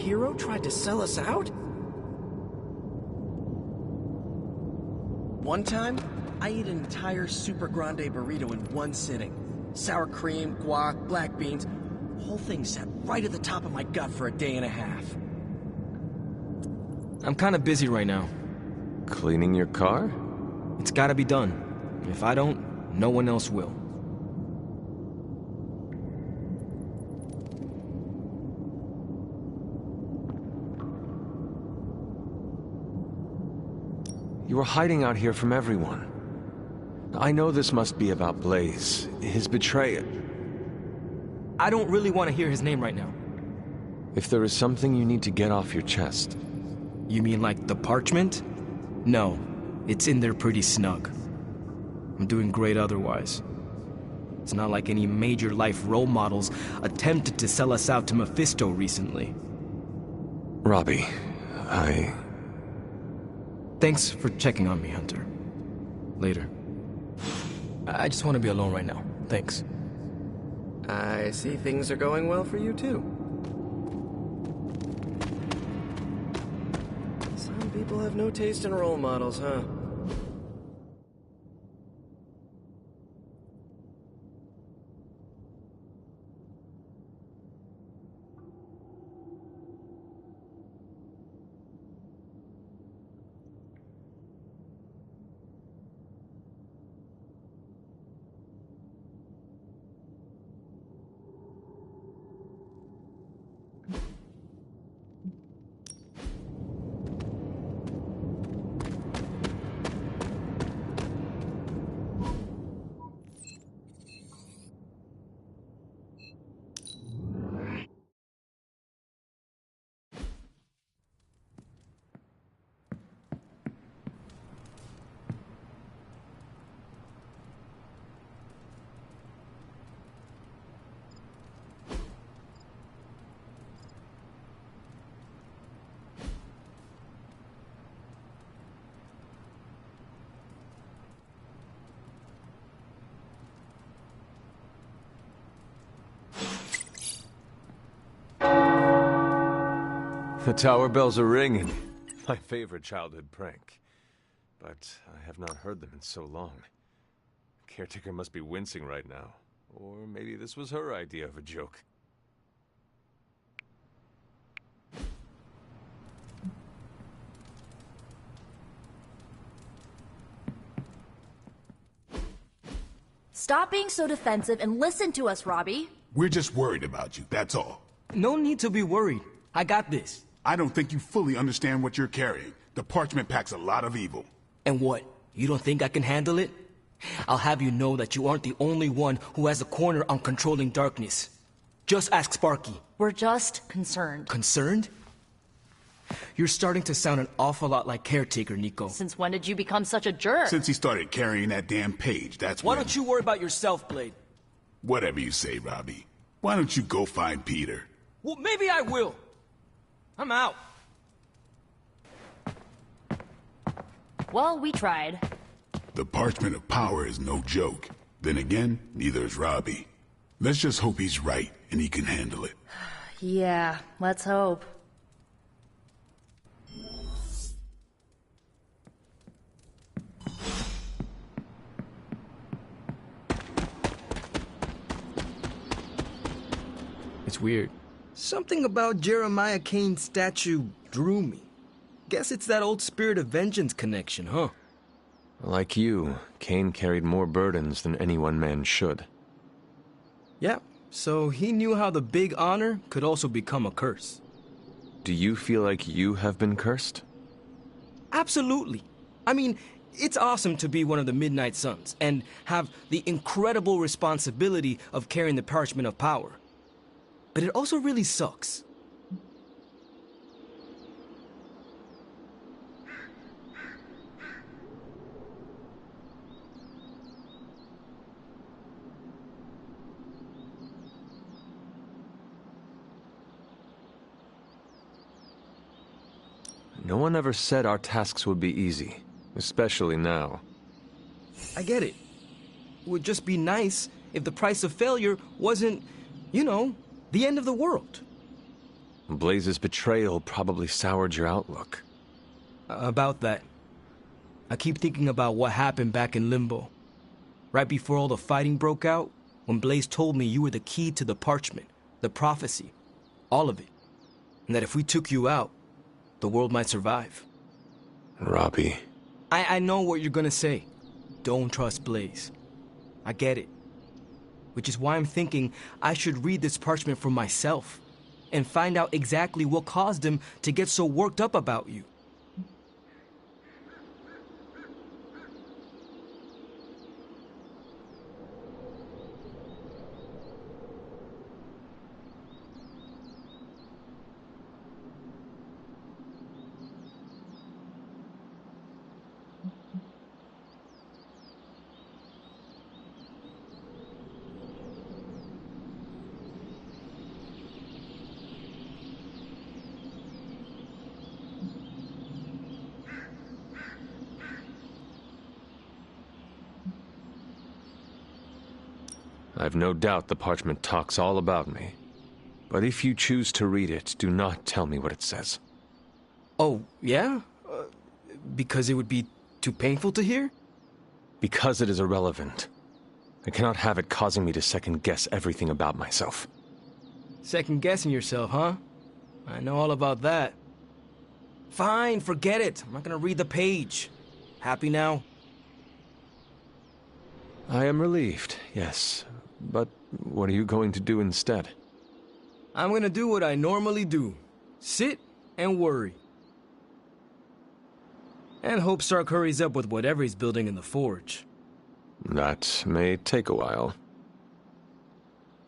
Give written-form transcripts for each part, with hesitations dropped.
hero tried to sell us out? One time, I ate an entire Super Grande burrito in one sitting. Sour cream, guac, black beans. Whole thing sat right at the top of my gut for a day and a half. I'm kinda busy right now. Cleaning your car? It's gotta be done. If I don't, no one else will. You were hiding out here from everyone. I know this must be about Blaze, his betrayal. I don't really want to hear his name right now. If there is something you need to get off your chest. You mean like the parchment? No, it's in there pretty snug. I'm doing great otherwise. It's not like any major life role models attempted to sell us out to Mephisto recently. Robbie, Thanks for checking on me, Hunter. Later. I just want to be alone right now. Thanks. I see things are going well for you, too. Some people have no taste in role models, huh? The tower bells are ringing. My favorite childhood prank. But I have not heard them in so long. Caretaker must be wincing right now. Or maybe this was her idea of a joke. Stop being so defensive and listen to us, Robbie. We're just worried about you, that's all. No need to be worried. I got this. I don't think you fully understand what you're carrying. The parchment packs a lot of evil. And what? You don't think I can handle it? I'll have you know that you aren't the only one who has a corner on controlling darkness. Just ask Sparky. We're just concerned. Concerned? You're starting to sound an awful lot like Caretaker, Nico. Since when did you become such a jerk? Since he started carrying that damn page, that's Why when... don't you worry about yourself, Blade? Whatever you say, Robbie. Why don't you go find Peter? Well, maybe I will. I'm out. Well, we tried. The Parchment of Power is no joke. Then again, neither is Robbie. Let's just hope he's right and he can handle it. Yeah, let's hope. It's weird. Something about Jeremiah Kane's statue drew me. Guess it's that old Spirit of Vengeance connection, huh? Like you, Kane carried more burdens than any one man should. Yeah, so he knew how the big honor could also become a curse. Do you feel like you have been cursed? Absolutely. I mean, it's awesome to be one of the Midnight Suns and have the incredible responsibility of carrying the Parchment of Power. But it also really sucks. No one ever said our tasks would be easy, especially now. I get it. It would just be nice if the price of failure wasn't, you know, the end of the world. Blaze's betrayal probably soured your outlook. About that. I keep thinking about what happened back in Limbo. Right before all the fighting broke out, when Blaze told me you were the key to the parchment, the prophecy, all of it. And that if we took you out, the world might survive. Robbie. I know what you're gonna say. Don't trust Blaze. I get it. Which is why I'm thinking I should read this parchment for myself and find out exactly what caused him to get so worked up about you. I've no doubt the parchment talks all about me. But if you choose to read it, do not tell me what it says. Oh, yeah? Because it would be too painful to hear? Because it is irrelevant. I cannot have it causing me to second-guess everything about myself. Second-guessing yourself, huh? I know all about that. Fine, forget it. I'm not gonna read the page. Happy now? I am relieved, yes. But what are you going to do instead? I'm gonna do what I normally do. Sit and worry. And hope Stark hurries up with whatever he's building in the forge. That may take a while.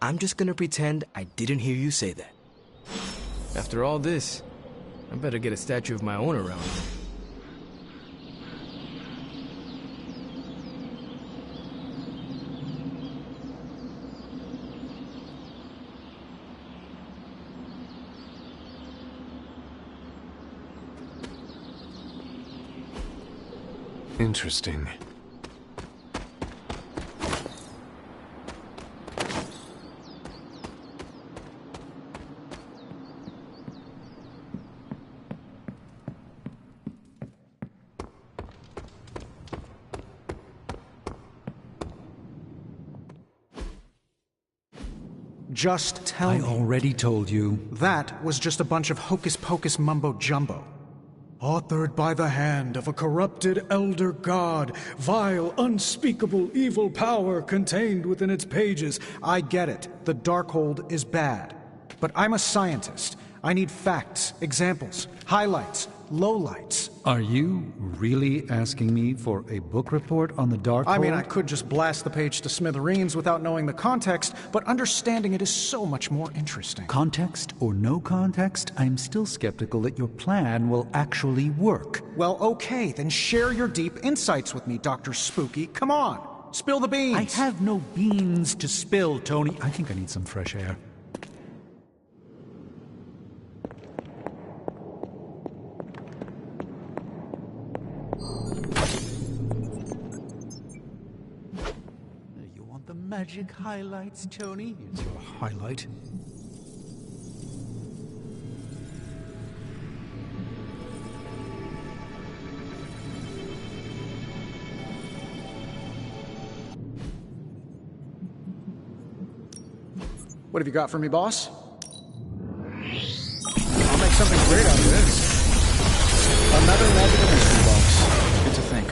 I'm just gonna pretend I didn't hear you say that. After all this, I better get a statue of my own around. Interesting. Just tell I me. already told you. That was just a bunch of hocus-pocus mumbo-jumbo. Authored by the hand of a corrupted elder god, vile, unspeakable evil power contained within its pages. I get it. The Darkhold is bad. But I'm a scientist. I need facts, examples, highlights, lowlights. Are you really asking me for a book report on the Darkhold? I mean, I could just blast the page to smithereens without knowing the context, but understanding it is so much more interesting. Context or no context, I'm still skeptical that your plan will actually work. Well, okay, then share your deep insights with me, Dr. Spooky. Come on, spill the beans. I have no beans to spill, Tony. I think I need some fresh air. You want the magic highlights, Tony? It's your highlight. What have you got for me, boss? I'll make something great out of this. Another magical mystery box. Good to think.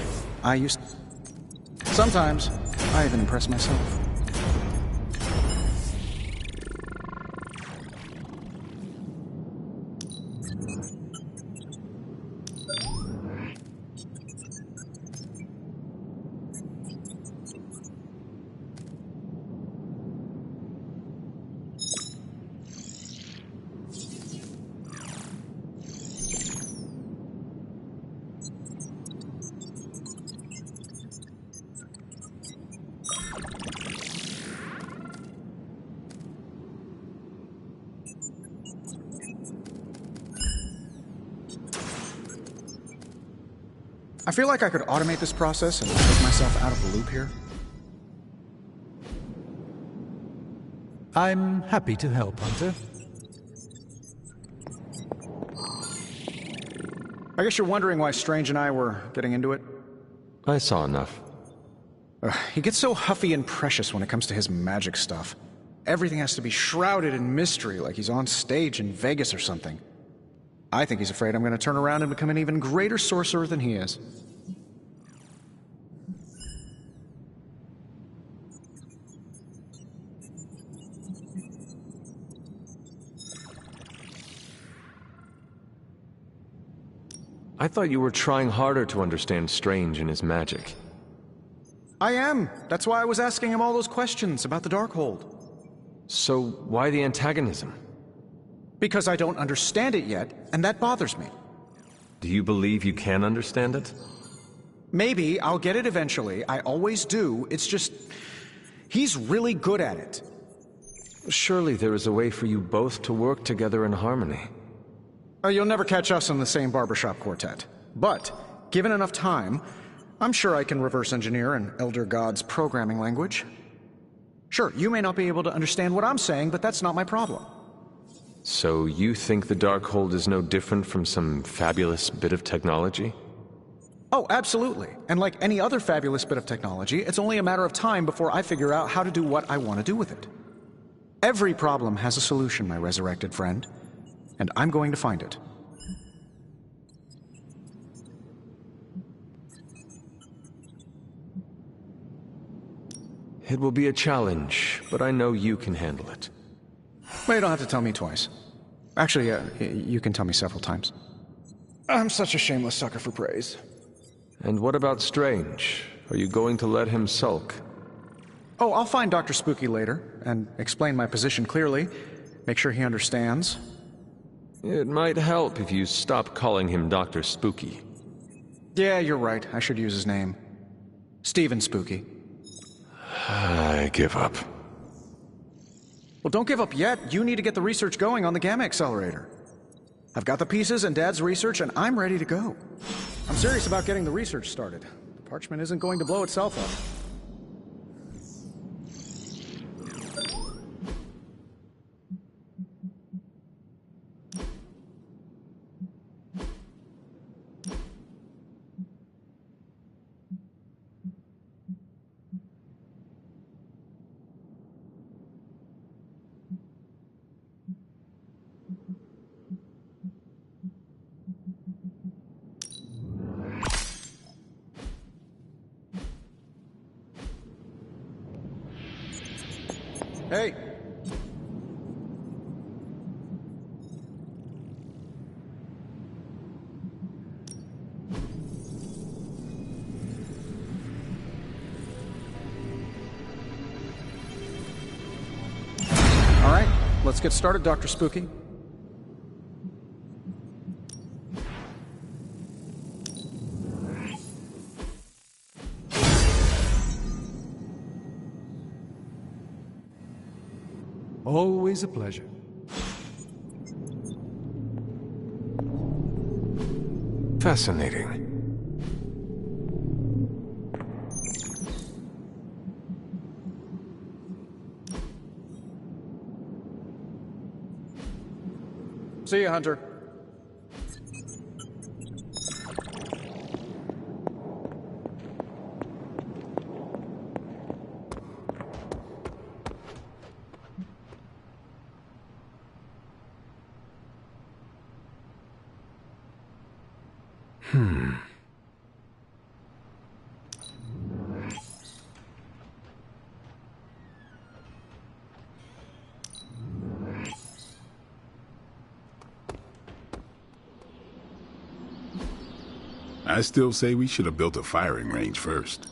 Sometimes, I even impress myself. I feel like I could automate this process and take myself out of the loop here. I'm happy to help, Hunter. I guess you're wondering why Strange and I were getting into it? I saw enough. He gets so huffy and precious when it comes to his magic stuff. Everything has to be shrouded in mystery, like he's on stage in Vegas or something. I think he's afraid I'm going to turn around and become an even greater sorcerer than he is. I thought you were trying harder to understand Strange and his magic. I am. That's why I was asking him all those questions about the Darkhold. So why the antagonism? Because I don't understand it yet, and that bothers me. Do you believe you can understand it? Maybe I'll get it eventually. I always do. It's just... he's really good at it. Surely there is a way for you both to work together in harmony. You'll never catch us in the same barbershop quartet. But, given enough time, I'm sure I can reverse engineer an Elder God's programming language. Sure, you may not be able to understand what I'm saying, but that's not my problem. So you think the Darkhold is no different from some fabulous bit of technology? Oh, absolutely. And like any other fabulous bit of technology, it's only a matter of time before I figure out how to do what I want to do with it. Every problem has a solution, my resurrected friend. And I'm going to find it. It will be a challenge, but I know you can handle it. Well, you don't have to tell me twice. Actually, you can tell me several times. I'm such a shameless sucker for praise. And what about Strange? Are you going to let him sulk? Oh, I'll find Dr. Spooky later, and explain my position clearly. Make sure he understands. It might help if you stop calling him Dr. Spooky. Yeah, you're right. I should use his name. Stephen Spooky. I give up. Well, don't give up yet. You need to get the research going on the Gamma Accelerator. I've got the pieces and Dad's research, and I'm ready to go. I'm serious about getting the research started. The parchment isn't going to blow itself up. Hey! All right, let's get started, Dr. Spooky. Always a pleasure. Fascinating. See you, Hunter. I still say we should have built a firing range first.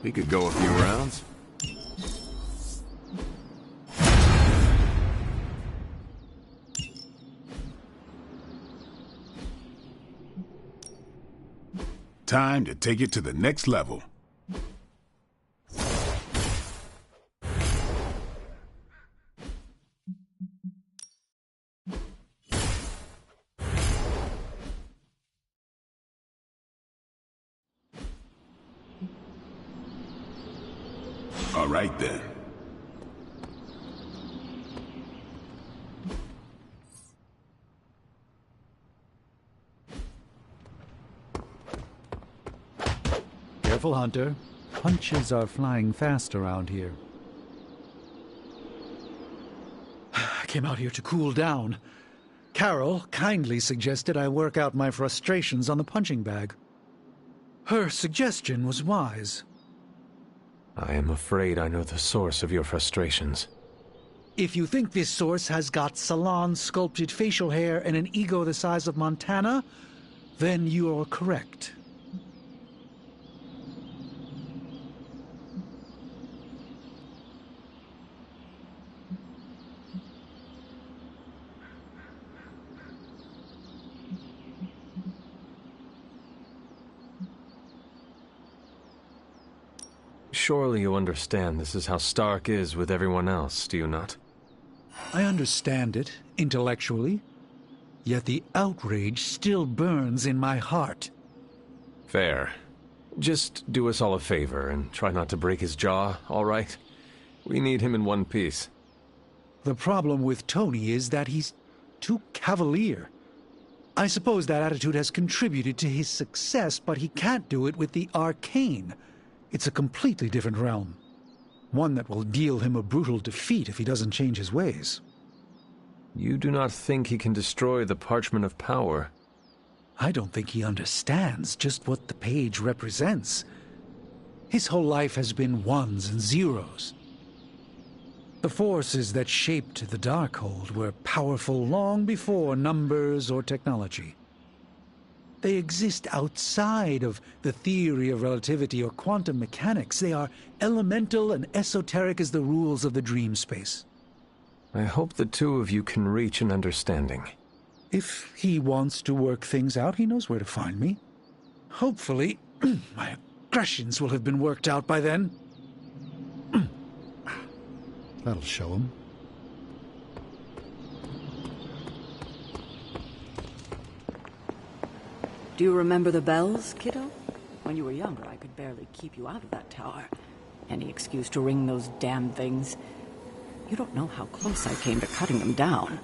We could go a few rounds. Time to take it to the next level. All right then. careful, Hunter. Punches are flying fast around here. I came out here to cool down. Carol kindly suggested I work out my frustrations on the punching bag. Her suggestion was wise. I am afraid I know the source of your frustrations. If you think this source has got salon-sculpted facial hair and an ego the size of Montana, then you are correct. Surely you understand this is how Stark is with everyone else, do you not? I understand it, intellectually. Yet the outrage still burns in my heart. Fair. Just do us all a favor and try not to break his jaw, all right? We need him in one piece. The problem with Tony is that he's too cavalier. I suppose that attitude has contributed to his success, but he can't do it with the arcane. It's a completely different realm. One that will deal him a brutal defeat if he doesn't change his ways. You do not think he can destroy the Parchment of Power? I don't think he understands just what the page represents. His whole life has been ones and zeros. The forces that shaped the Darkhold were powerful long before numbers or technology. They exist outside of the theory of relativity or quantum mechanics. They are elemental and esoteric as the rules of the dream space. I hope the two of you can reach an understanding. If he wants to work things out, he knows where to find me. Hopefully, my aggressions will have been worked out by then. That'll show him. Do you remember the bells, kiddo? When you were younger, I could barely keep you out of that tower. Any excuse to ring those damn things. You don't know how close I came to cutting them down.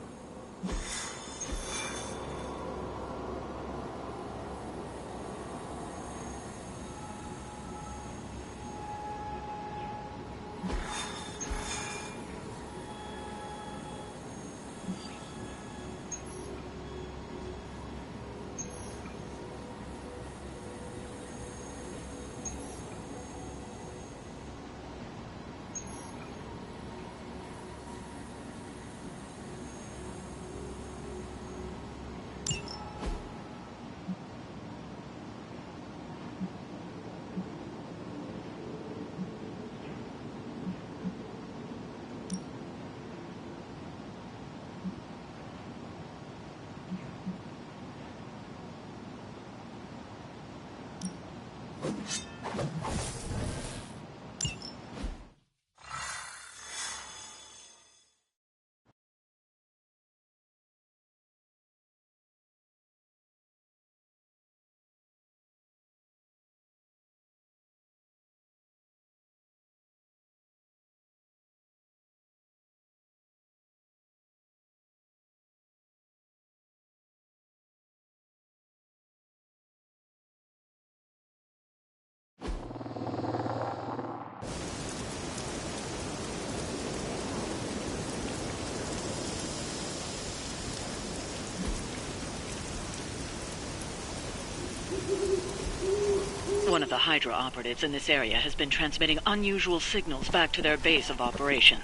One of the Hydra operatives in this area has been transmitting unusual signals back to their base of operations.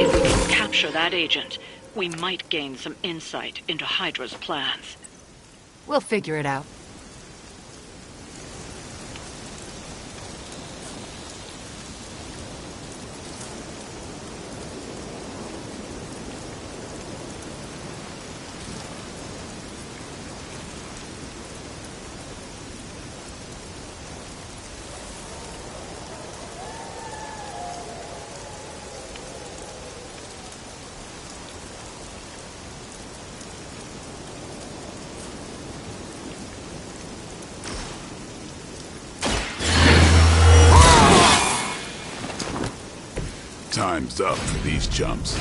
If we can capture that agent, we might gain some insight into Hydra's plans. We'll figure it out. Time's up for these chumps.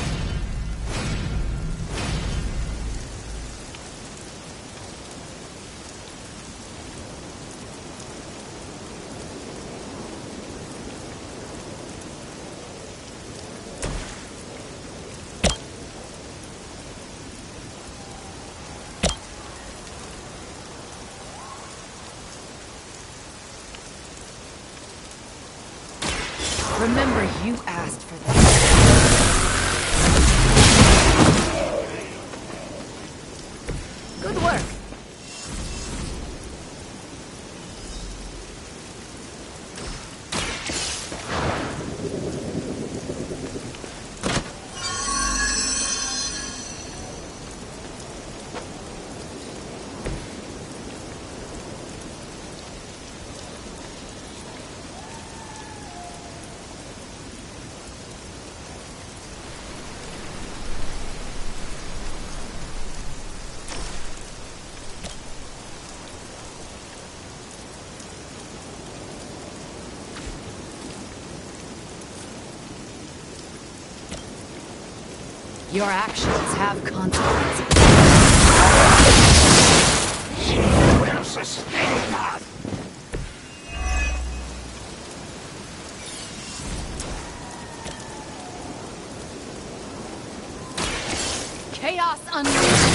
Remember, you asked for this. Good work. Your actions have consequences. She will sustain us. Chaos unleashed.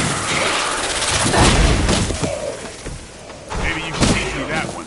Maybe you can teach me that one.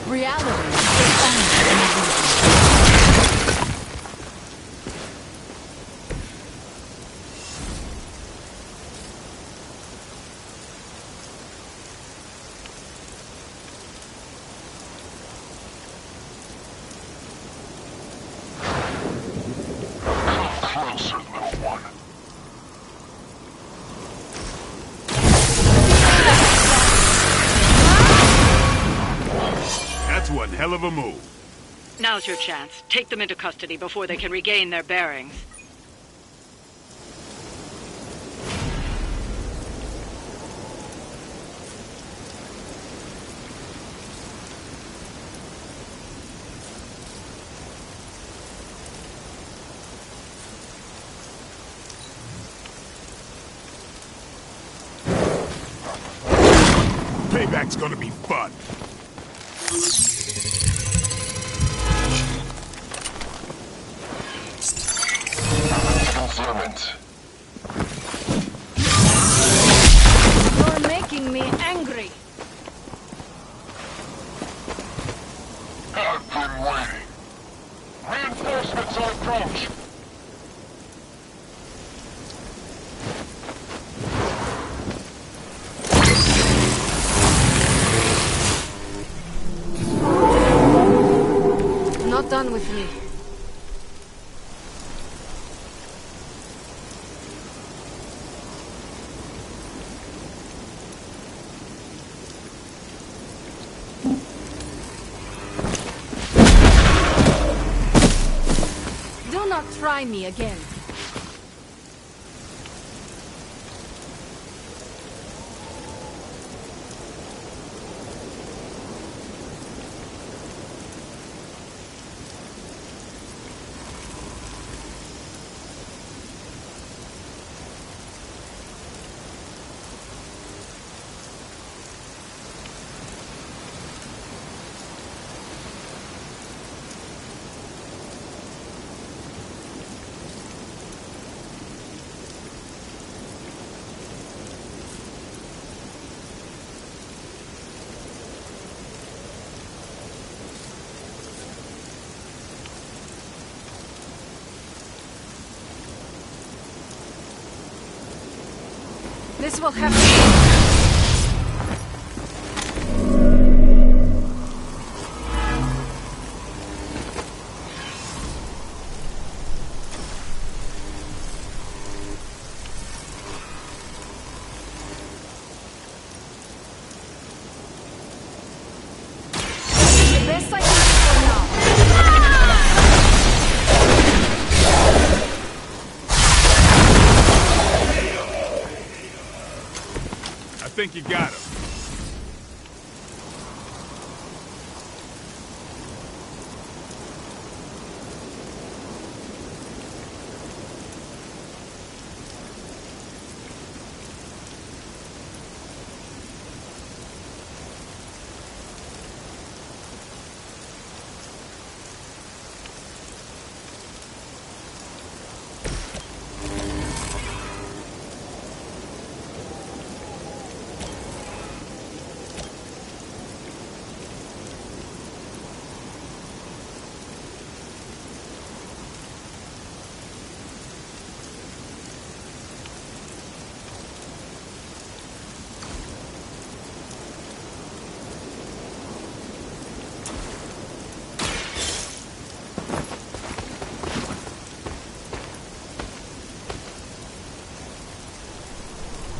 Reality is only an illusion. Closer, little one. That's one hell of a move. Now's your chance. Take them into custody before they can regain their bearings. Payback's gonna be fun. Fulfillment. You're making me angry. with me. Do not try me again. This will have to... The best I can do for now. I think you got him.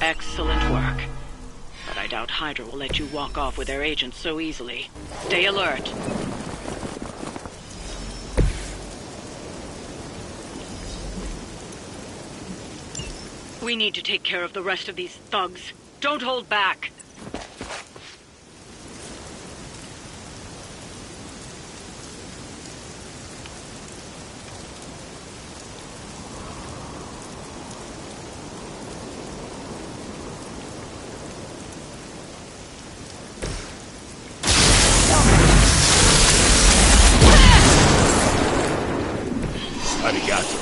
Excellent work. But I doubt Hydra will let you walk off with their agents so easily. Stay alert. We need to take care of the rest of these thugs. Don't hold back. Arigato.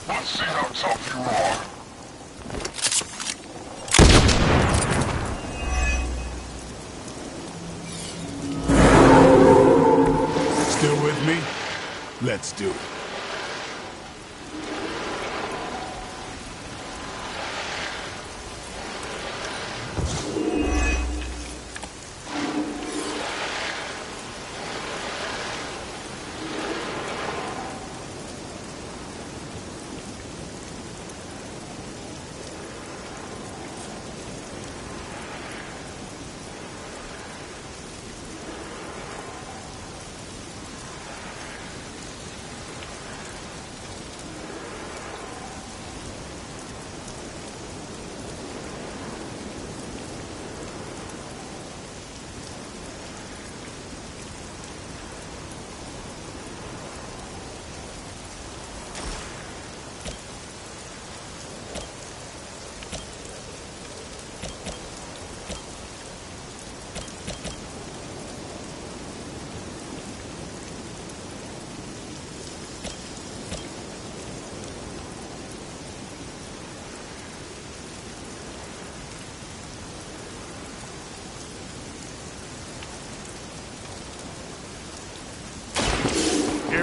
Let's see how tough you are. Still with me? Let's do it.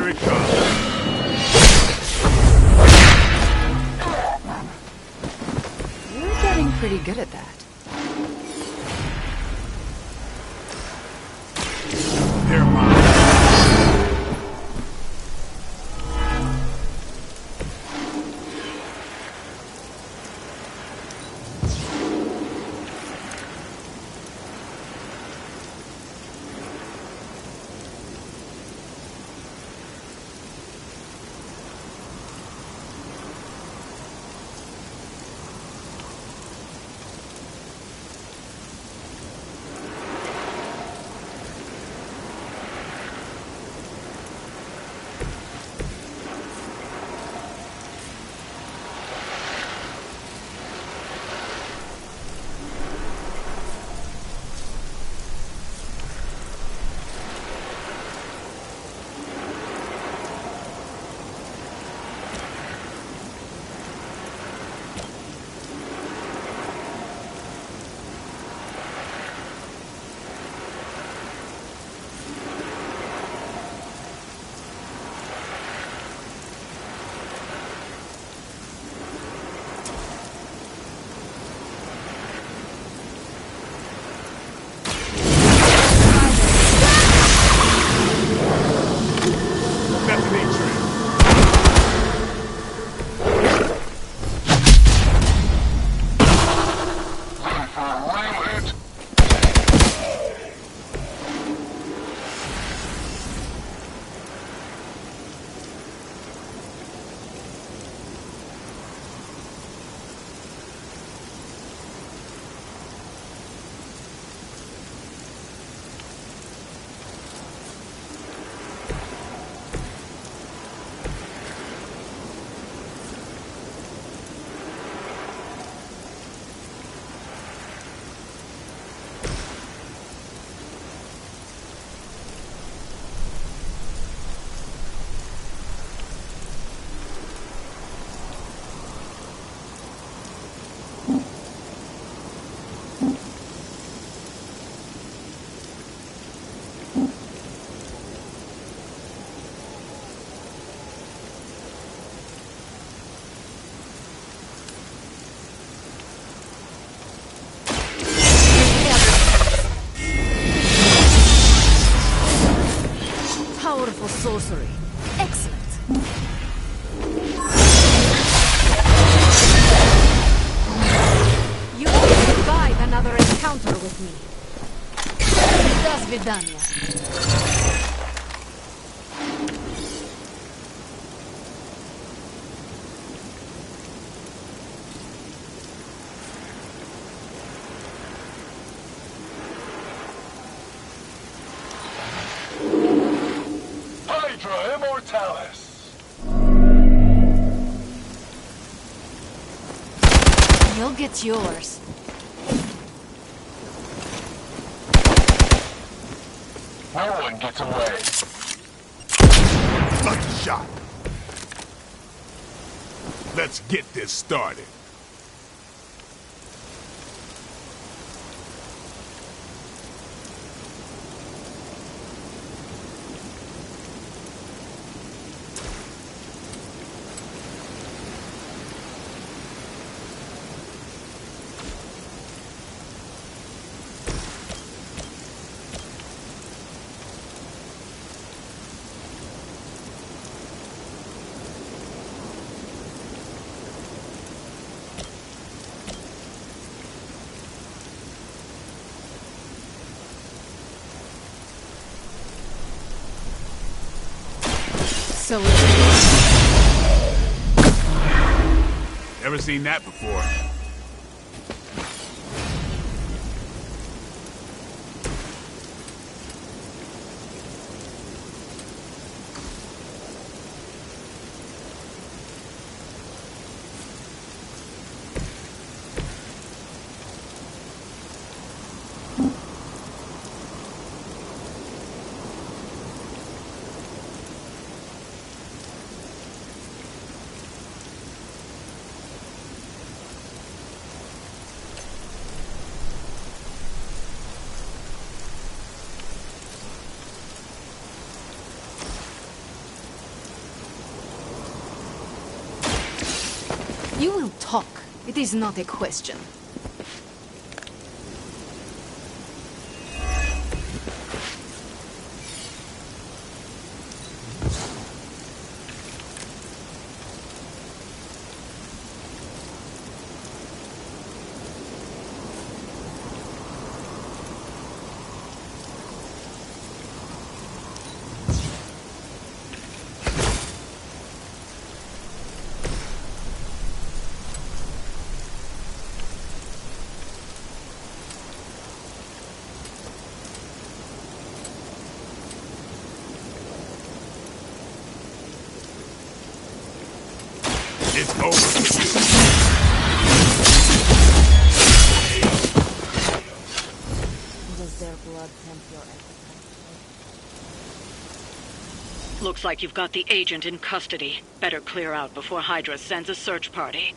Here it comes. You're getting pretty good at that. They're mine. Powerful sorcery. Excellent. You won't survive another encounter with me. До свидания. Hydra Immortalis! You'll get yours. No one gets away. Lucky shot. Let's get this started. So Never seen that before. You will talk. It is not a question. It's over with you. Does their blood tempt your appetite? Looks like you've got the agent in custody. Better clear out before Hydra sends a search party.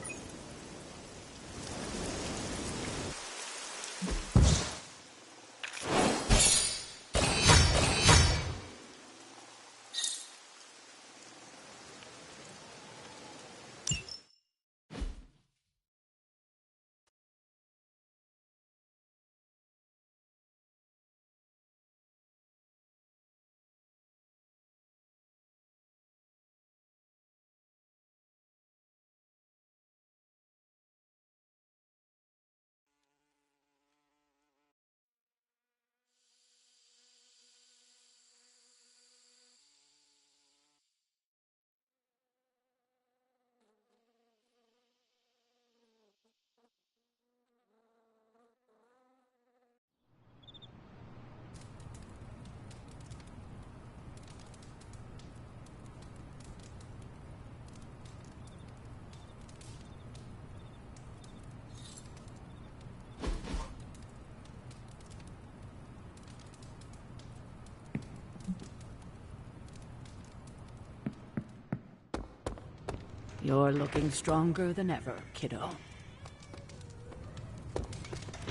You're looking stronger than ever, kiddo.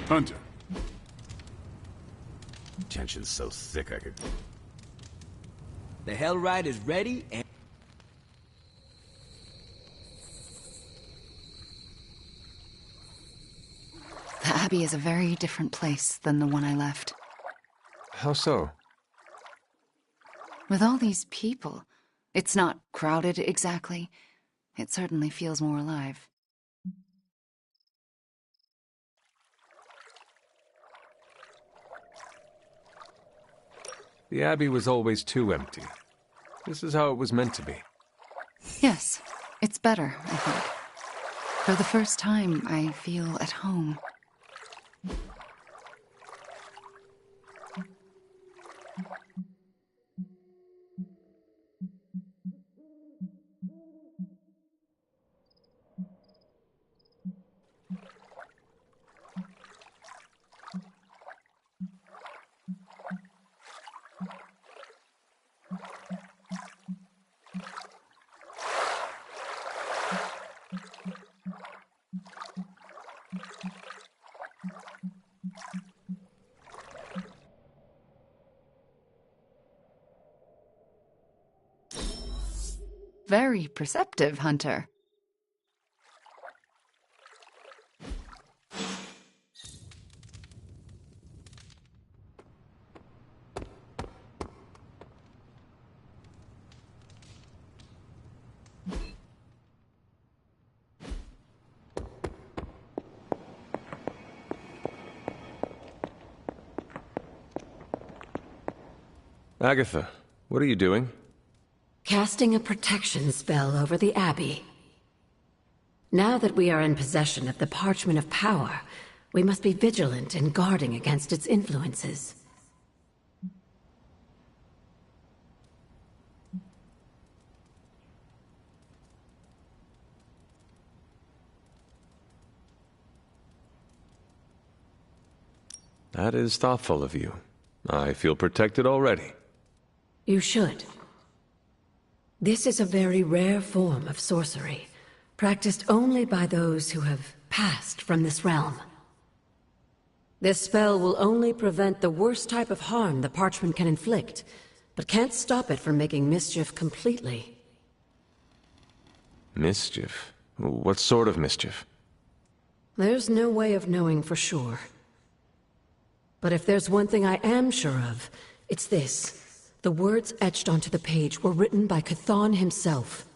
Hunter. Tension's so thick I could... The Hellride is ready and... The Abbey is a very different place than the one I left. How so? With all these people, it's not crowded exactly. It certainly feels more alive. The Abbey was always too empty. This is how it was meant to be. Yes, it's better, I think. For the first time, I feel at home. Very perceptive, Hunter. Agatha, what are you doing? Casting a protection spell over the Abbey. Now that we are in possession of the Parchment of Power, we must be vigilant in guarding against its influences. That is thoughtful of you. I feel protected already. You should. This is a very rare form of sorcery, practiced only by those who have passed from this realm. This spell will only prevent the worst type of harm the parchment can inflict, but can't stop it from making mischief completely. Mischief? What sort of mischief? There's no way of knowing for sure. But if there's one thing I am sure of, it's this. The words etched onto the page were written by Chthon himself.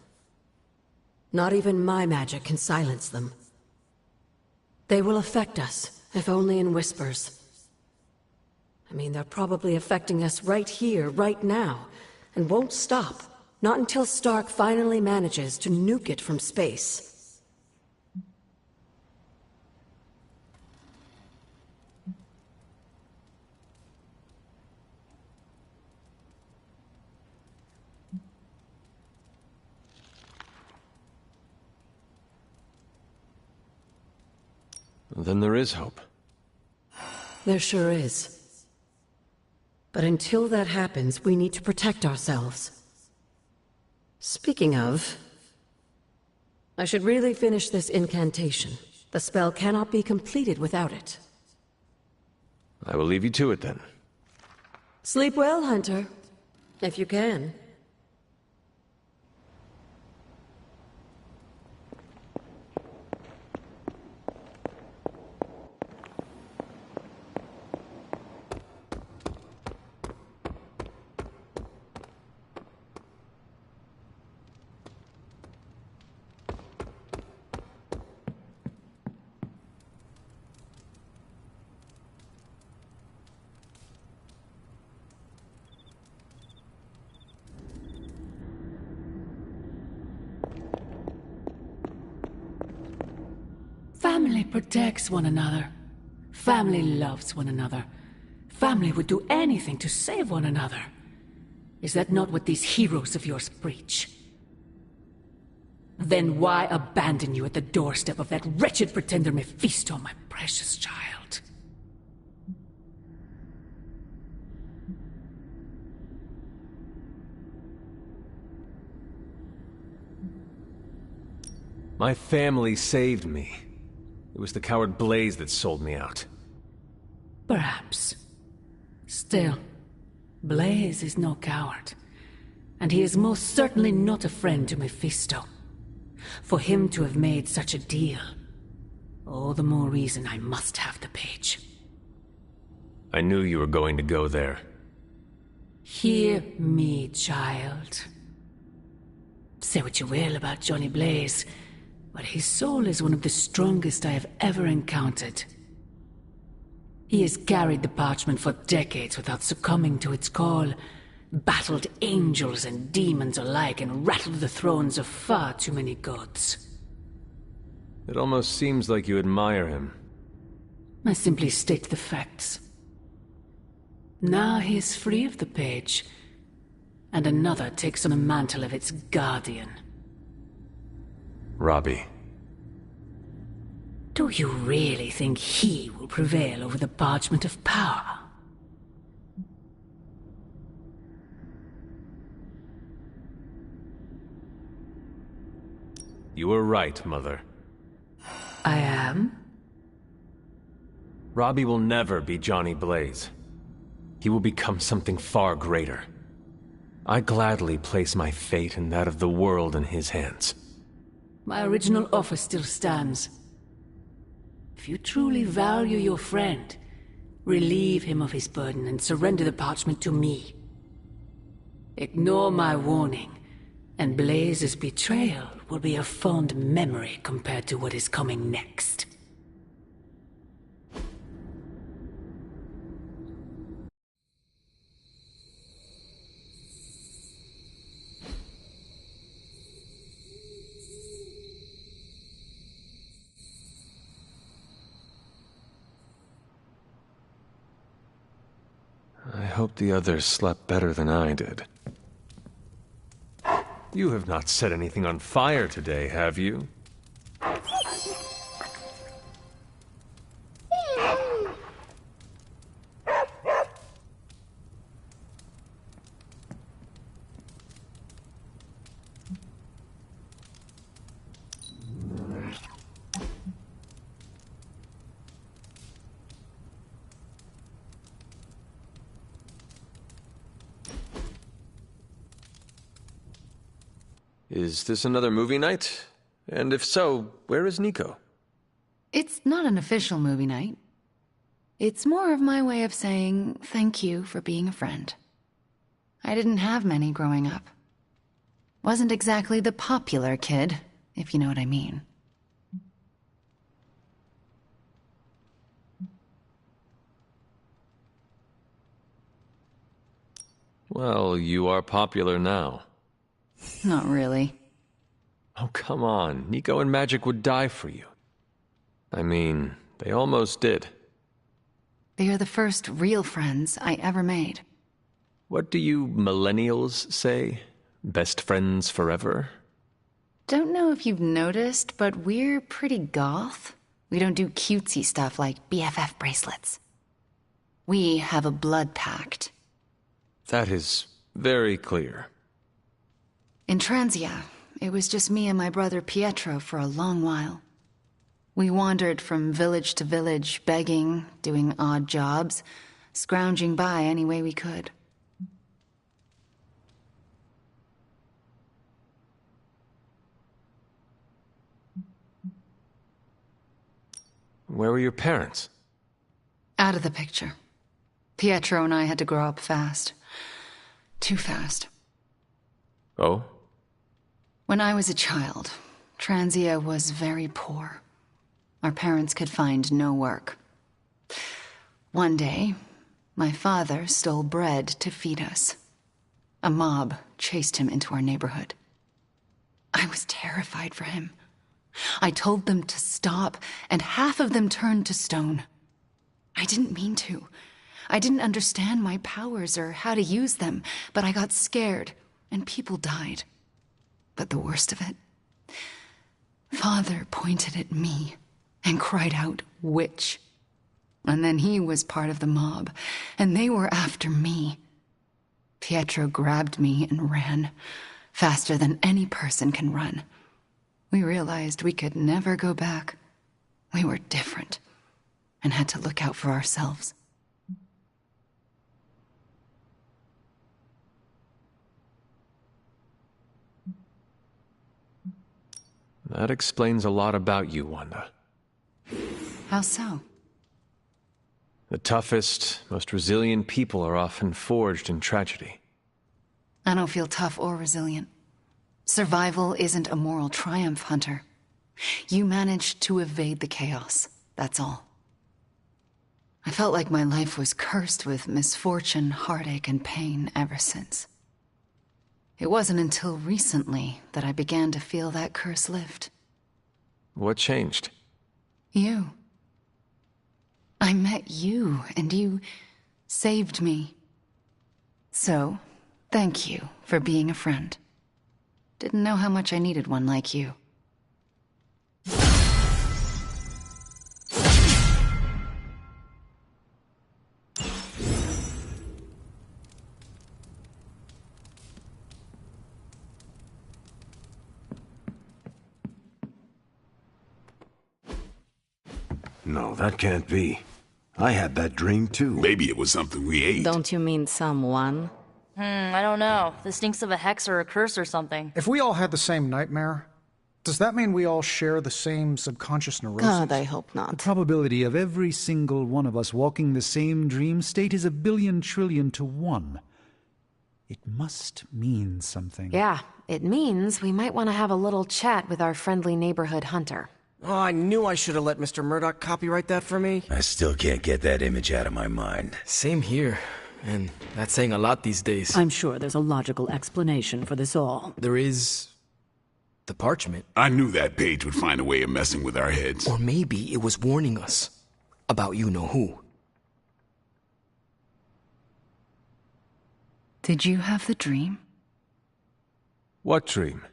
Not even my magic can silence them. They will affect us, if only in whispers. I mean, they're probably affecting us right here, right now, and won't stop. Not until Stark finally manages to nuke it from space. Then there is hope. There sure is. But until that happens, we need to protect ourselves. Speaking of, I should really finish this incantation. The spell cannot be completed without it. I will leave you to it then. Sleep well, Hunter. If you can. Family protects one another. Family loves one another. Family would do anything to save one another. Is that not what these heroes of yours preach? Then why abandon you at the doorstep of that wretched pretender Mephisto, my precious child? My family saved me. It was the coward Blaze that sold me out. Perhaps. Still, Blaze is no coward. And he is most certainly not a friend to Mephisto. For him to have made such a deal, all the more reason I must have the page. I knew you were going to go there. Hear me, child. Say what you will about Johnny Blaze, but his soul is one of the strongest I have ever encountered. He has carried the parchment for decades without succumbing to its call, battled angels and demons alike, and rattled the thrones of far too many gods. It almost seems like you admire him. I simply state the facts. Now he is free of the page, and another takes on the mantle of its guardian. Robbie. Do you really think he will prevail over the Parchment of Power? You were right, Mother. I am? Robbie will never be Johnny Blaze. He will become something far greater. I gladly place my fate and that of the world in his hands. My original offer still stands. If you truly value your friend, relieve him of his burden and surrender the parchment to me. Ignore my warning, and Blaze's betrayal will be a fond memory compared to what is coming next. I hope the others slept better than I did. You have not set anything on fire today, have you? Is this another movie night? And if so, where is Nico? It's not an official movie night. It's more of my way of saying thank you for being a friend. I didn't have many growing up. Wasn't exactly the popular kid, if you know what I mean. Well, you are popular now. Not really. Oh, come on. Nico and Magic would die for you. I mean, they almost did. They are the first real friends I ever made. What do you millennials say? Best friends forever? Don't know if you've noticed, but we're pretty goth. We don't do cutesy stuff like BFF bracelets. We have a blood pact. That is very clear. In Transia, it was just me and my brother Pietro for a long while. We wandered from village to village, begging, doing odd jobs, scrounging by any way we could. Where were your parents? Out of the picture. Pietro and I had to grow up fast. Too fast. Oh? When I was a child, Transia was very poor. Our parents could find no work. One day, my father stole bread to feed us. A mob chased him into our neighborhood. I was terrified for him. I told them to stop, and half of them turned to stone. I didn't mean to. I didn't understand my powers or how to use them, but I got scared, and people died. But the worst of it, Father pointed at me and cried out, "Witch." And then he was part of the mob, and they were after me. Pietro grabbed me and ran, faster than any person can run. We realized we could never go back. We were different, and had to look out for ourselves. That explains a lot about you, Wanda. How so? The toughest, most resilient people are often forged in tragedy. I don't feel tough or resilient. Survival isn't a moral triumph, Hunter. You managed to evade the chaos, that's all. I felt like my life was cursed with misfortune, heartache, and pain ever since. It wasn't until recently that I began to feel that curse lift. What changed? You. I met you, and you saved me. So, thank you for being a friend. Didn't know how much I needed one like you. No, that can't be. I had that dream too. Maybe it was something we ate. Don't you mean someone? I don't know. This stinks of a hex or a curse or something. If we all had the same nightmare, does that mean we all share the same subconscious neurosis? God, I hope The not. probability of every single one of us walking the same dream state is 1,000,000,000 trillion to 1. It must mean something. Yeah, it means we might want to have a little chat with our friendly neighborhood hunter. Oh, I knew I should have let Mr. Murdoch copyright that for me. I still can't get that image out of my mind. Same here. And that's saying a lot these days. I'm sure there's a logical explanation for this all. There is... the parchment. I knew that page would find a way of messing with our heads. Or maybe it was warning us about you-know-who. Did you have the dream? What dream?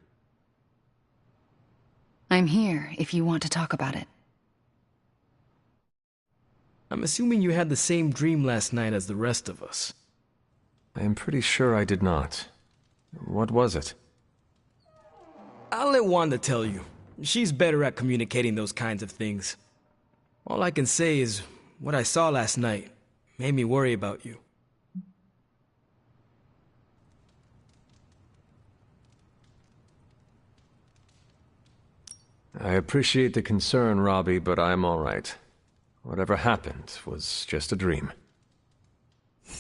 I'm here if you want to talk about it. I'm assuming you had the same dream last night as the rest of us. I am pretty sure I did not. What was it? I'll let Wanda tell you. She's better at communicating those kinds of things. All I can say is, what I saw last night made me worry about you. I appreciate the concern, Robbie, but I'm all right. Whatever happened was just a dream.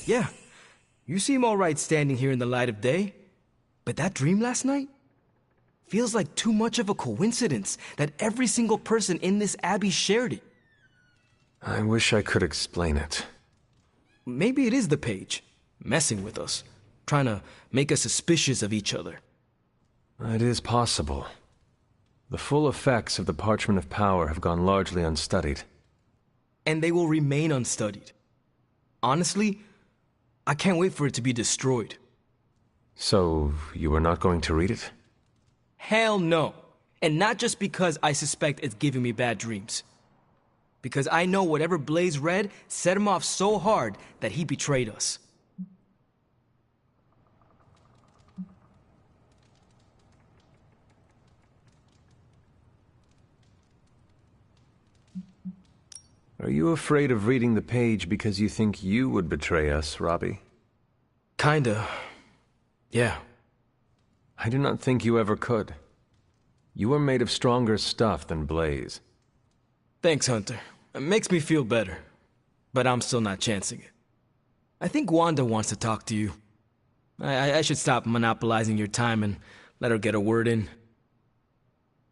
Yeah, you seem all right standing here in the light of day. But that dream last night? Feels like too much of a coincidence that every single person in this abbey shared it. I wish I could explain it. Maybe it is the page, messing with us, trying to make us suspicious of each other. It is possible. The full effects of the Parchment of Power have gone largely unstudied. And they will remain unstudied. Honestly, I can't wait for it to be destroyed. So, you are not going to read it? Hell no. And not just because I suspect it's giving me bad dreams. Because I know whatever Blaze read set him off so hard that he betrayed us. Are you afraid of reading the page because you think you would betray us, Robbie? Kinda. Yeah. I do not think you ever could. You are made of stronger stuff than Blaze. Thanks, Hunter. It makes me feel better. But I'm still not chancing it. I think Wanda wants to talk to you. I should stop monopolizing your time and let her get a word in.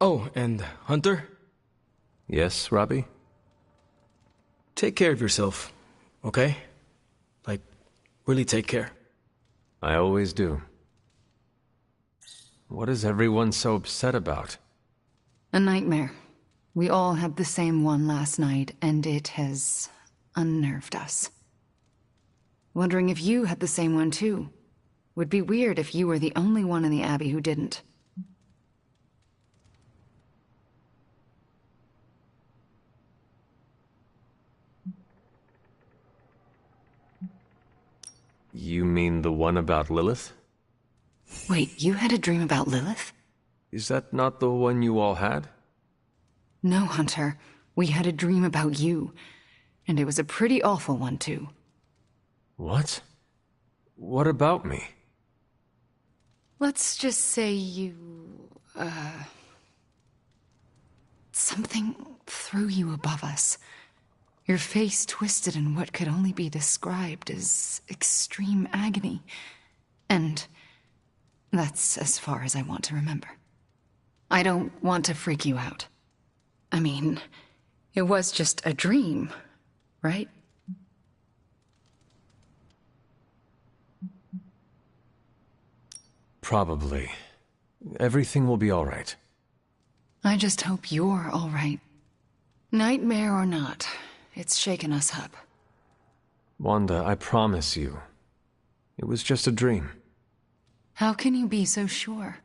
Oh, and Hunter? Yes, Robbie? Take care of yourself, okay? Like, really take care. I always do. What is everyone so upset about? A nightmare. We all had the same one last night, and it has unnerved us. Wondering if you had the same one too. Would be weird if you were the only one in the Abbey who didn't. You mean the one about Lilith? Wait, you had a dream about Lilith? Is that not the one you all had? No, Hunter. We had a dream about you. And it was a pretty awful one, too. What? What about me? Let's just say you... something threw you above us. Your face twisted in what could only be described as extreme agony. And that's as far as I want to remember. I don't want to freak you out. I mean, it was just a dream, right? Probably. Everything will be all right. I just hope you're all right. Nightmare or not, it's shaken us up. Wanda, I promise you. It was just a dream. How can you be so sure?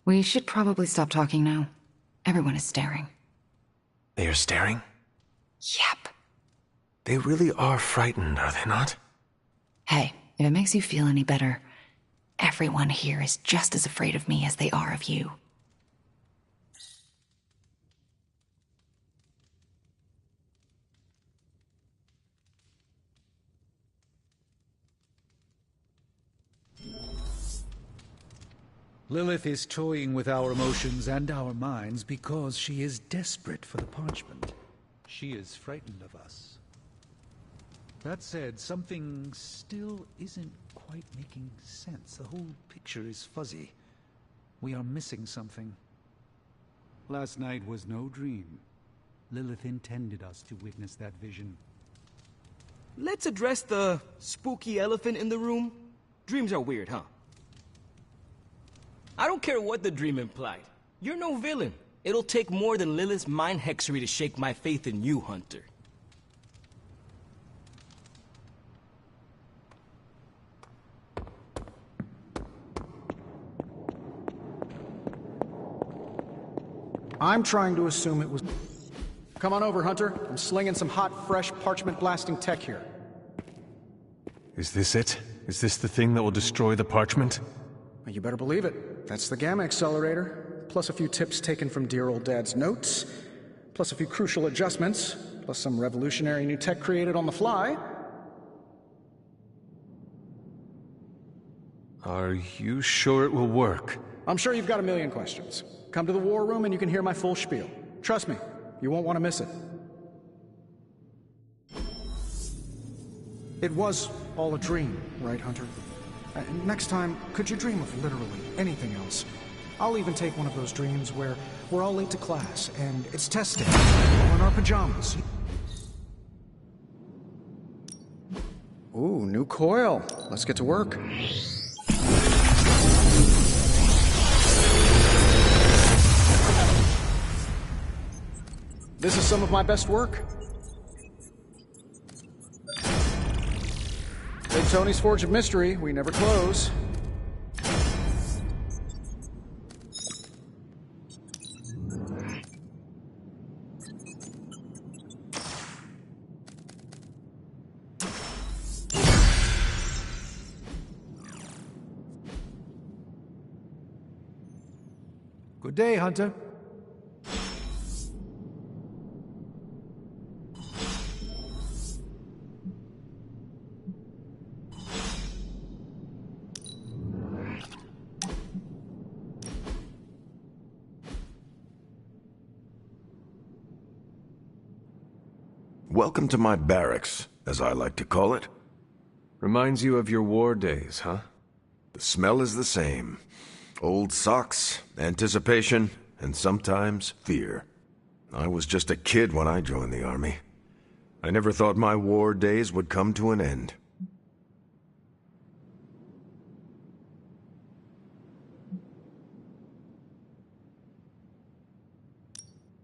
We should probably stop talking now. Everyone is staring. They are staring? Yep. They really are frightened, are they not? Hey, if it makes you feel any better, everyone here is just as afraid of me as they are of you. Lilith is toying with our emotions and our minds because she is desperate for the parchment. She is frightened of us. That said, something still isn't quite making sense. The whole picture is fuzzy. We are missing something. Last night was no dream. Lilith intended us to witness that vision. Let's address the spooky elephant in the room. Dreams are weird, huh? I don't care what the dream implied. You're no villain. It'll take more than Lilith's mind hexery to shake my faith in you, Hunter. I'm trying to assume it was... Come on over, Hunter. I'm slinging some hot, fresh, parchment-blasting tech here. Is this it? Is this the thing that will destroy the parchment? Well, you better believe it. That's the Gamma Accelerator, plus a few tips taken from dear old Dad's notes, plus a few crucial adjustments, plus some revolutionary new tech created on the fly. Are you sure it will work? I'm sure you've got a million questions. Come to the war room and you can hear my full spiel. Trust me, you won't want to miss it. It was all a dream, right, Hunter? Next time, could you dream of literally anything else? I'll even take one of those dreams where we're all late to class and it's test day, all in our pajamas. Ooh, new coil. Let's get to work. This is some of my best work. Big Tony's Forge of Mystery, we never close. Good day, Hunter. Welcome to my barracks, as I like to call it. Reminds you of your war days, huh? The smell is the same. Old socks, anticipation, and sometimes fear. I was just a kid when I joined the army. I never thought my war days would come to an end.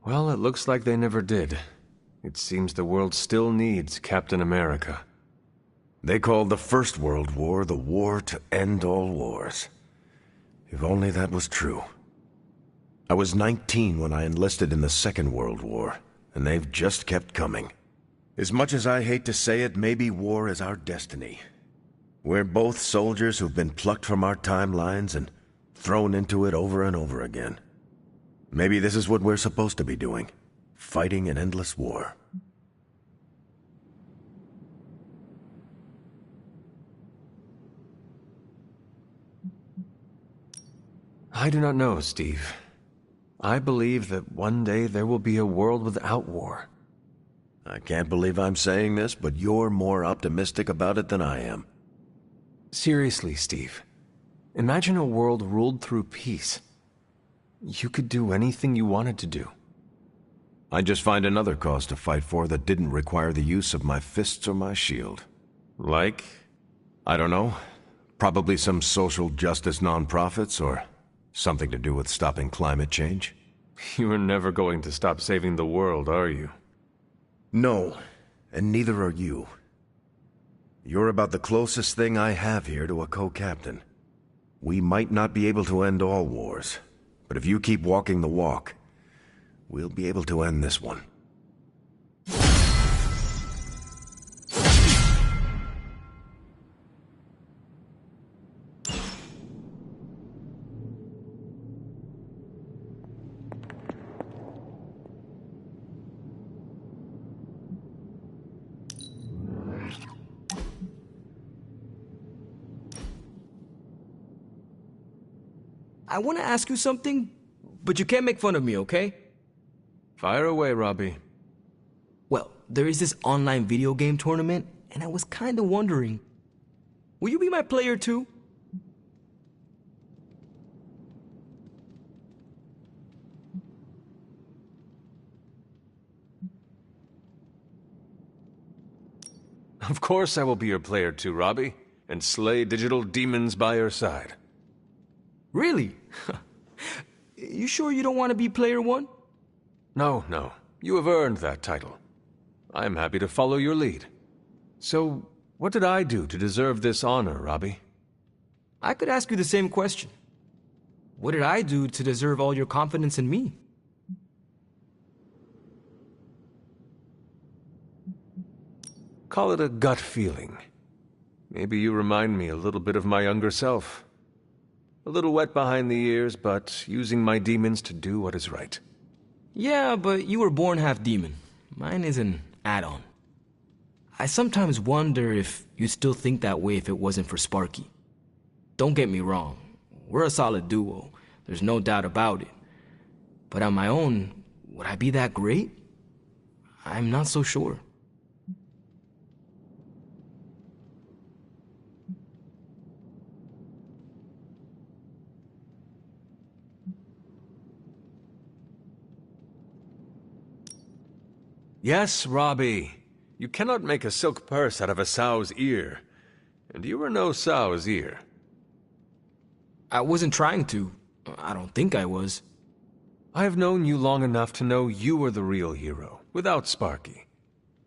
Well, it looks like they never did. It seems the world still needs Captain America. They called the First World War the war to end all wars. If only that was true. I was 19 when I enlisted in the Second World War, and they've just kept coming. As much as I hate to say it, maybe war is our destiny. We're both soldiers who've been plucked from our timelines and thrown into it over and over again. Maybe this is what we're supposed to be doing. Fighting an endless war. I do not know, Steve. I believe that one day there will be a world without war. I can't believe I'm saying this, but you're more optimistic about it than I am. Seriously, Steve. Imagine a world ruled through peace. You could do anything you wanted to do. I'd just find another cause to fight for that didn't require the use of my fists or my shield. Like? I don't know. Probably some social justice nonprofits or something to do with stopping climate change. You are never going to stop saving the world, are you? No, and neither are you. You're about the closest thing I have here to a co-captain. We might not be able to end all wars, but if you keep walking the walk, we'll be able to end this one. I want to ask you something, but you can't make fun of me, okay? Fire away, Robbie. Well, there is this online video game tournament, and I was kind of wondering, will you be my player too? Of course I will be your player too, Robbie, and slay digital demons by your side. Really? You sure you don't want to be player one? No, no. You have earned that title. I am happy to follow your lead. So, what did I do to deserve this honor, Robbie? I could ask you the same question. What did I do to deserve all your confidence in me? Call it a gut feeling. Maybe you remind me a little bit of my younger self. A little wet behind the ears, but using my demons to do what is right. Yeah, but you were born half demon. Mine is an add-on. I sometimes wonder if you'd still think that way if it wasn't for Sparky. Don't get me wrong, we're a solid duo, There's no doubt about it. But on my own, would I be that great? I'm not so sure. Yes, Robbie. You cannot make a silk purse out of a sow's ear. And you were no sow's ear. I wasn't trying to. I don't think I was. I have known you long enough to know you were the real hero, without Sparky.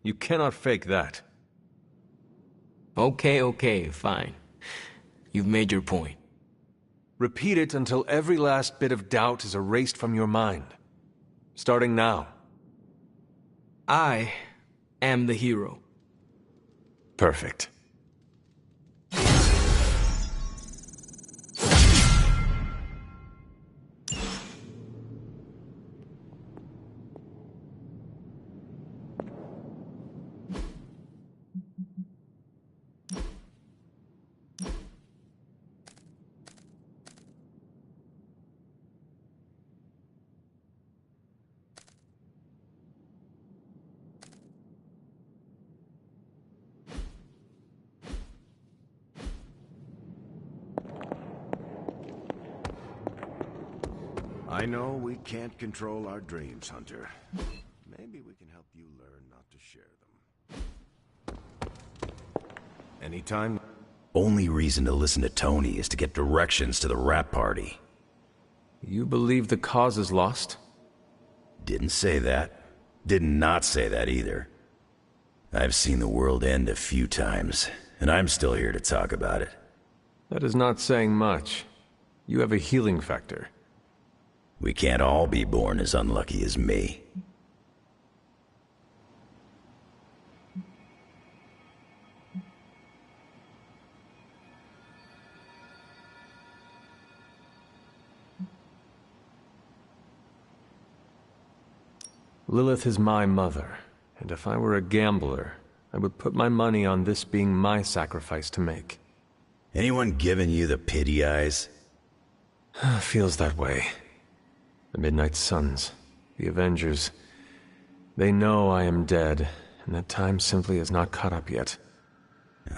You cannot fake that. Okay, fine. You've made your point. Repeat it until every last bit of doubt is erased from your mind. Starting now. I am the hero. Perfect. I know we can't control our dreams, Hunter. Maybe we can help you learn not to share them. Anytime. Only reason to listen to Tony is to get directions to the rap party. You believe the cause is lost? Didn't say that. Did not say that either. I've seen the world end a few times, and I'm still here to talk about it. That is not saying much. You have a healing factor. We can't all be born as unlucky as me. Lilith is my mother, and if I were a gambler, I would put my money on this being my sacrifice to make. Anyone giving you the pity eyes? Feels that way. The Midnight Suns, the Avengers, they know I am dead, and that time simply has not caught up yet.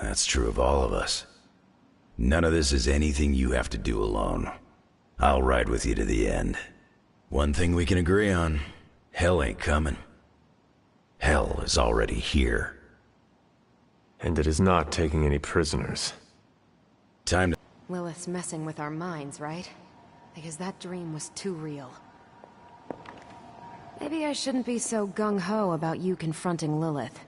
That's true of all of us. None of this is anything you have to do alone. I'll ride with you to the end. One thing we can agree on, hell ain't coming. Hell is already here. And it is not taking any prisoners. Time to... Lilith's messing with our minds, right? Because that dream was too real. Maybe I shouldn't be so gung-ho about you confronting Lilith.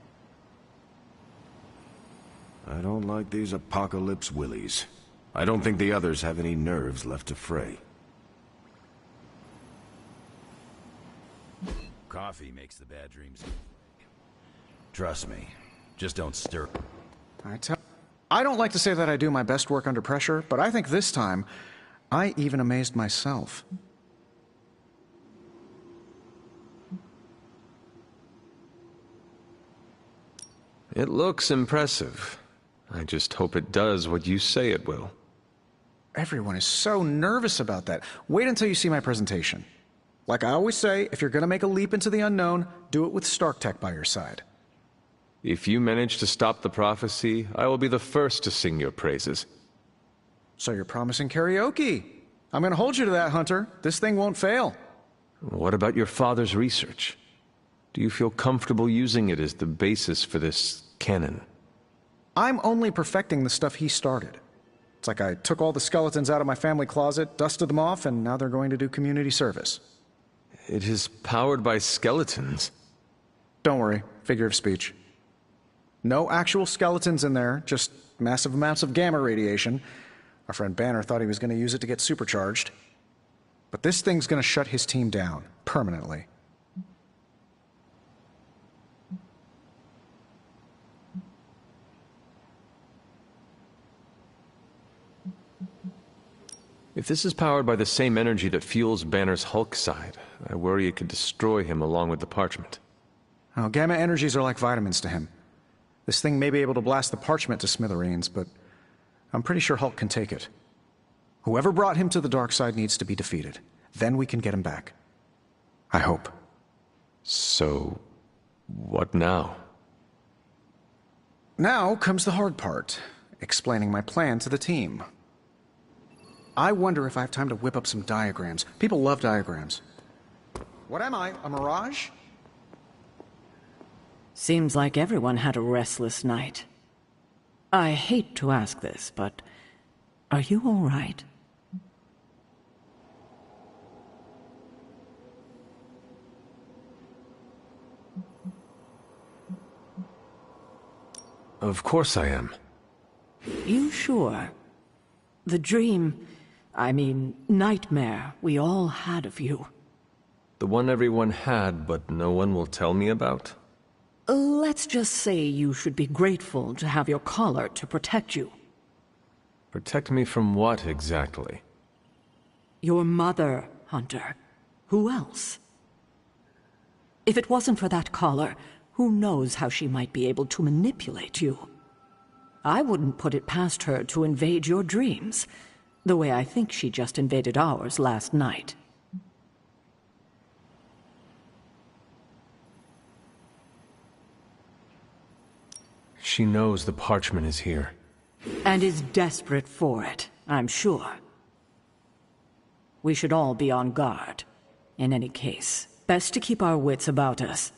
I don't like these apocalypse willies. I don't think the others have any nerves left to fray. Coffee makes the bad dreams. Trust me. Just don't stir. I don't like to say that I do my best work under pressure, but I think this time, I even amazed myself. It looks impressive. I just hope it does what you say it will. Everyone is so nervous about that. Wait until you see my presentation. Like I always say, if you're gonna make a leap into the unknown, do it with Stark Tech by your side. If you manage to stop the prophecy, I will be the first to sing your praises. So you're promising karaoke. I'm gonna hold you to that, Hunter. This thing won't fail. What about your father's research? Do you feel comfortable using it as the basis for this canon? I'm only perfecting the stuff he started. It's like I took all the skeletons out of my family closet, dusted them off, and now they're going to do community service. It is powered by skeletons. Don't worry, figure of speech. No actual skeletons in there, just massive amounts of gamma radiation. Our friend Banner thought he was going to use it to get supercharged. But this thing's going to shut his team down, permanently. If this is powered by the same energy that fuels Banner's Hulk side, I worry it could destroy him along with the parchment. Oh, gamma energies are like vitamins to him. This thing may be able to blast the parchment to smithereens, but I'm pretty sure Hulk can take it. Whoever brought him to the dark side needs to be defeated. Then we can get him back. I hope. So, what now? Now comes the hard part, explaining my plan to the team. I wonder if I have time to whip up some diagrams. People love diagrams. What am I, a mirage? Seems like everyone had a restless night. I hate to ask this, but are you all right? Of course I am. You sure? The dream, nightmare we all had of you. The one everyone had, but no one will tell me about? Let's just say you should be grateful to have your collar to protect you. Protect me from what, exactly? Your mother, Hunter. Who else? If it wasn't for that collar, who knows how she might be able to manipulate you? I wouldn't put it past her to invade your dreams, the way I think she just invaded ours last night. She knows the parchment is here. And is desperate for it, I'm sure. We should all be on guard. In any case, best to keep our wits about us.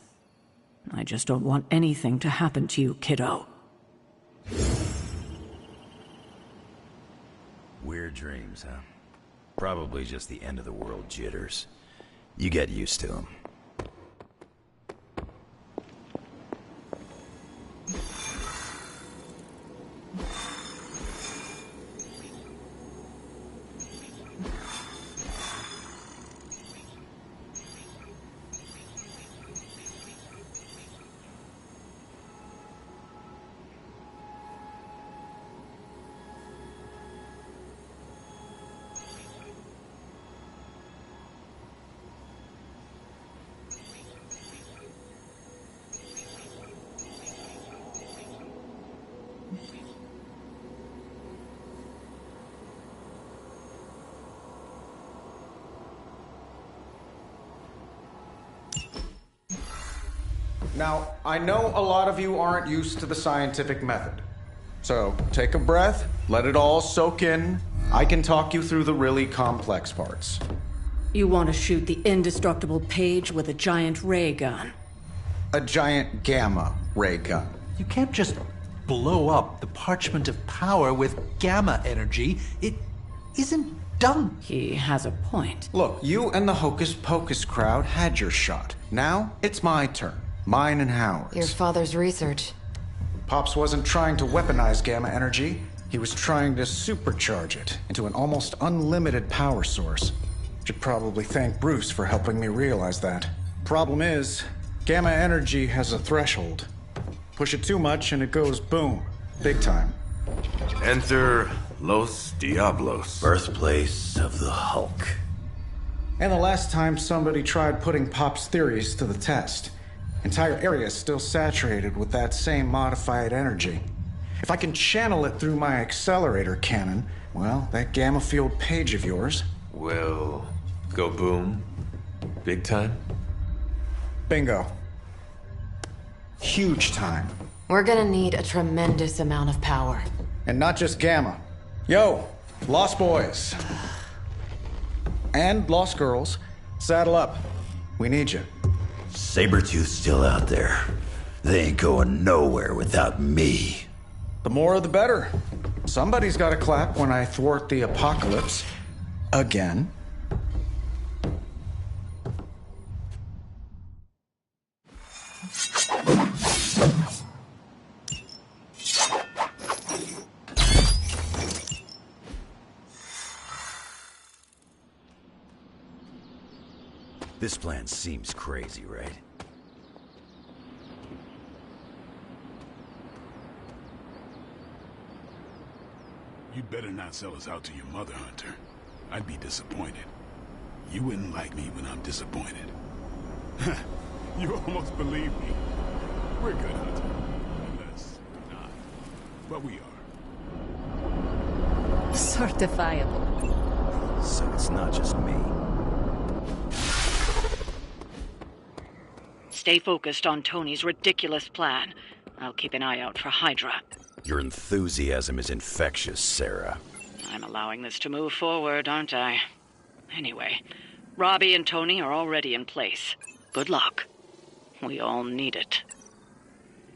I just don't want anything to happen to you, kiddo. Weird dreams, huh? Probably just the end of the world jitters. You get used to them. Now, I know a lot of you aren't used to the scientific method. So, take a breath, let it all soak in. I can talk you through the really complex parts. You want to shoot the indestructible Page with a giant ray gun? A giant gamma ray gun. You can't just blow up the Parchment of Power with gamma energy. It isn't done. He has a point. Look, you and the Hocus Pocus crowd had your shot. Now, it's my turn. Mine and Howard's. Your father's research. Pops wasn't trying to weaponize gamma energy. He was trying to supercharge it into an almost unlimited power source. Should probably thank Bruce for helping me realize that. Problem is, gamma energy has a threshold. Push it too much and it goes boom. Big time. Enter Los Diablos. Birthplace of the Hulk. And the last time somebody tried putting Pop's theories to the test, entire area is still saturated with that same modified energy. If I can channel it through my accelerator cannon, well, that gamma field Page of yours will go boom. Big time? Bingo. Huge time. We're gonna need a tremendous amount of power. And not just gamma. Yo, Lost Boys. And Lost Girls, saddle up. We need you. Sabretooth's still out there. They ain't going nowhere without me. The more the better. Somebody's gotta clap when I thwart the apocalypse. Again. This plan seems crazy, right? You'd better not sell us out to your mother, Hunter. I'd be disappointed. You wouldn't like me when I'm disappointed. You almost believe me. We're good, Hunter. Unless we're not. But we are. Certifiable. So it's not just me. Stay focused on Tony's ridiculous plan. I'll keep an eye out for Hydra. Your enthusiasm is infectious, Sarah. I'm allowing this to move forward, aren't I? Anyway, Robbie and Tony are already in place. Good luck. We all need it.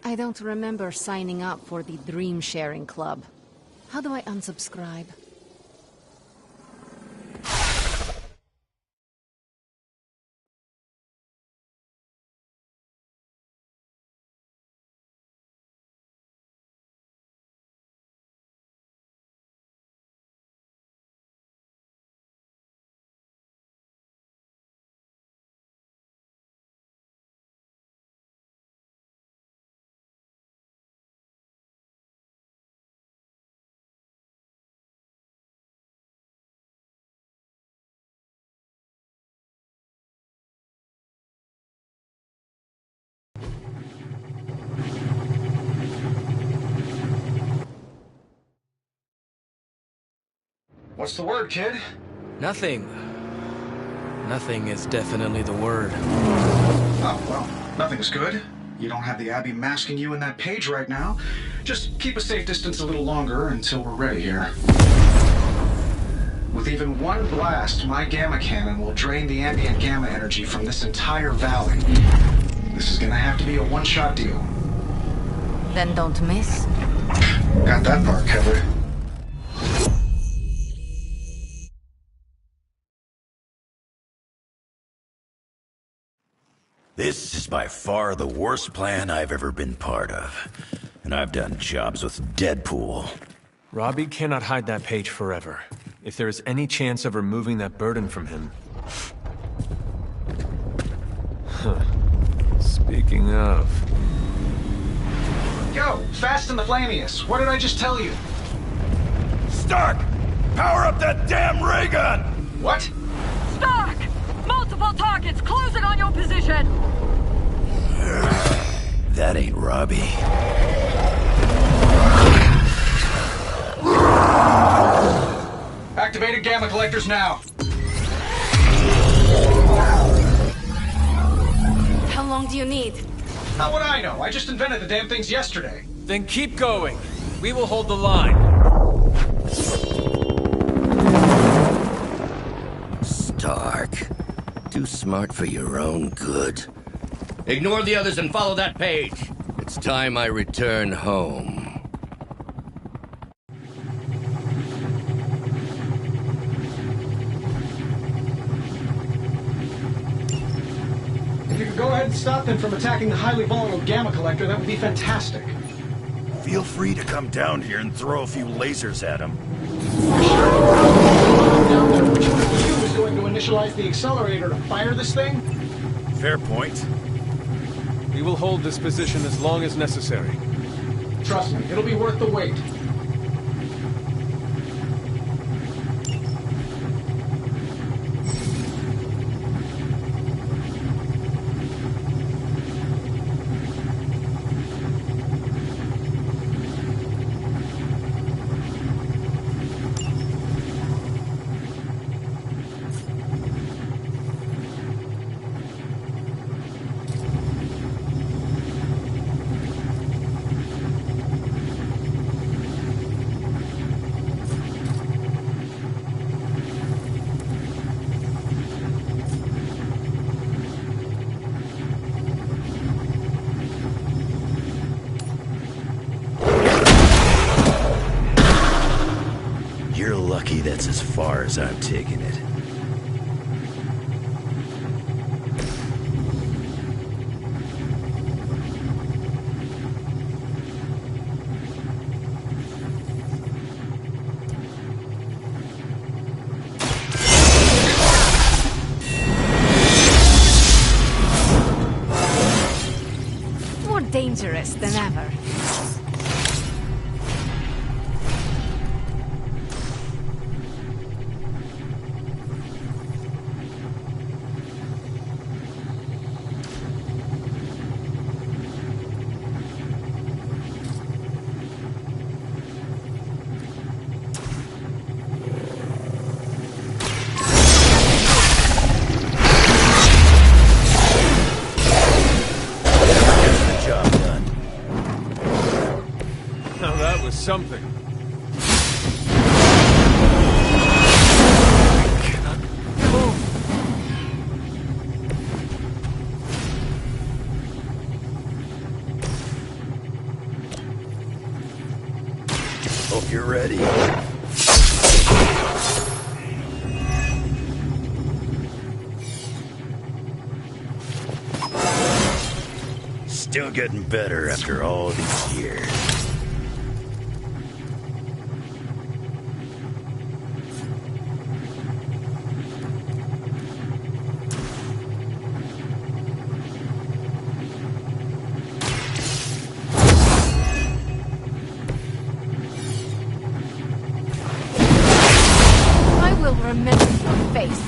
I don't remember signing up for the Dream Sharing Club. How do I unsubscribe? What's the word, kid? Nothing. Nothing is definitely the word. Oh, well, nothing's good. You don't have the Abbey masking you in that page right now. Just keep a safe distance a little longer until we're ready here. With even one blast, my gamma cannon will drain the ambient gamma energy from this entire valley. This is gonna have to be a one-shot deal. Then don't miss. Got that part covered. This is by far the worst plan I've ever been part of. And I've done jobs with Deadpool. Robbie cannot hide that page forever. If there is any chance of removing that burden from him... Huh. Speaking of... Yo, Fast and the Flamius, what did I just tell you? Stark! Power up that damn ray gun! What? Stark! Multiple targets closing on your position! That ain't Robbie. Activated gamma collectors now. How long do you need? How would I know? I just invented the damn things yesterday. Then keep going. We will hold the line. Stark. Too smart for your own good. Ignore the others and follow that page. It's time I return home. If you could go ahead and stop them from attacking the highly volatile gamma collector, that would be fantastic. Feel free to come down here and throw a few lasers at him. Down there, which one of you is going to initialize the accelerator to fire this thing? Fair point. We will hold this position as long as necessary. Trust me, it'll be worth the wait. You're lucky that's as far as I'm taking it. More dangerous than ever. something. Hope you're ready. Still getting better after all these years. I will remember your face.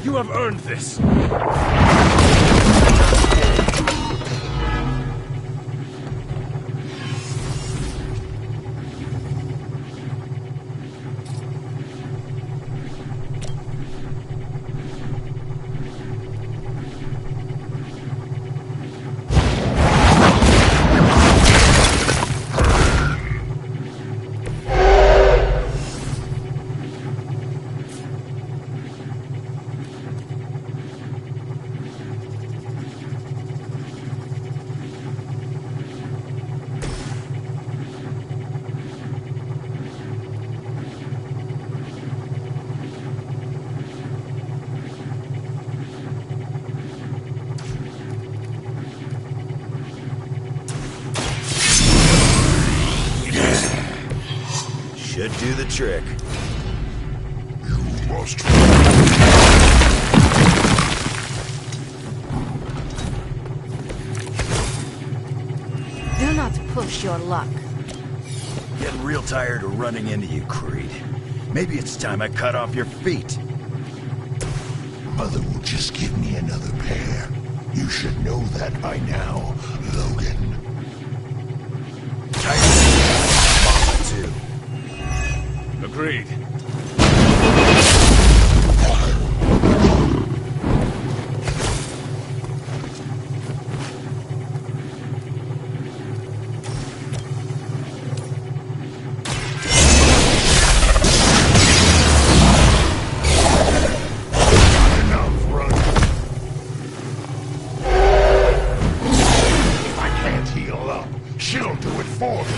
You have earned this. Should do the trick. You must. Do not push your luck. Getting real tired of running into you, Creed. Maybe it's time I cut off your feet. Mother will just give me another pair. You should know that by now, Logan. Mama, too. Agreed. She'll do it for me.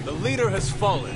The leader has fallen.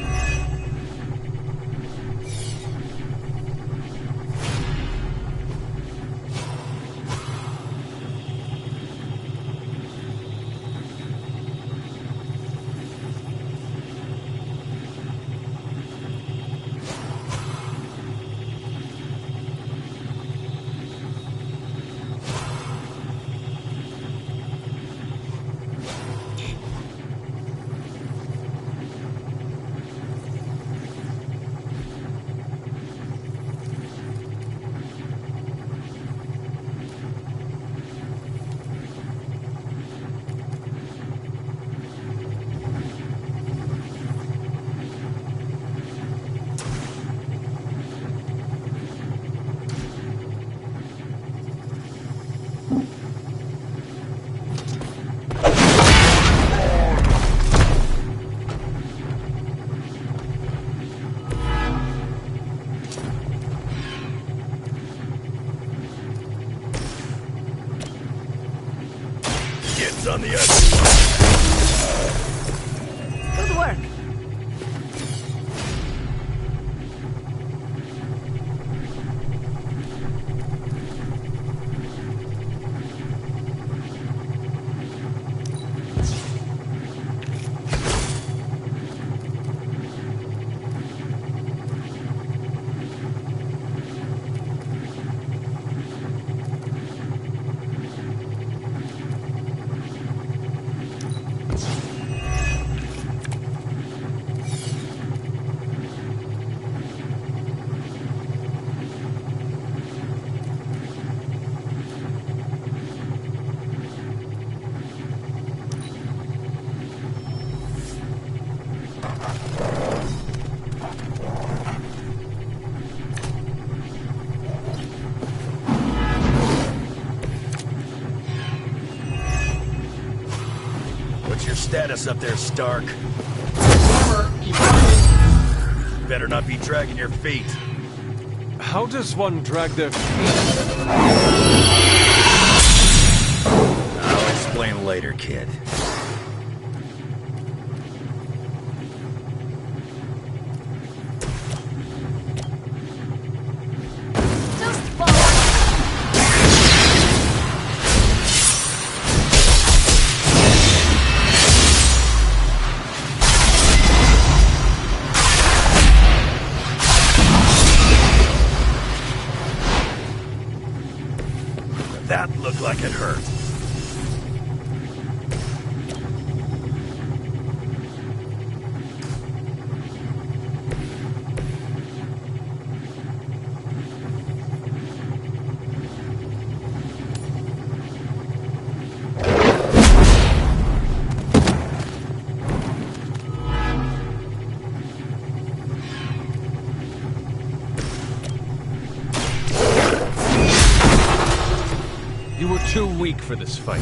It's on the other. Good work. What's your status up there, Stark? Better not be dragging your feet. How does one drag their feet? I'll explain later, kid. That looked like it hurt. You were too weak for this fight.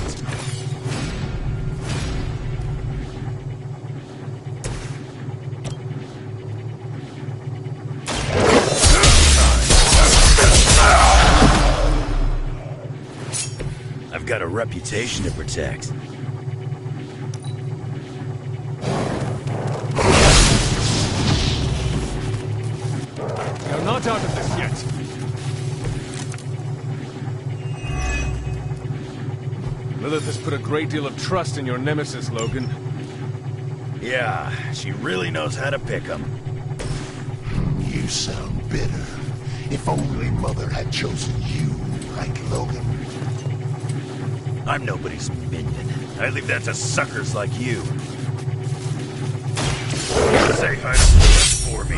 I've got a reputation to protect. You're not out of this yet. Lilith has put a great deal of trust in your nemesis, Logan. Yeah, she really knows how to pick 'em. You sound bitter. If only Mother had chosen you, like Logan. I'm nobody's minion. I leave that to suckers like you. Say hi to Lilith for me.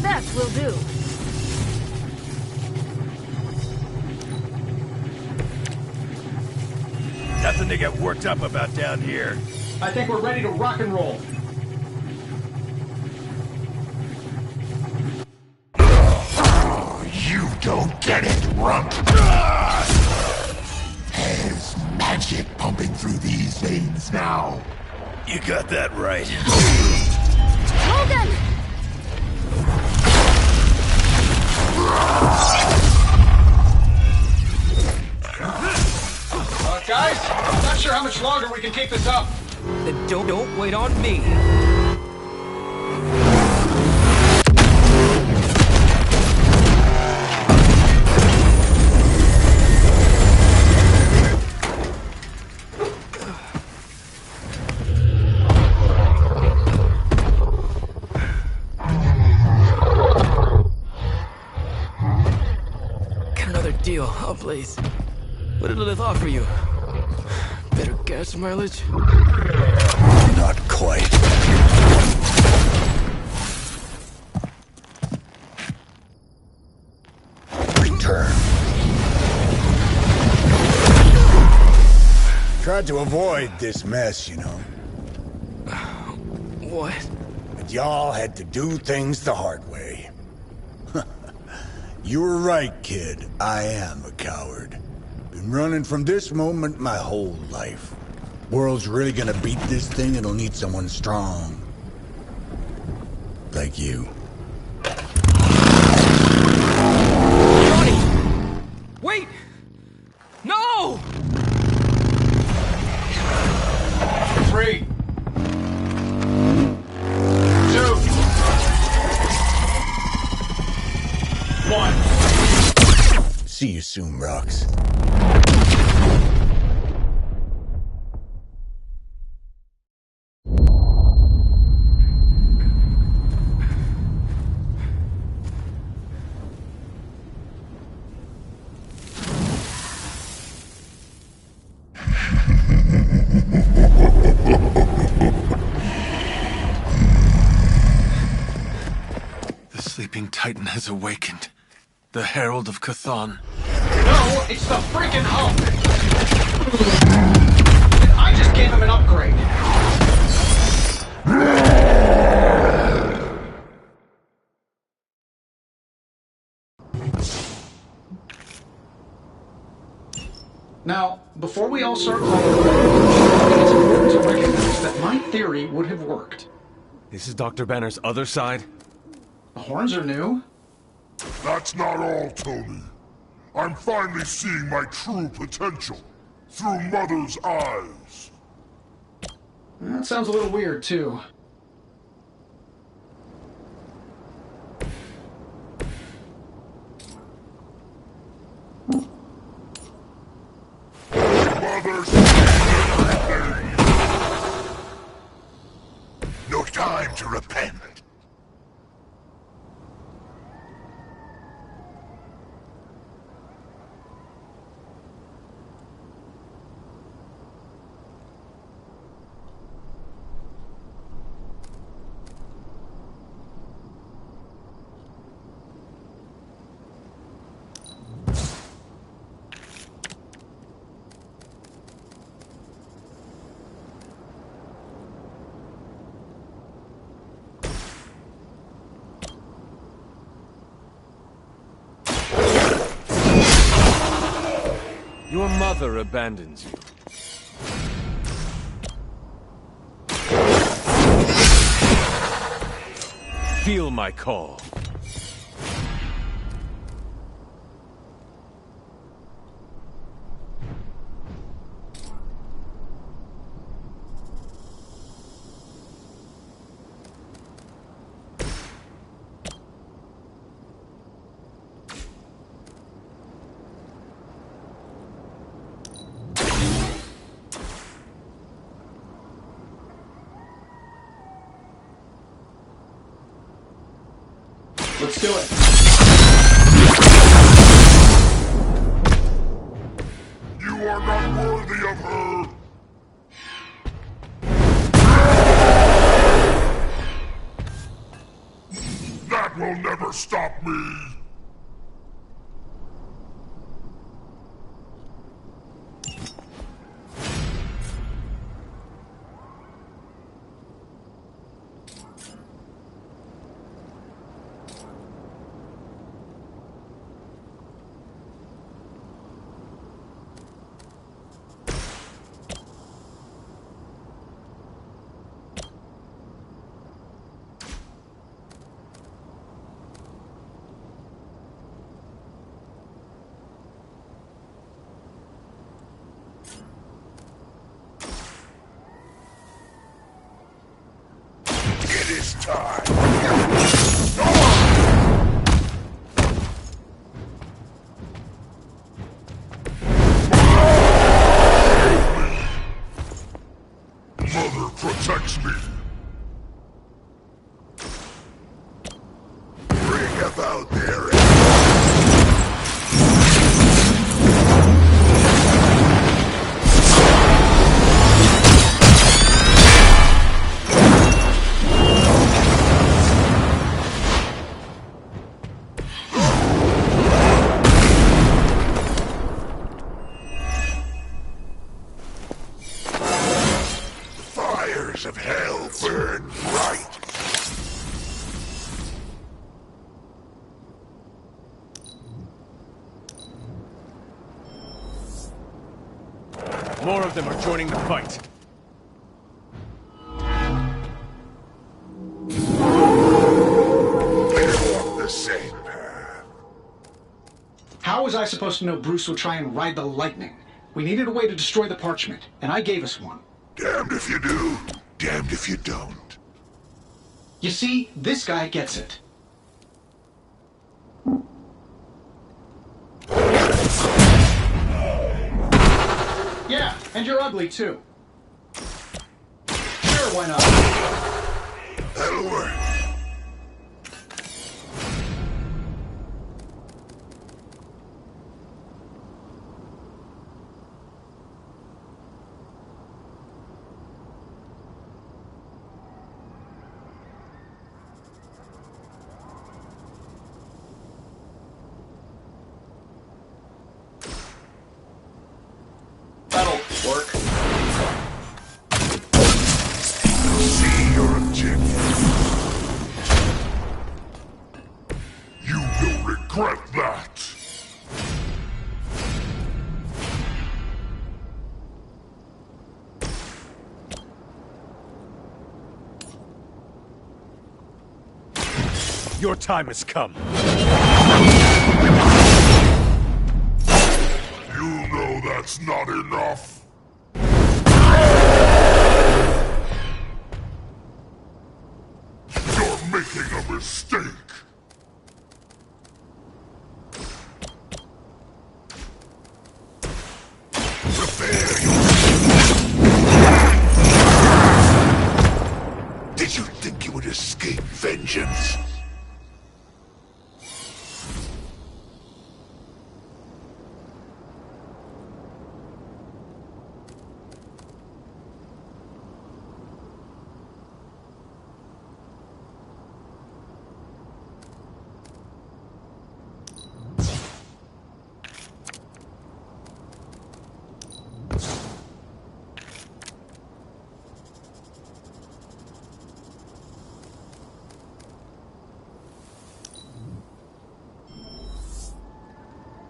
That will do. Nothing to get worked up about down here. I think we're ready to rock and roll. You don't get it, rump. There's magic pumping through these veins now. You got that right. Logan! Guys, I'm not sure how much longer we can keep this up. Then don't wait on me. Got another deal, oh please. What did Lilith offer you? Better gas mileage? Not quite. Return. Tried to avoid this mess, you know. What? But y'all had to do things the hard way. You were right, kid. I am a coward. Been running from this moment my whole life. World's really gonna beat this thing, it'll need someone strong. Like you. one. See you soon, Rox. The sleeping Titan has awakened. The Herald of Chthon. No, it's the freaking Hulk! And I just gave him an upgrade. Now, before we all start calling it's important to recognize that my theory would have worked. This is Dr. Banner's other side? The horns are new. That's not all, Tony. I'm finally seeing my true potential through Mother's eyes. That sounds a little weird, too. Mother's everything. No time to repent. Your mother abandons you. Feel my call. Let's do it. You are not worthy of her. That will never stop me. It is time. Mother protects me. Bring about their end. Fires of hell burn bright. More of them are joining the fight. They walk the same path. How was I supposed to know Bruce would try and ride the lightning? We needed a way to destroy the parchment, and I gave us one. Damned if you do, damned if you don't. You see, this guy gets it. And you're ugly, too. Sure, why not? That'll work. That'll work. See your objective. You will regret that. Your time has come. You know that's not enough. You're making a mistake. Prepare yourself. Did you think you would escape vengeance?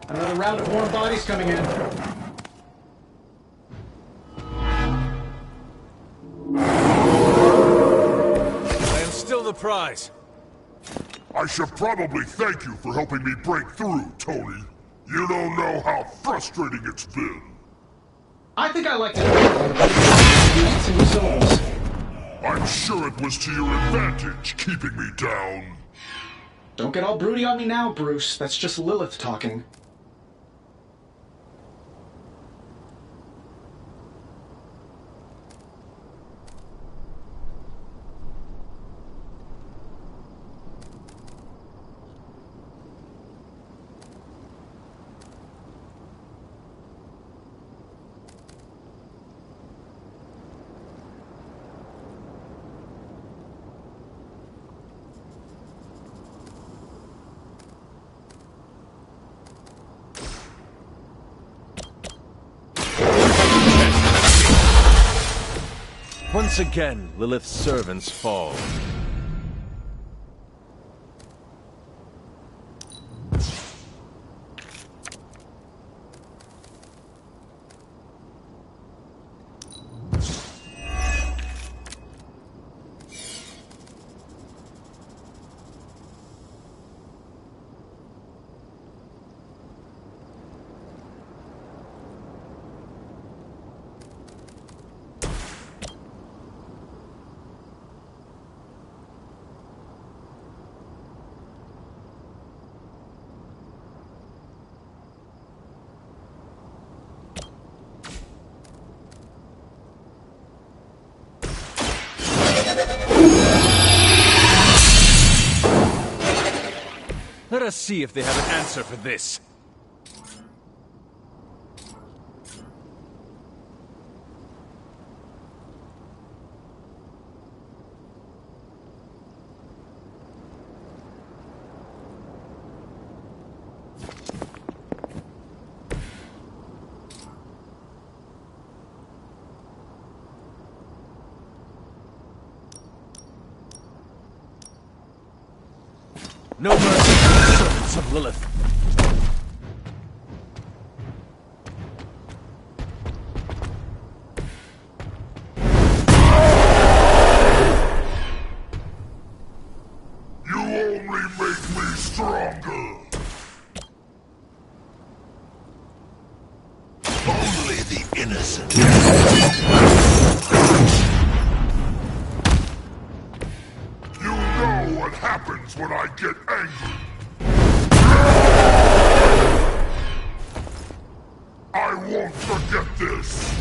Another round of warm bodies coming in. I am still the prize. I should probably thank you for helping me break through, Tony. You don't know how frustrating it's been. I think I like to use some syllables. I'm sure it was to your advantage keeping me down. Don't get all broody on me now, Bruce. That's just Lilith talking. Once again, Lilith's servants fall. Let us see if they have an answer for this. No mercy for the servants of Lilith. You only make me stronger. Only the innocent. You know what happens when I get angry. I won't forget this.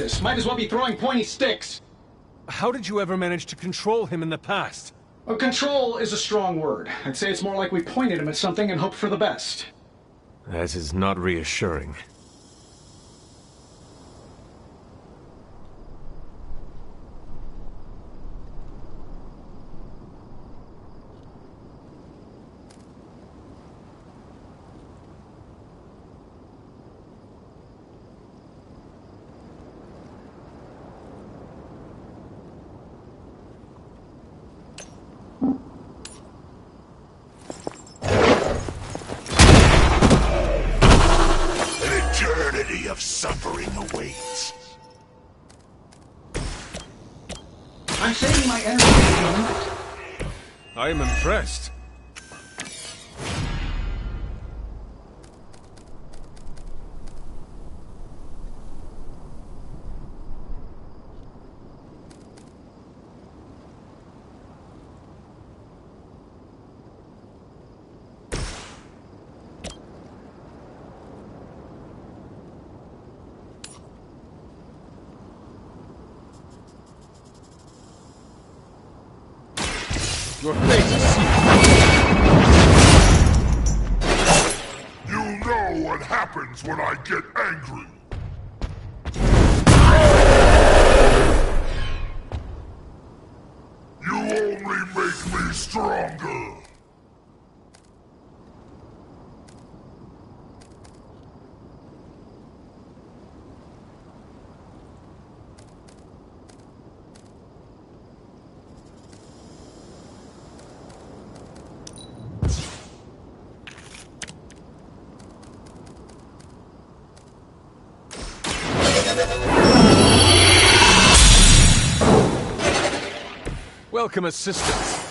this. Might as well be throwing pointy sticks. How did you ever manage to control him in the past? Well, control is a strong word. I'd say it's more like we pointed him at something and hoped for the best. That is not reassuring. Of suffering awaits. I'm saving my energy for the moment. I am impressed. Your face is You know what happens when I get angry. You only make me stronger. Welcome assistance.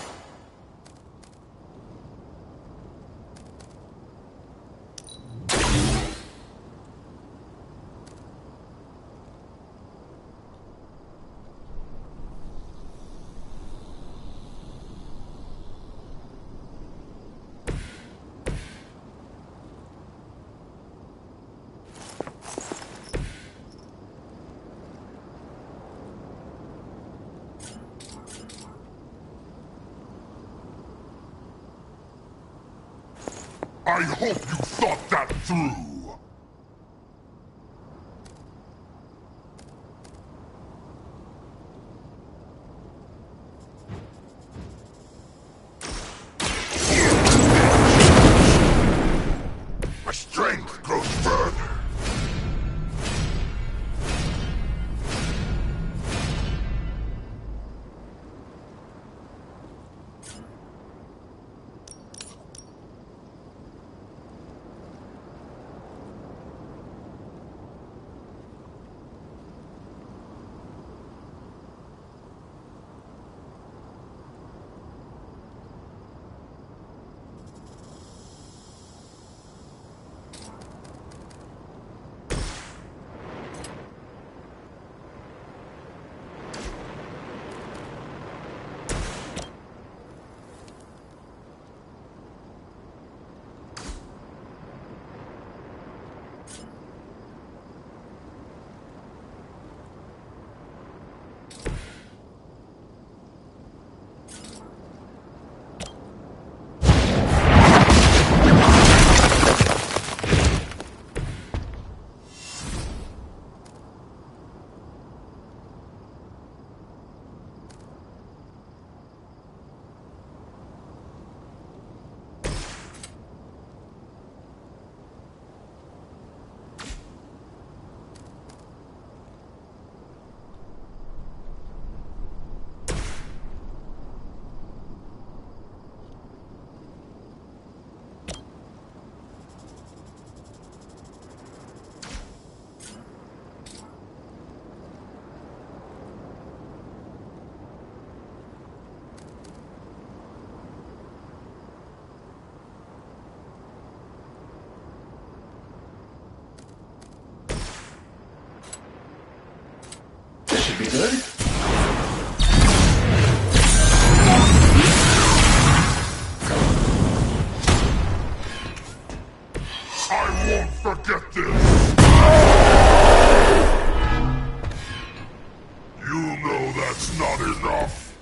I hope you thought that through. My strength grows further. Should be good. I won't forget this. that's not enough!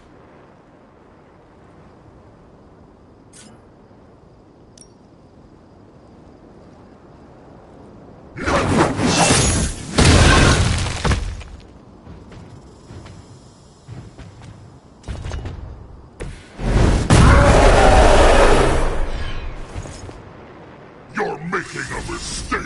You're making a mistake!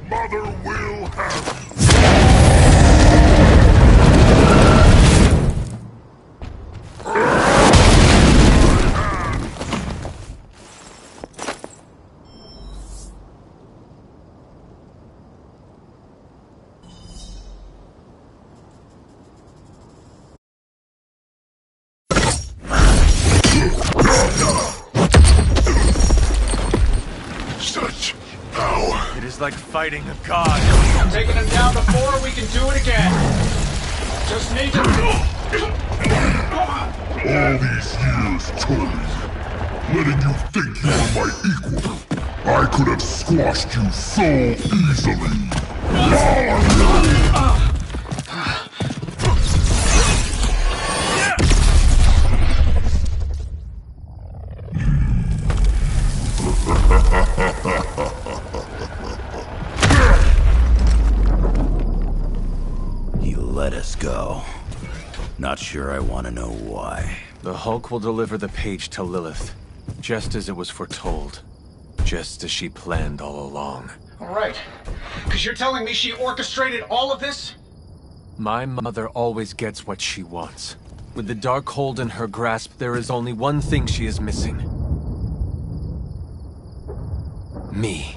Mother will have Such power. It is like fighting a god. Taking him down before, we can do it again. Just need to... All these years, Tony, letting you think you were my equal, I could have squashed you so easily. He let us go. Not sure I want to know why. The Hulk will deliver the page to Lilith, just as it was foretold. Just as she planned all along. All right. Because you're telling me she orchestrated all of this? My mother always gets what she wants. With the Darkhold in her grasp, there is only one thing she is missing. Me.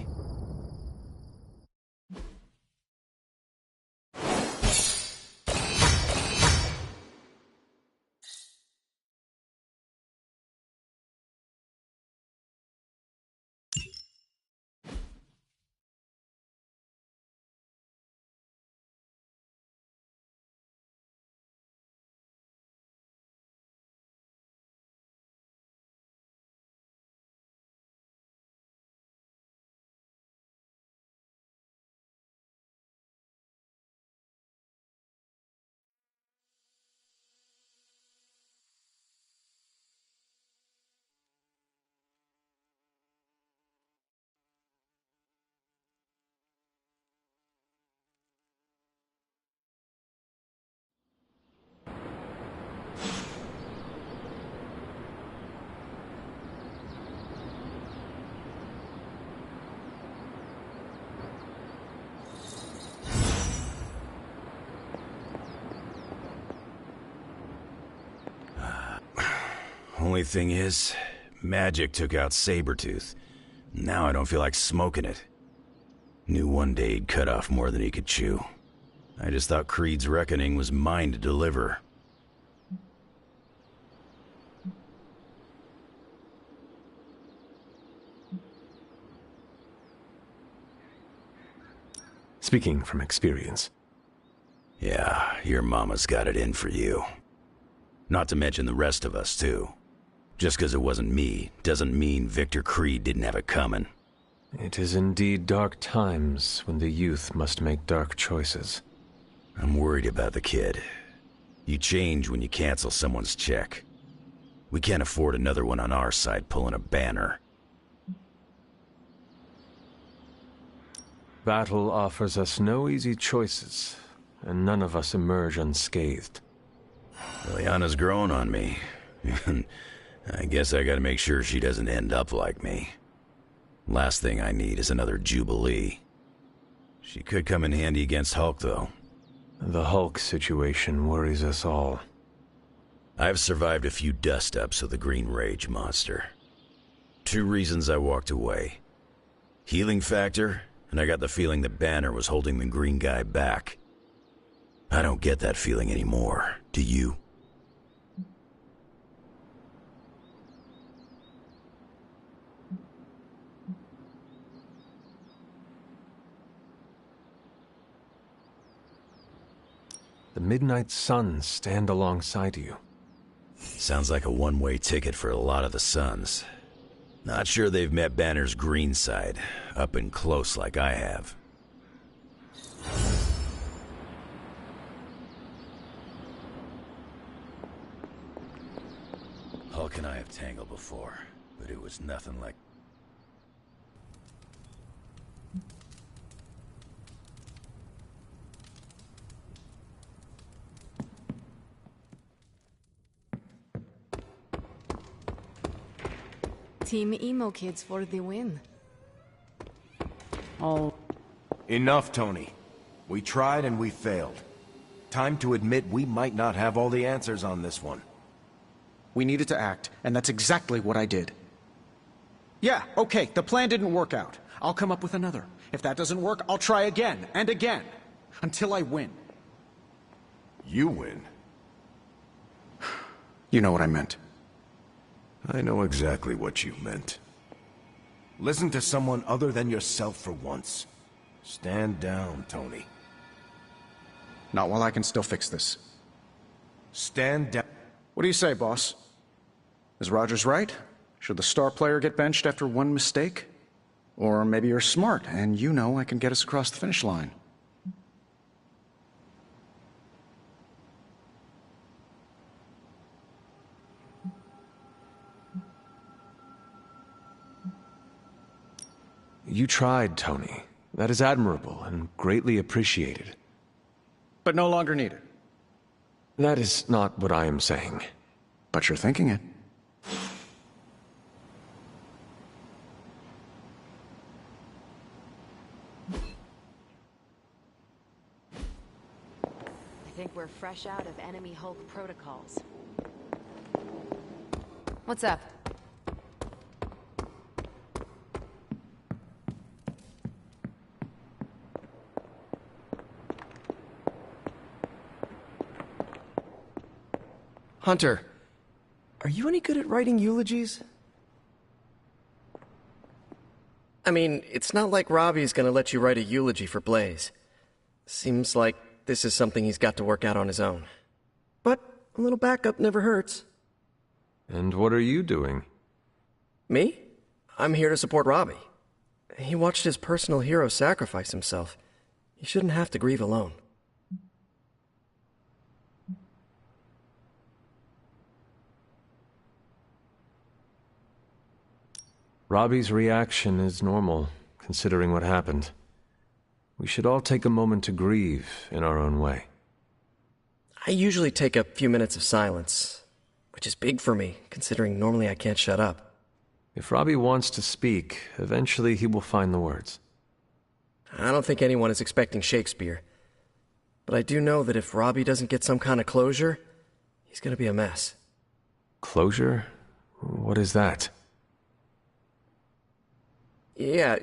Only thing is, magic took out Sabretooth. Now I don't feel like smoking it. Knew one day he'd cut off more than he could chew. I just thought Creed's reckoning was mine to deliver. Speaking from experience. Yeah, your mama's got it in for you. Not to mention the rest of us, too. Just because it wasn't me, doesn't mean Victor Creed didn't have it coming. It is indeed dark times when the youth must make dark choices. I'm worried about the kid. You change when you cancel someone's check. We can't afford another one on our side pulling a Banner. Battle offers us no easy choices, and none of us emerge unscathed. Liliana's grown on me. I guess I gotta make sure she doesn't end up like me. Last thing I need is another Jubilee. She could come in handy against Hulk, though. The Hulk situation worries us all. I've survived a few dust-ups of the Green Rage monster. 2 reasons I walked away. Healing factor, and I got the feeling that Banner was holding the green guy back. I don't get that feeling anymore, do you? Midnight Suns stand alongside you. Sounds like a one-way ticket for a lot of the Suns. Not sure they've met Banner's green side, up and close like I have. Hulk and I have tangled before, but it was nothing like... Team Emo Kids for the win. Oh. Enough, Tony. We tried and we failed. Time to admit we might not have all the answers on this one. We needed to act, and that's exactly what I did. Yeah, okay, the plan didn't work out. I'll come up with another. If that doesn't work, I'll try again and again. Until I win. You win? You know what I meant. I know exactly what you meant. Listen to someone other than yourself for once. Stand down, Tony. Not while I can still fix this. Stand down. What do you say, boss? Is Rogers right? Should the star player get benched after one mistake? Or maybe you're smart, and you know I can get us across the finish line. You tried, Tony. That is admirable and greatly appreciated. But no longer needed. That is not what I am saying. But you're thinking it. I think we're fresh out of enemy Hulk protocols. What's up? Hunter, are you any good at writing eulogies? I mean, it's not like Robbie's gonna let you write a eulogy for Blaze. Seems like this is something he's got to work out on his own. But a little backup never hurts. And what are you doing? Me? I'm here to support Robbie. He watched his personal hero sacrifice himself. He shouldn't have to grieve alone. Robbie's reaction is normal, considering what happened. We should all take a moment to grieve in our own way. I usually take a few minutes of silence, which is big for me, considering normally I can't shut up. If Robbie wants to speak, eventually he will find the words. I don't think anyone is expecting Shakespeare. But I do know that if Robbie doesn't get some kind of closure, he's gonna be a mess. Closure? What is that? Yeah,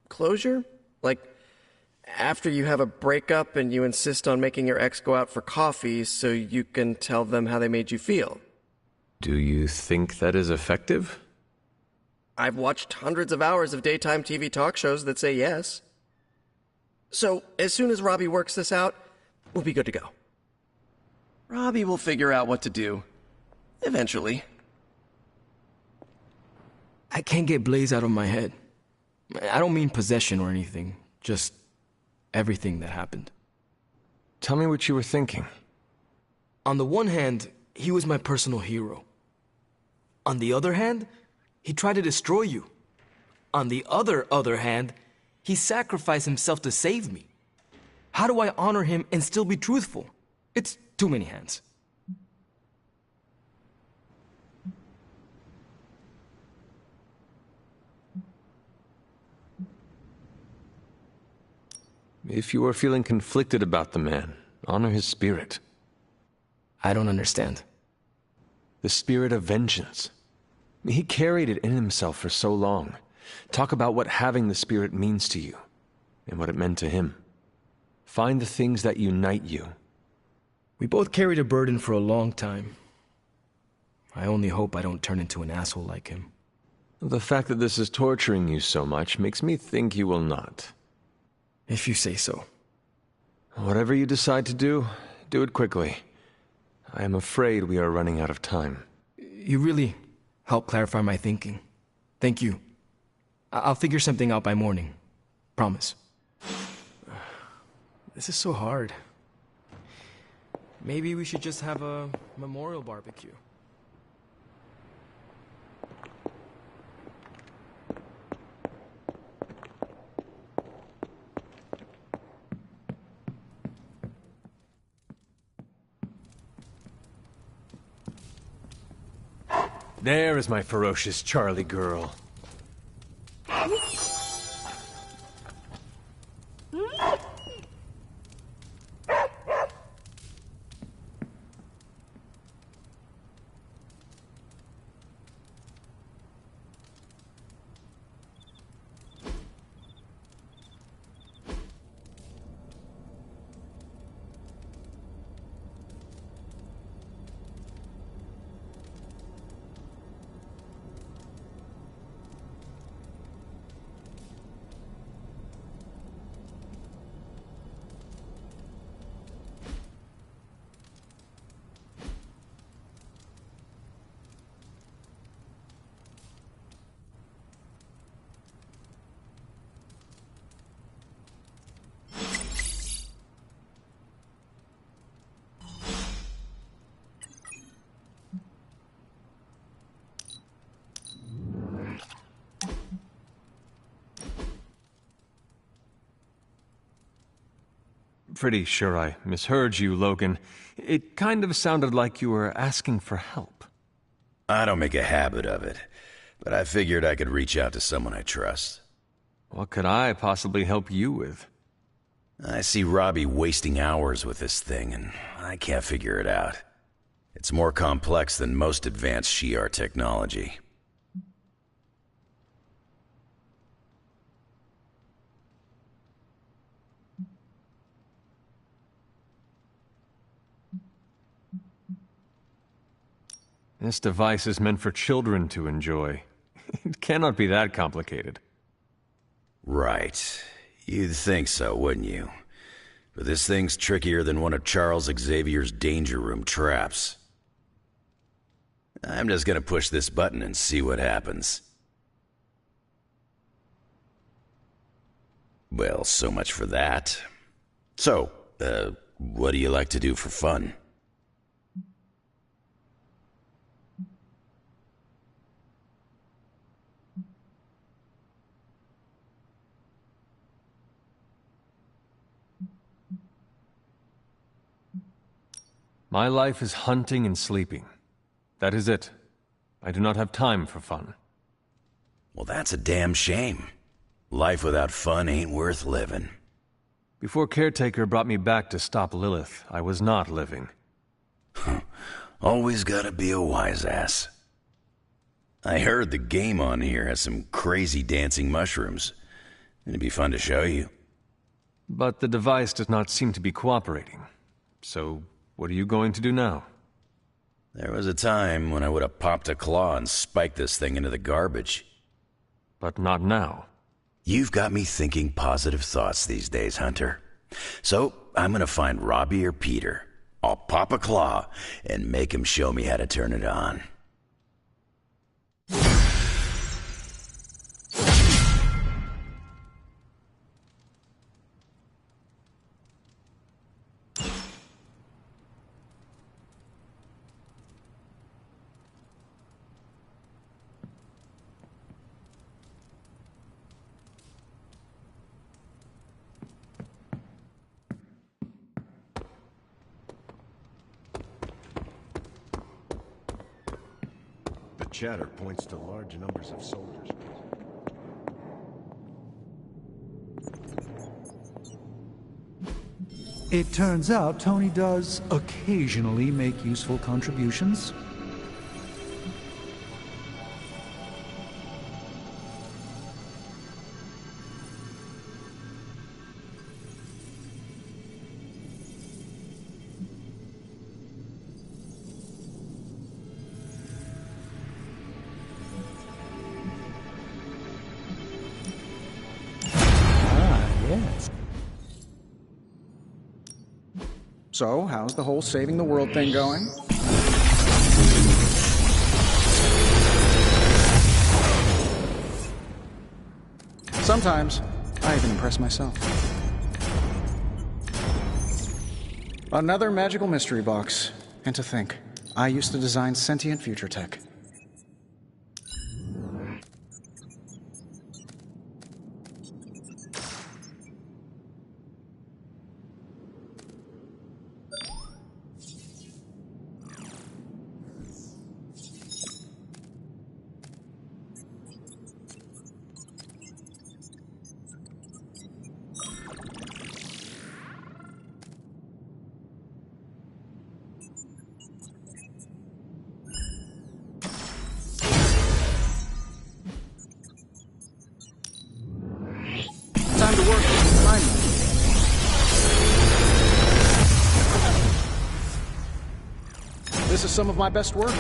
closure? Like, after you have a breakup and you insist on making your ex go out for coffee so you can tell them how they made you feel. Do you think that is effective? I've watched hundreds of hours of daytime TV talk shows that say yes. So, as soon as Robbie works this out, we'll be good to go. Robbie will figure out what to do. Eventually. I can't get Blaze out of my head. I don't mean possession or anything, just everything that happened. Tell me what you were thinking. On the one hand, he was my personal hero. On the other hand, he tried to destroy you. On the other hand, he sacrificed himself to save me. How do I honor him and still be truthful? It's too many hands. If you are feeling conflicted about the man, honor his spirit. I don't understand. The spirit of vengeance. He carried it in himself for so long. Talk about what having the spirit means to you, and what it meant to him. Find the things that unite you. We both carried a burden for a long time. I only hope I don't turn into an asshole like him. The fact that this is torturing you so much makes me think you will not. If you say so. Whatever you decide to do, do it quickly. I am afraid we are running out of time. You really helped clarify my thinking. Thank you. I'll figure something out by morning. Promise. This is so hard. Maybe we should just have a memorial barbecue. There is my ferocious Charlie girl. Pretty sure I misheard you, Logan. It kind of sounded like you were asking for help. I don't make a habit of it, but I figured I could reach out to someone I trust. What could I possibly help you with? I see Robbie wasting hours with this thing, and I can't figure it out. It's more complex than most advanced Shi'ar technology. This device is meant for children to enjoy. It cannot be that complicated. Right. You'd think so, wouldn't you? But this thing's trickier than one of Charles Xavier's Danger Room traps. I'm just gonna push this button and see what happens. Well, so much for that. So, what do you like to do for fun? My life is hunting and sleeping. That is it. I do not have time for fun. Well, that's a damn shame. Life without fun ain't worth living. Before Caretaker brought me back to stop Lilith, I was not living. Always gotta be a wise ass. I heard the game on here has some crazy dancing mushrooms. It'd be fun to show you. But the device does not seem to be cooperating. So, what are you going to do now? There was a time when I would have popped a claw and spiked this thing into the garbage. But not now. You've got me thinking positive thoughts these days, Hunter. So, I'm gonna find Robbie or Peter. I'll pop a claw and make him show me how to turn it on. Chatter points to large numbers of soldiers. It turns out Tony does occasionally make useful contributions. So, how's the whole saving the world thing going? Sometimes, I even impress myself. Another magical mystery box. And to think, I used to design sentient future tech. Time to work. Finally. This is some of my best work.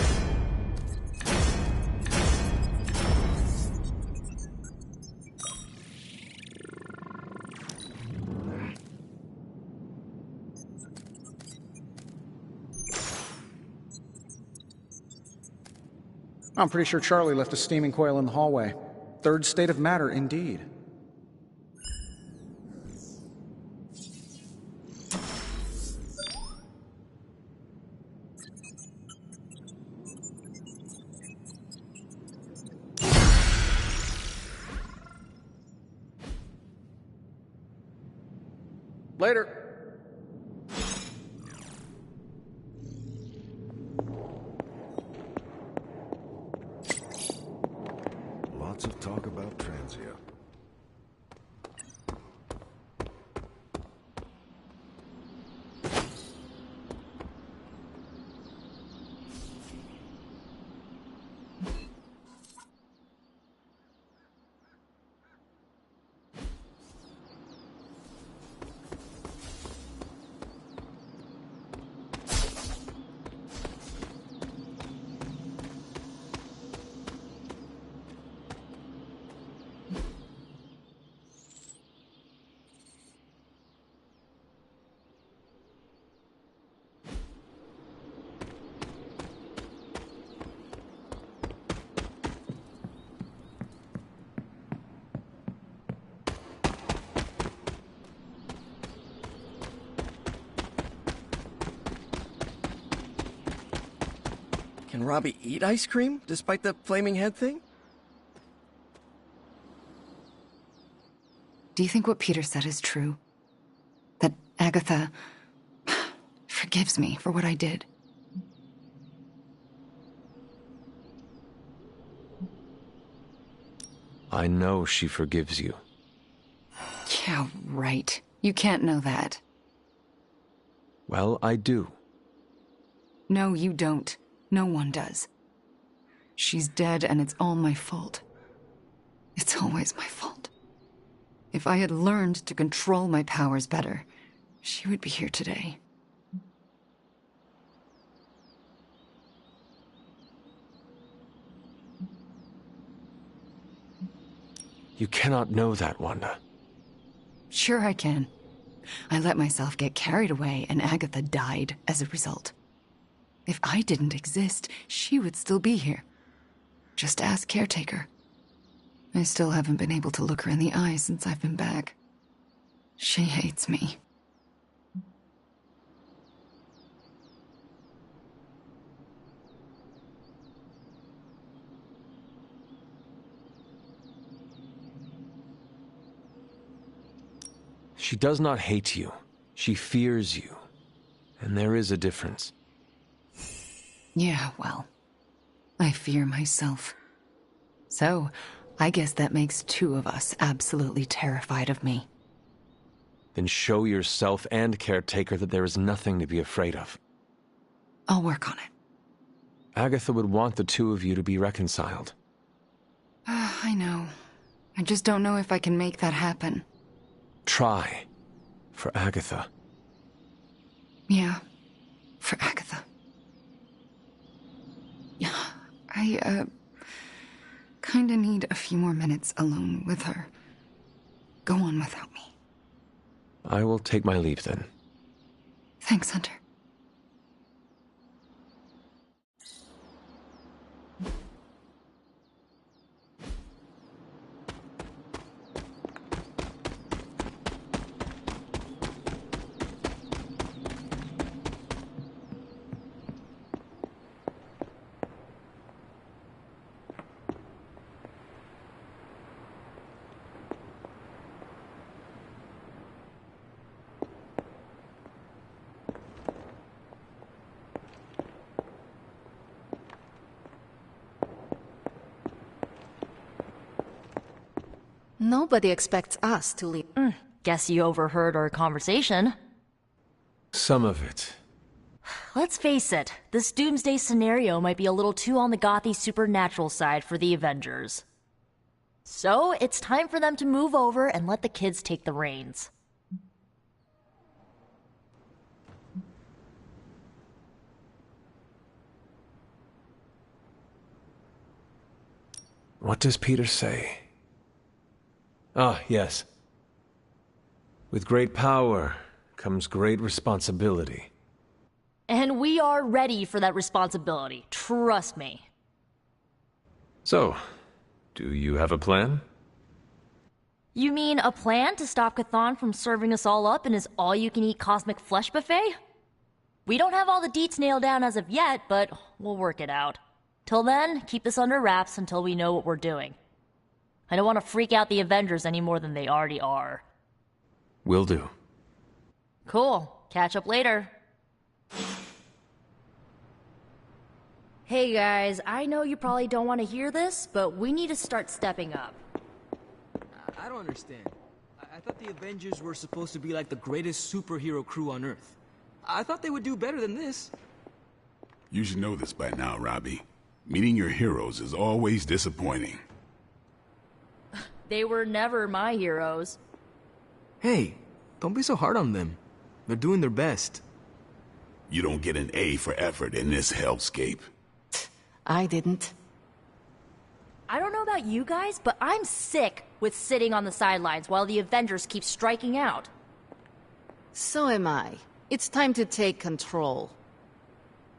I'm pretty sure Charlie left a steaming coil in the hallway. Third state of matter, indeed. Later. Lots of talk about Transia. Can Robbie eat ice cream, despite the flaming head thing? Do you think what Peter said is true? That Agatha forgives me for what I did? I know she forgives you. Yeah, right. You can't know that. Well, I do. No, you don't. No one does. She's dead, and it's all my fault. It's always my fault. If I had learned to control my powers better, she would be here today. You cannot know that, Wanda. Sure I can. I let myself get carried away, and Agatha died as a result. If I didn't exist, she would still be here. Just ask Caretaker. I still haven't been able to look her in the eye since I've been back. She hates me. She does not hate you. She fears you. And there is a difference. Yeah, well, I fear myself. So, I guess that makes two of us absolutely terrified of me. Then show yourself and Caretaker that there is nothing to be afraid of. I'll work on it. Agatha would want the two of you to be reconciled. I know. I just don't know if I can make that happen. Try. For Agatha. Yeah, for Agatha. Yeah, I, kinda need a few more minutes alone with her. Go on without me. I will take my leave then. Thanks, Hunter. Nobody expects us to leave. Guess you overheard our conversation. Some of it. Let's face it, this doomsday scenario might be a little too on the gothy supernatural side for the Avengers. So, it's time for them to move over and let the kids take the reins. What does Peter say? Ah, yes. With great power comes great responsibility. And we are ready for that responsibility, trust me. So, do you have a plan? You mean a plan to stop Chthon from serving us all up in his all-you-can-eat cosmic flesh buffet? We don't have all the deets nailed down as of yet, but we'll work it out. Till then, keep this under wraps until we know what we're doing. I don't want to freak out the Avengers any more than they already are. Will do. Cool. Catch up later. Hey guys, I know you probably don't want to hear this, but we need to start stepping up. I don't understand. I thought the Avengers were supposed to be like the greatest superhero crew on Earth. I thought they would do better than this. You should know this by now, Robbie. Meeting your heroes is always disappointing. They were never my heroes. Hey, don't be so hard on them. They're doing their best. You don't get an A for effort in this hellscape. I didn't. I don't know about you guys, but I'm sick with sitting on the sidelines while the Avengers keep striking out. So am I. It's time to take control.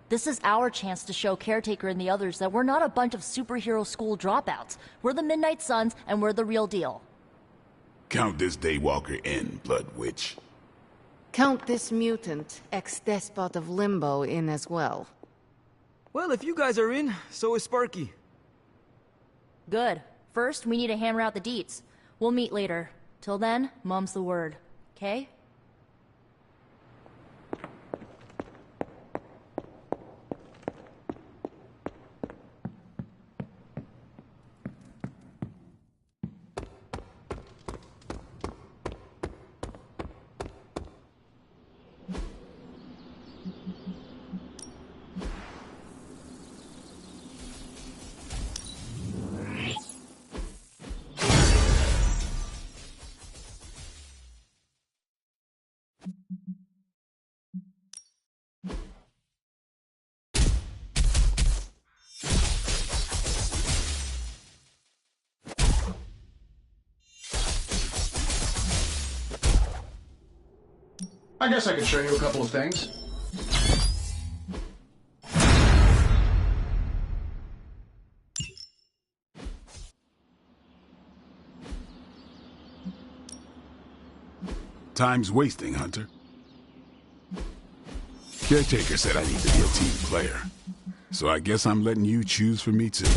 This is our chance to show Caretaker and the others that we're not a bunch of superhero school dropouts. We're the Midnight Suns, and we're the real deal. Count this Daywalker in, Blood Witch. Count this mutant, ex-despot of Limbo, in as well. Well, if you guys are in, so is Sparky. Good. First, we need to hammer out the deets. We'll meet later. Till then, mum's the word. Okay? I guess I could show you a couple of things. Time's wasting, Hunter. Caretaker said I need to be a team player. So I guess I'm letting you choose for me too.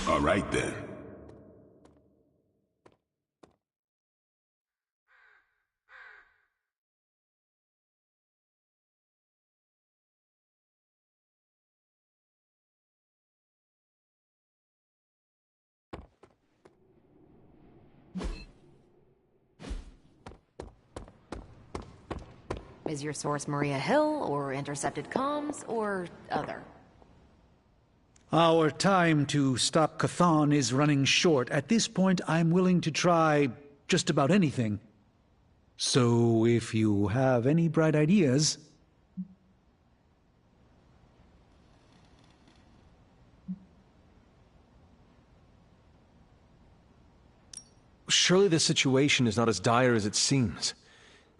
All right, then. Is your source Maria Hill, or intercepted comms, or other? Our time to stop Chthon is running short. At this point, I'm willing to try just about anything. So if you have any bright ideas... Surely the situation is not as dire as it seems.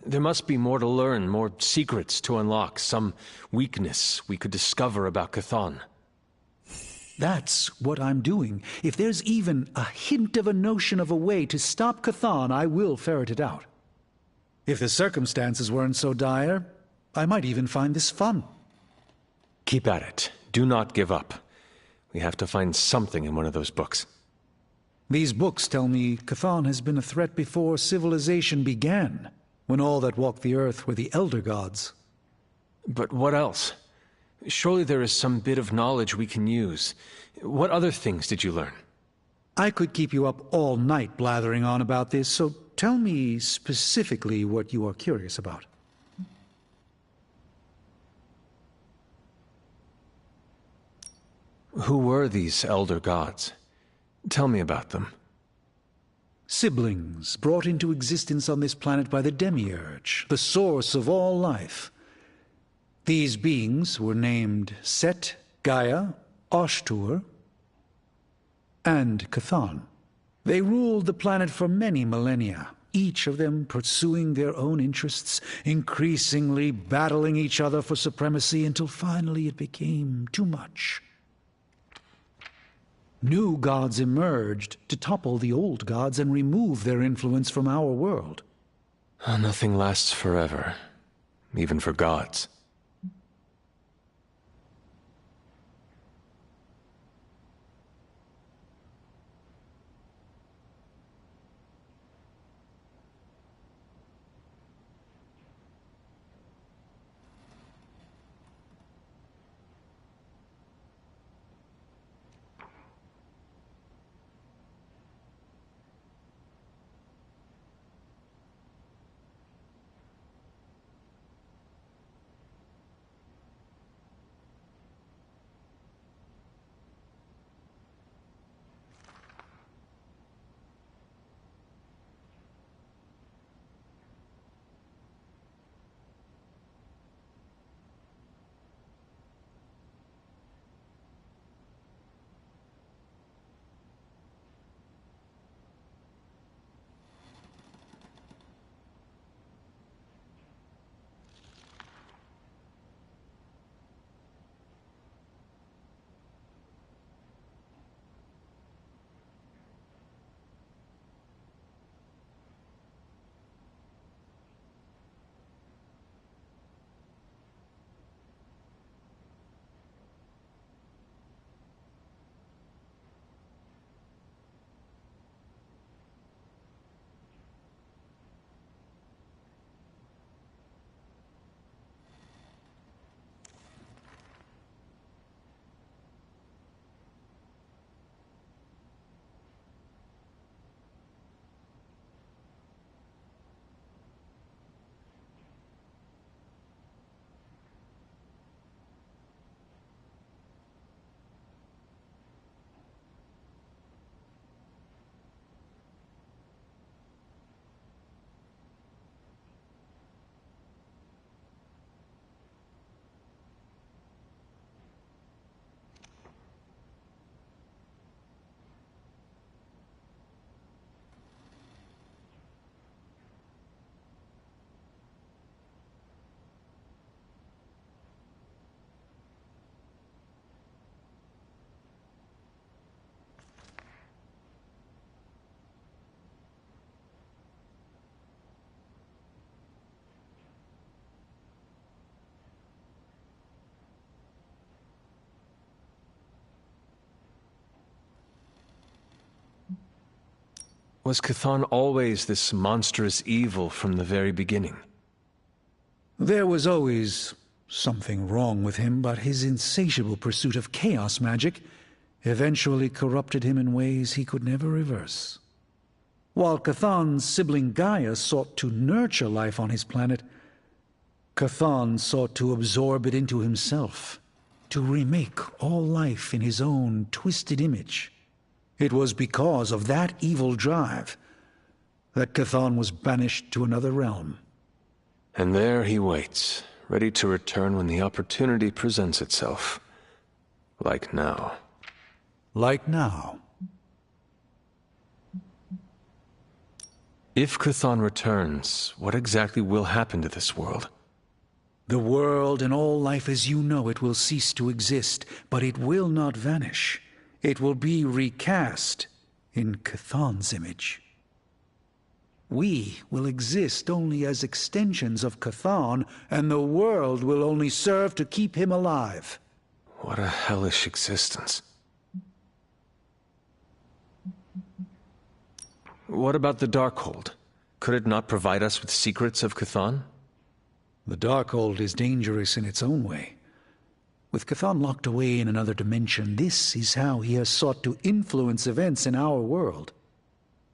There must be more to learn, more secrets to unlock, some weakness we could discover about Chthon. That's what I'm doing. If there's even a hint of a notion of a way to stop Chthon, I will ferret it out. If the circumstances weren't so dire, I might even find this fun. Keep at it. Do not give up. We have to find something in one of those books. These books tell me Chthon has been a threat before civilization began, when all that walked the earth were the Elder Gods. But what else? Surely there is some bit of knowledge we can use. What other things did you learn? I could keep you up all night blathering on about this, so tell me specifically what you are curious about. Who were these Elder Gods? Tell me about them. Siblings brought into existence on this planet by the Demiurge, the source of all life. These beings were named Set, Gaia, Ashtur, and Chthon. They ruled the planet for many millennia, each of them pursuing their own interests, increasingly battling each other for supremacy until finally it became too much. New gods emerged to topple the old gods and remove their influence from our world. Nothing lasts forever, even for gods. Was Chthon always this monstrous evil from the very beginning? There was always something wrong with him, but his insatiable pursuit of chaos magic eventually corrupted him in ways he could never reverse. While Chthon's sibling Gaia sought to nurture life on his planet, Cthon sought to absorb it into himself, to remake all life in his own twisted image. It was because of that evil drive that Cthon was banished to another realm. And there he waits, ready to return when the opportunity presents itself. Like now. Like now. If Cthon returns, what exactly will happen to this world? The world and all life as you know it will cease to exist, but it will not vanish. It will be recast in Cthon's image. We will exist only as extensions of Cthon, and the world will only serve to keep him alive. What a hellish existence. What about the Darkhold? Could it not provide us with secrets of Cthon? The Darkhold is dangerous in its own way. With Cthon locked away in another dimension, this is how he has sought to influence events in our world.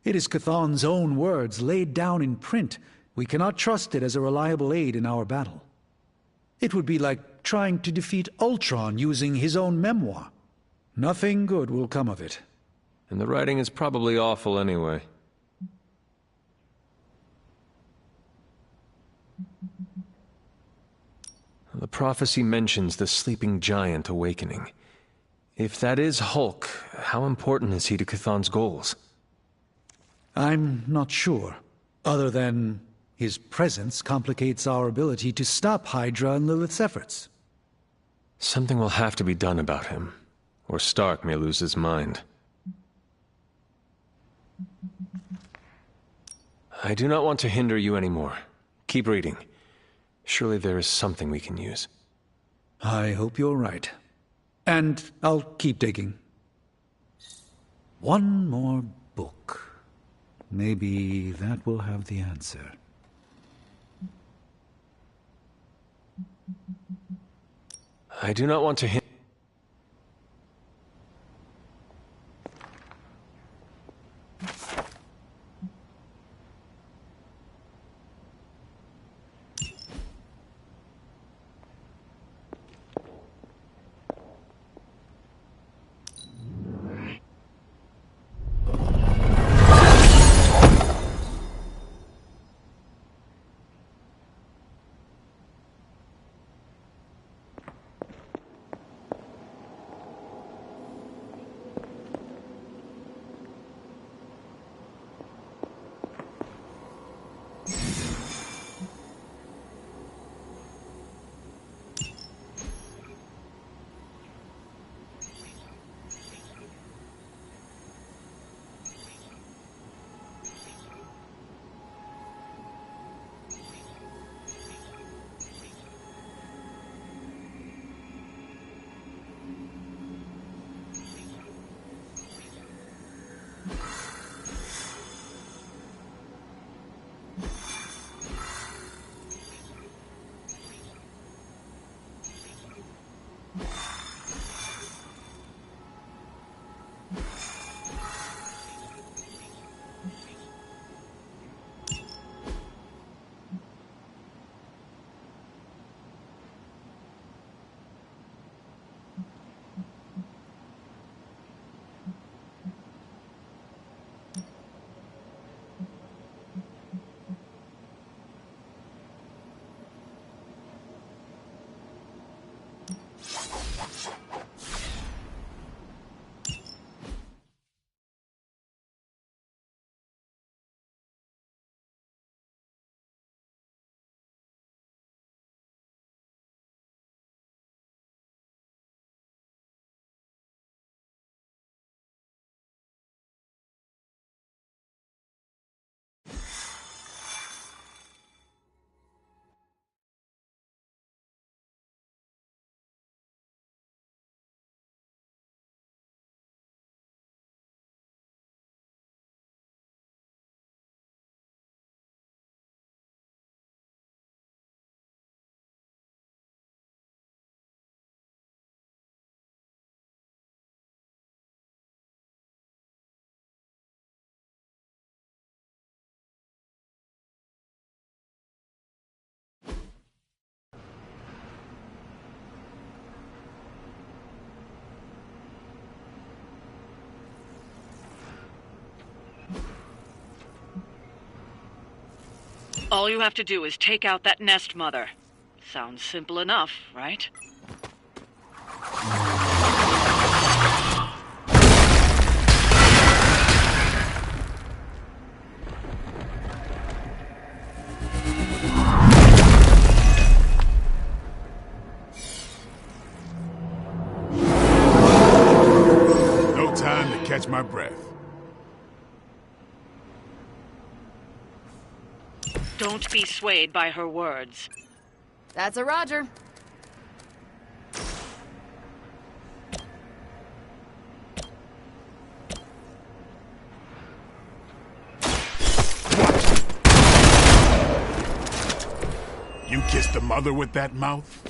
It is Cthon's own words laid down in print. We cannot trust it as a reliable aid in our battle. It would be like trying to defeat Ultron using his own memoir. Nothing good will come of it. And the writing is probably awful anyway. The prophecy mentions the sleeping giant awakening. If that is Hulk, how important is he to Cthon's goals? I'm not sure, other than his presence complicates our ability to stop Hydra and Lilith's efforts. Something will have to be done about him, or Stark may lose his mind. I do not want to hinder you anymore. Keep reading. Surely there is something we can use. I hope you're right. And I'll keep digging. One more book. Maybe that will have the answer. I do not want to hinder... All you have to do is take out that nest mother. Sounds simple enough, right? No time to catch my breath. Don't be swayed by her words. That's a Roger. You kissed the mother with that mouth?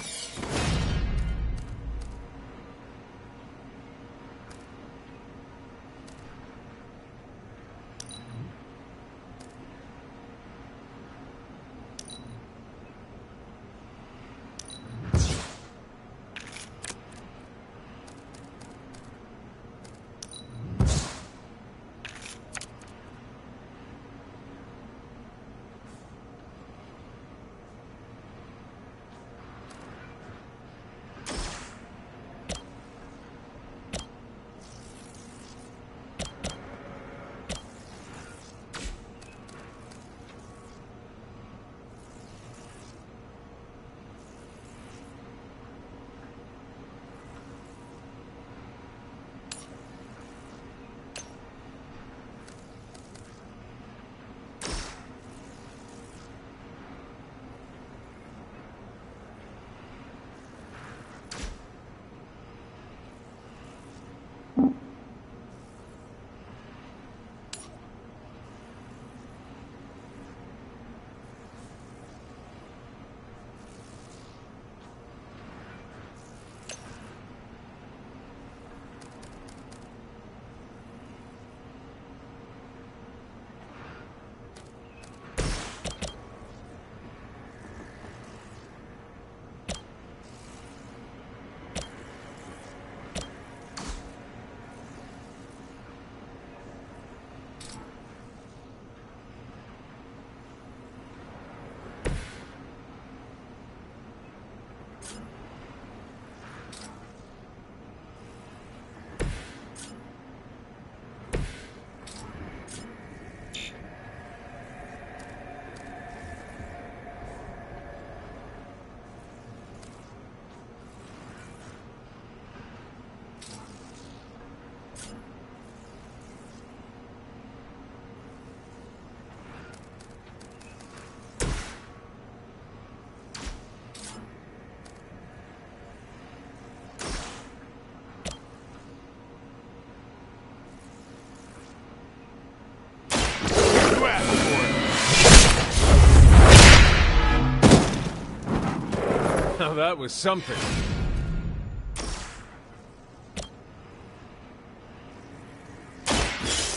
Now that was something.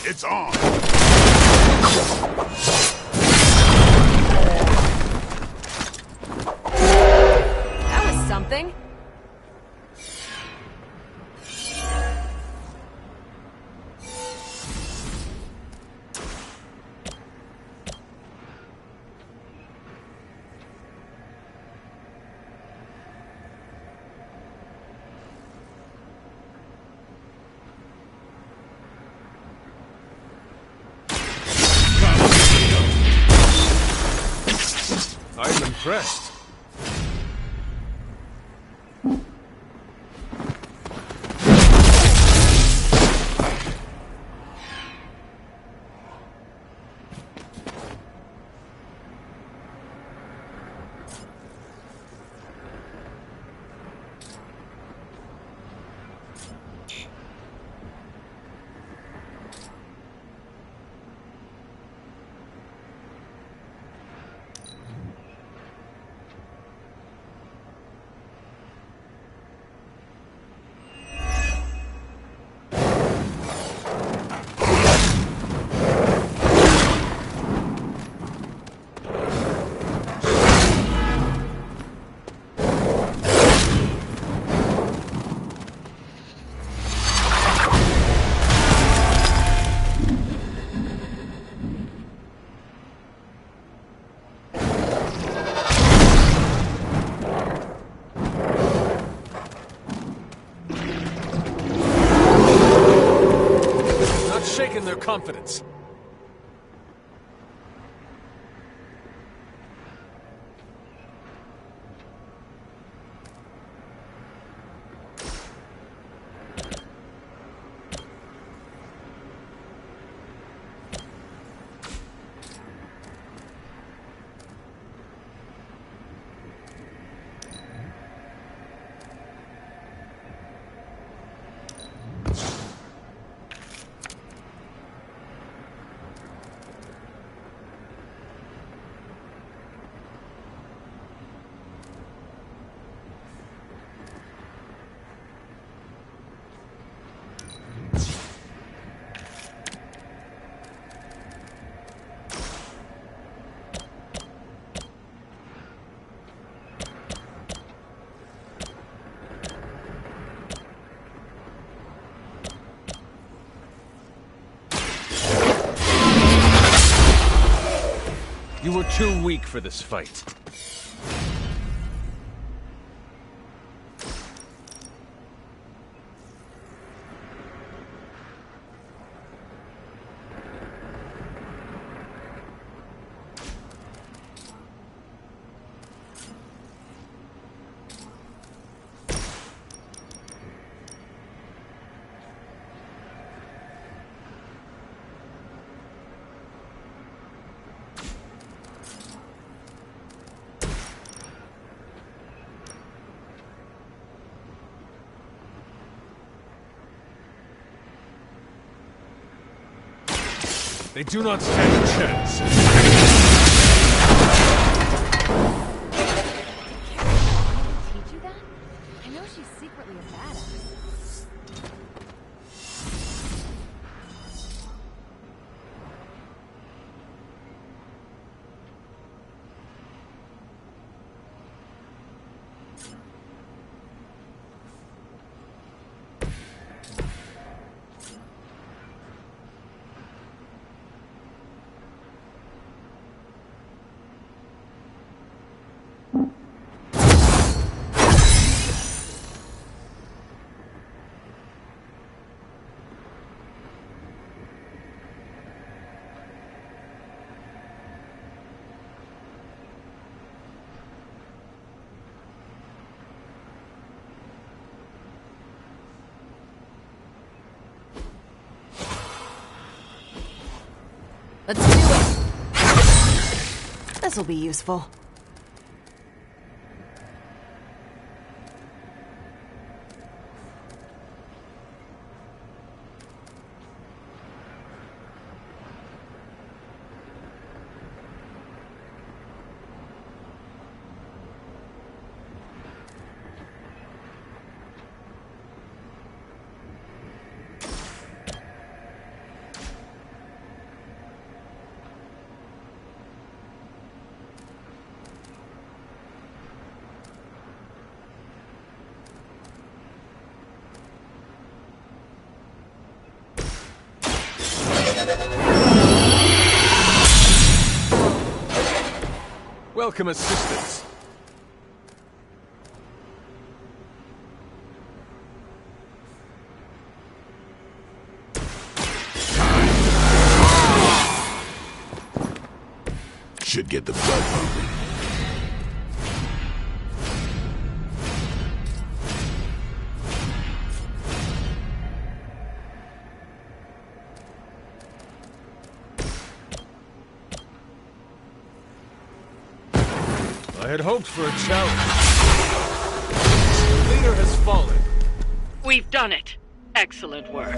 It's on! That was something. I'm impressed. confidence. You were too weak for this fight. They do not stand a chance. Teach you that? I know she's secretly a badass. Let's do it! This'll be useful. Welcome assistance. Should get the blood pumping. I had hoped for a challenge. The leader has fallen. We've done it. Excellent work.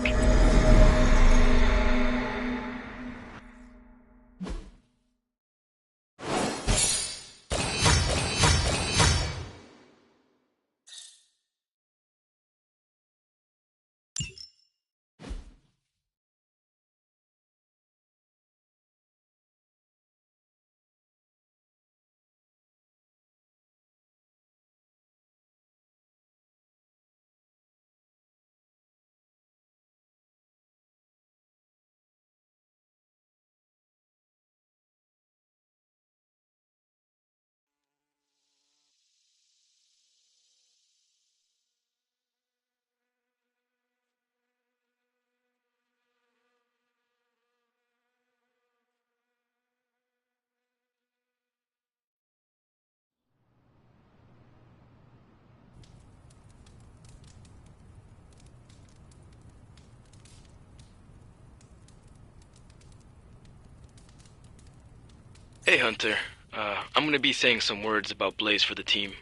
Hey, Hunter. I'm gonna be saying some words about Blaze for the team.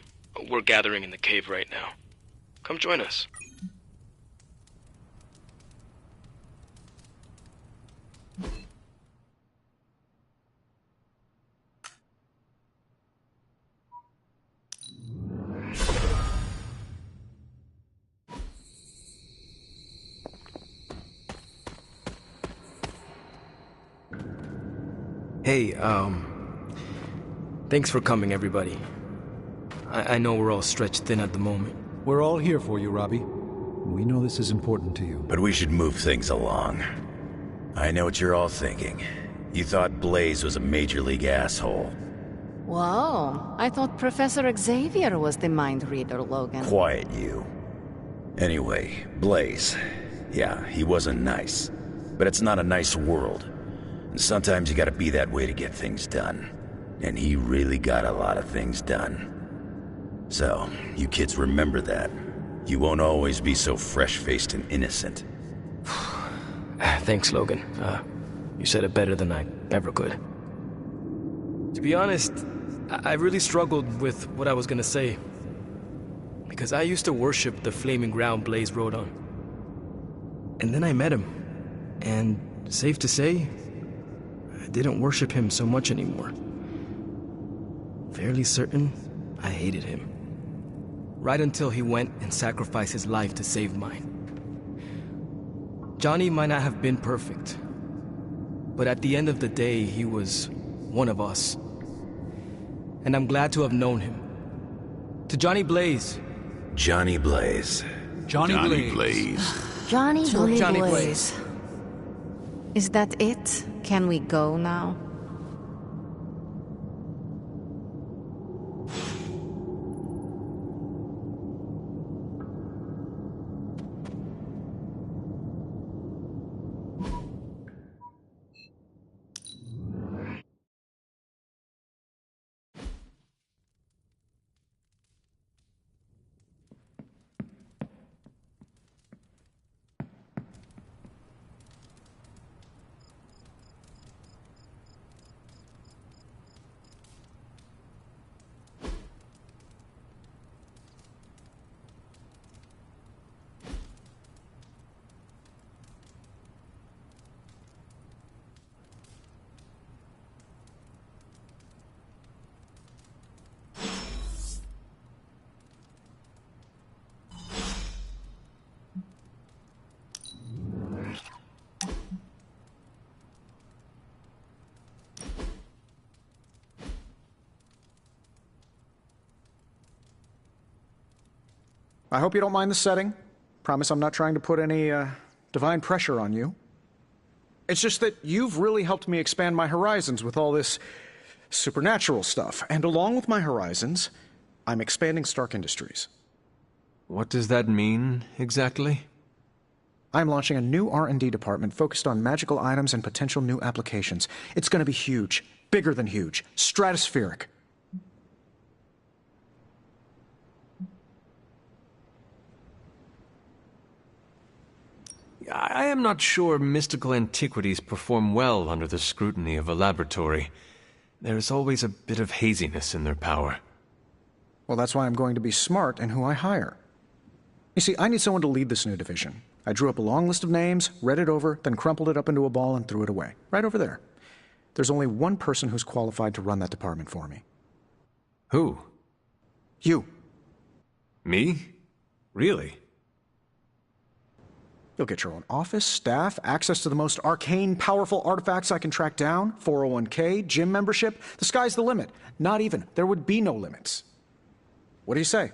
We're gathering in the cave right now. Come join us. Hey, thanks for coming, everybody. I know we're all stretched thin at the moment. We're all here for you, Robbie. We know this is important to you. But we should move things along. I know what you're all thinking. You thought Blaze was a major league asshole. Whoa, I thought Professor Xavier was the mind reader, Logan. Quiet, you. Anyway, Blaze. Yeah, he wasn't nice. But it's not a nice world. And sometimes you gotta be that way to get things done. And he really got a lot of things done. So, you kids remember that. You won't always be so fresh-faced and innocent. Thanks, Logan. You said it better than I ever could. To be honest, I really struggled with what I was gonna say. Because I used to worship the flaming ground Blaze rode on. And then I met him. And safe to say, I didn't worship him so much anymore. Fairly certain I hated him. Right until he went and sacrificed his life to save mine. Johnny might not have been perfect, but at the end of the day, he was one of us. And I'm glad to have known him. To Johnny Blaze. Johnny Blaze. Johnny Blaze. Johnny Johnny Blaze. Is that it? Can we go now? I hope you don't mind the setting. Promise I'm not trying to put any, divine pressure on you. It's just that you've really helped me expand my horizons with all this supernatural stuff. And along with my horizons, I'm expanding Stark Industries. What does that mean, exactly? I'm launching a new R&D department focused on magical items and potential new applications. It's going to be huge. Bigger than huge. Stratospheric. I am not sure mystical antiquities perform well under the scrutiny of a laboratory. There is always a bit of haziness in their power. Well, that's why I'm going to be smart in who I hire. You see, I need someone to lead this new division. I drew up a long list of names, read it over, then crumpled it up into a ball and threw it away. Right over there. There's only one person who's qualified to run that department for me. Who? You. Me? Really? You'll get your own office, staff, access to the most arcane, powerful artifacts I can track down, 401k, gym membership. The sky's the limit. Not even. There would be no limits. What do you say?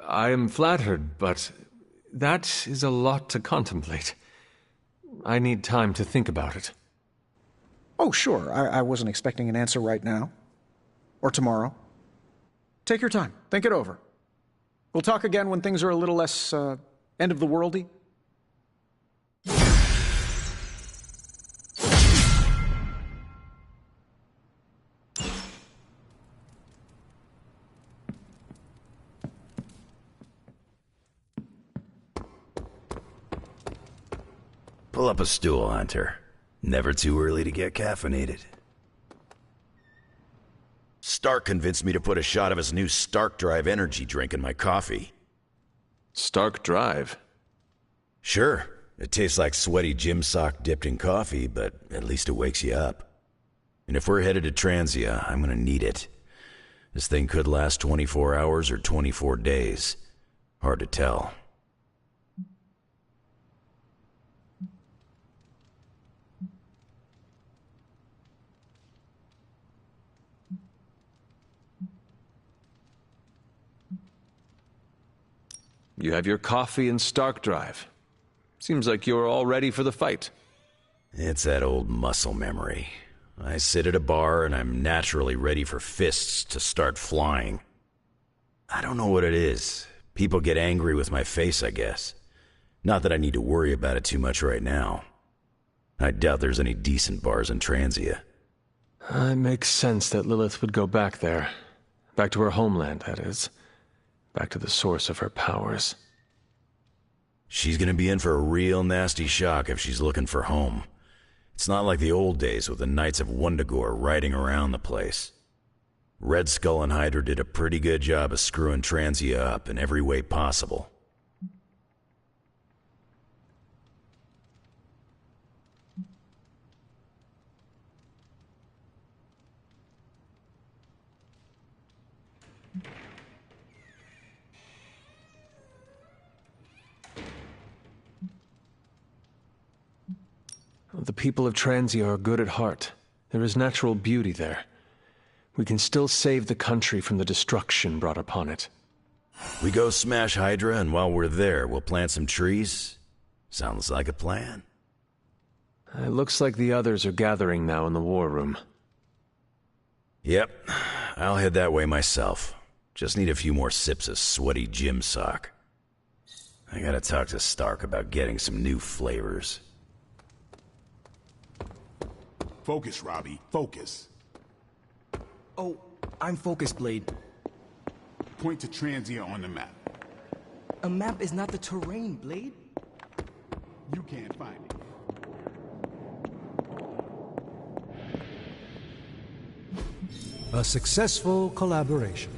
I am flattered, but that is a lot to contemplate. I need time to think about it. Oh, sure. I wasn't expecting an answer right now. Or tomorrow. Take your time. Think it over. We'll talk again when things are a little less, end-of-the-worldy. Pull up a stool, Hunter. Never too early to get caffeinated. Stark convinced me to put a shot of his new Stark Drive energy drink in my coffee. Stark Drive? Sure. It tastes like sweaty gym sock dipped in coffee, but at least it wakes you up. And if we're headed to Transia, I'm gonna need it. This thing could last 24 hours or 24 days. Hard to tell. You have your coffee and Stark Drive. Seems like you're all ready for the fight. It's that old muscle memory. I sit at a bar and I'm naturally ready for fists to start flying. I don't know what it is. People get angry with my face, I guess. Not that I need to worry about it too much right now. I doubt there's any decent bars in Transia. It makes sense that Lilith would go back there. Back to her homeland, that is. Back to the source of her powers. She's gonna be in for a real nasty shock if she's looking for home. It's not like the old days with the Knights of Wundagore riding around the place. Red Skull and Hydra did a pretty good job of screwing Transia up in every way possible. The people of Transia are good at heart. There is natural beauty there. We can still save the country from the destruction brought upon it. We go smash Hydra, and while we're there, we'll plant some trees? Sounds like a plan. It looks like the others are gathering now in the war room. Yep, I'll head that way myself. Just need a few more sips of sweaty gym sock. I gotta talk to Stark about getting some new flavors. Focus, Robbie. Focus. Oh, I'm focused, Blade. Point to Transia on the map. A map is not the terrain, Blade. You can't find it. A successful collaboration.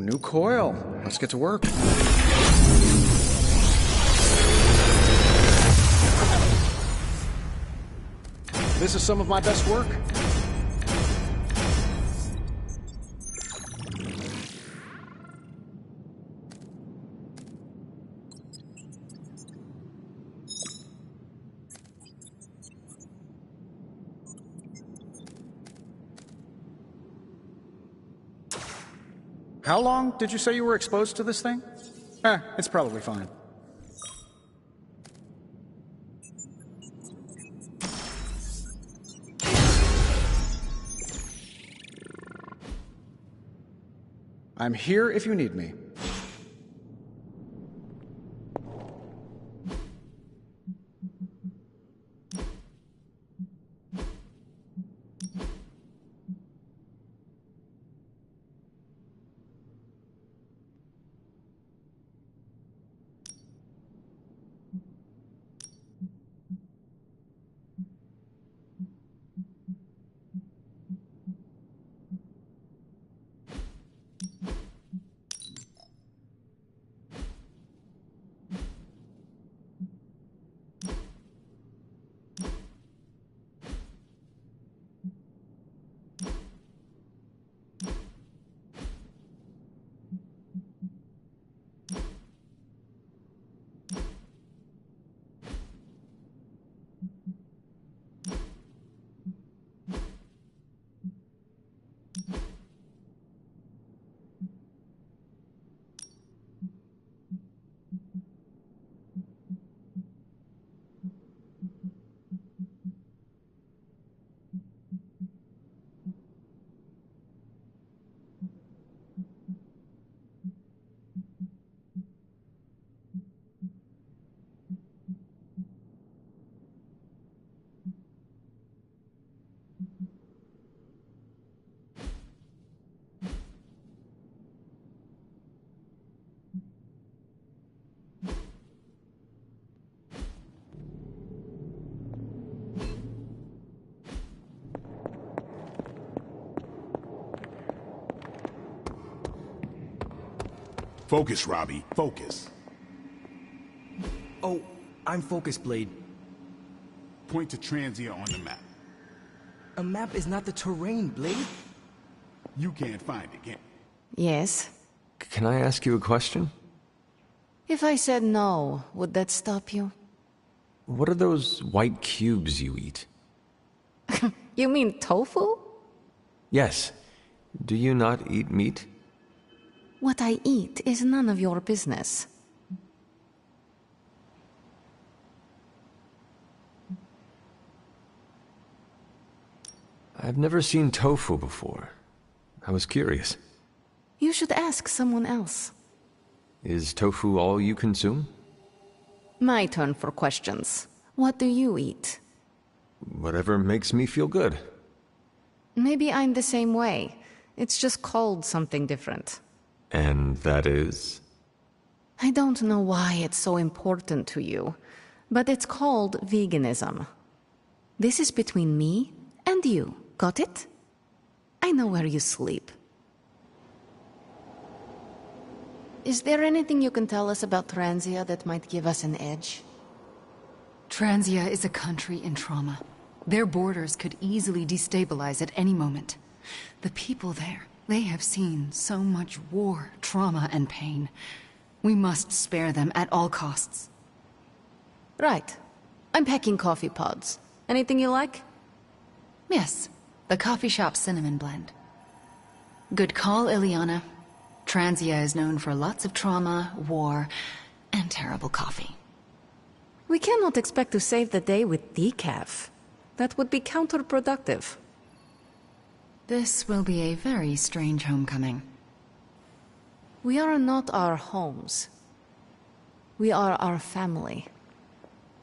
new coil. Let's get to work. This is some of my best work. How long did you say you were exposed to this thing? It's probably fine. I'm here if you need me. Focus, Robbie. Focus. Oh, I'm focused, Blade. Point to Transia on the map. A map is not the terrain, Blade. You can't find it, can Yes. Can I ask you a question? If I said no, would that stop you? What are those white cubes you eat? You mean tofu? Yes. Do you not eat meat? What I eat is none of your business. I've never seen tofu before. I was curious. You should ask someone else. Is tofu all you consume? My turn for questions. What do you eat? Whatever makes me feel good. Maybe I'm the same way. It's just called something different. And that is? I don't know why it's so important to you, but it's called veganism. This is between me and you. Got it? I know where you sleep. Is there anything you can tell us about Transia that might give us an edge? Transia is a country in trauma. Their borders could easily destabilize at any moment. The people there, they have seen so much war, trauma, and pain. We must spare them at all costs. Right. I'm packing coffee pods. Anything you like? Yes, the coffee shop cinnamon blend. Good call, Ileana. Transia is known for lots of trauma, war, and terrible coffee. We cannot expect to save the day with decaf. That would be counterproductive. This will be a very strange homecoming. We are not our homes. We are our family.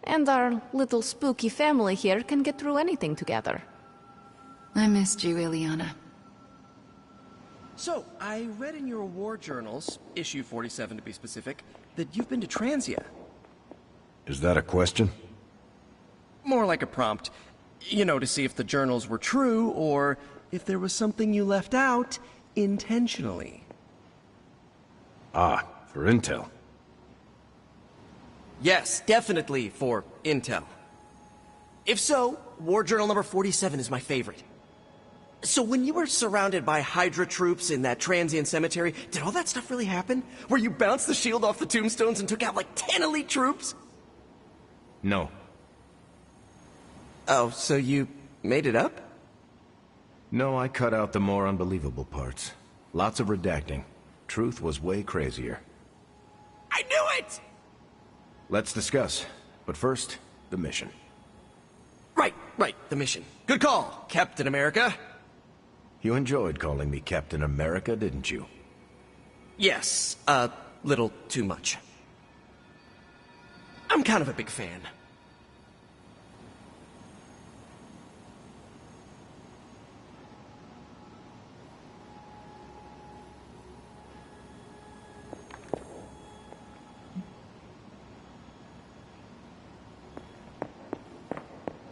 And our little spooky family here can get through anything together. I missed you, Ileana. So, I read in your war journals, issue 47 to be specific, that you've been to Transia. Is that a question? More like a prompt. You know, to see if the journals were true, or if there was something you left out intentionally. Ah, for intel. Yes, definitely for intel. If so, War Journal number 47 is my favorite. So when you were surrounded by Hydra troops in that transient cemetery, did all that stuff really happen? Where you bounced the shield off the tombstones and took out like 10 elite troops? No. Oh, so you made it up? No, I cut out the more unbelievable parts. Lots of redacting. Truth was way crazier. I knew it! Let's discuss. But first, the mission. Right, the mission. Good call, Captain America. You enjoyed calling me Captain America, didn't you? Yes, a little too much. I'm kind of a big fan.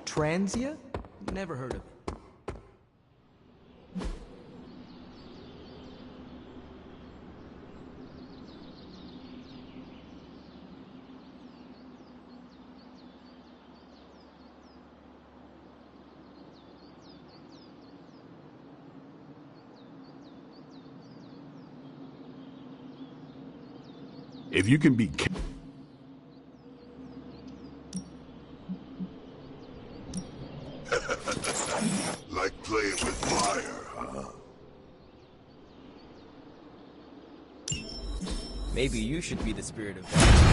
Transia? Never heard of it. If you can be... Like playing with fire, huh? Maybe you should be the spirit of that.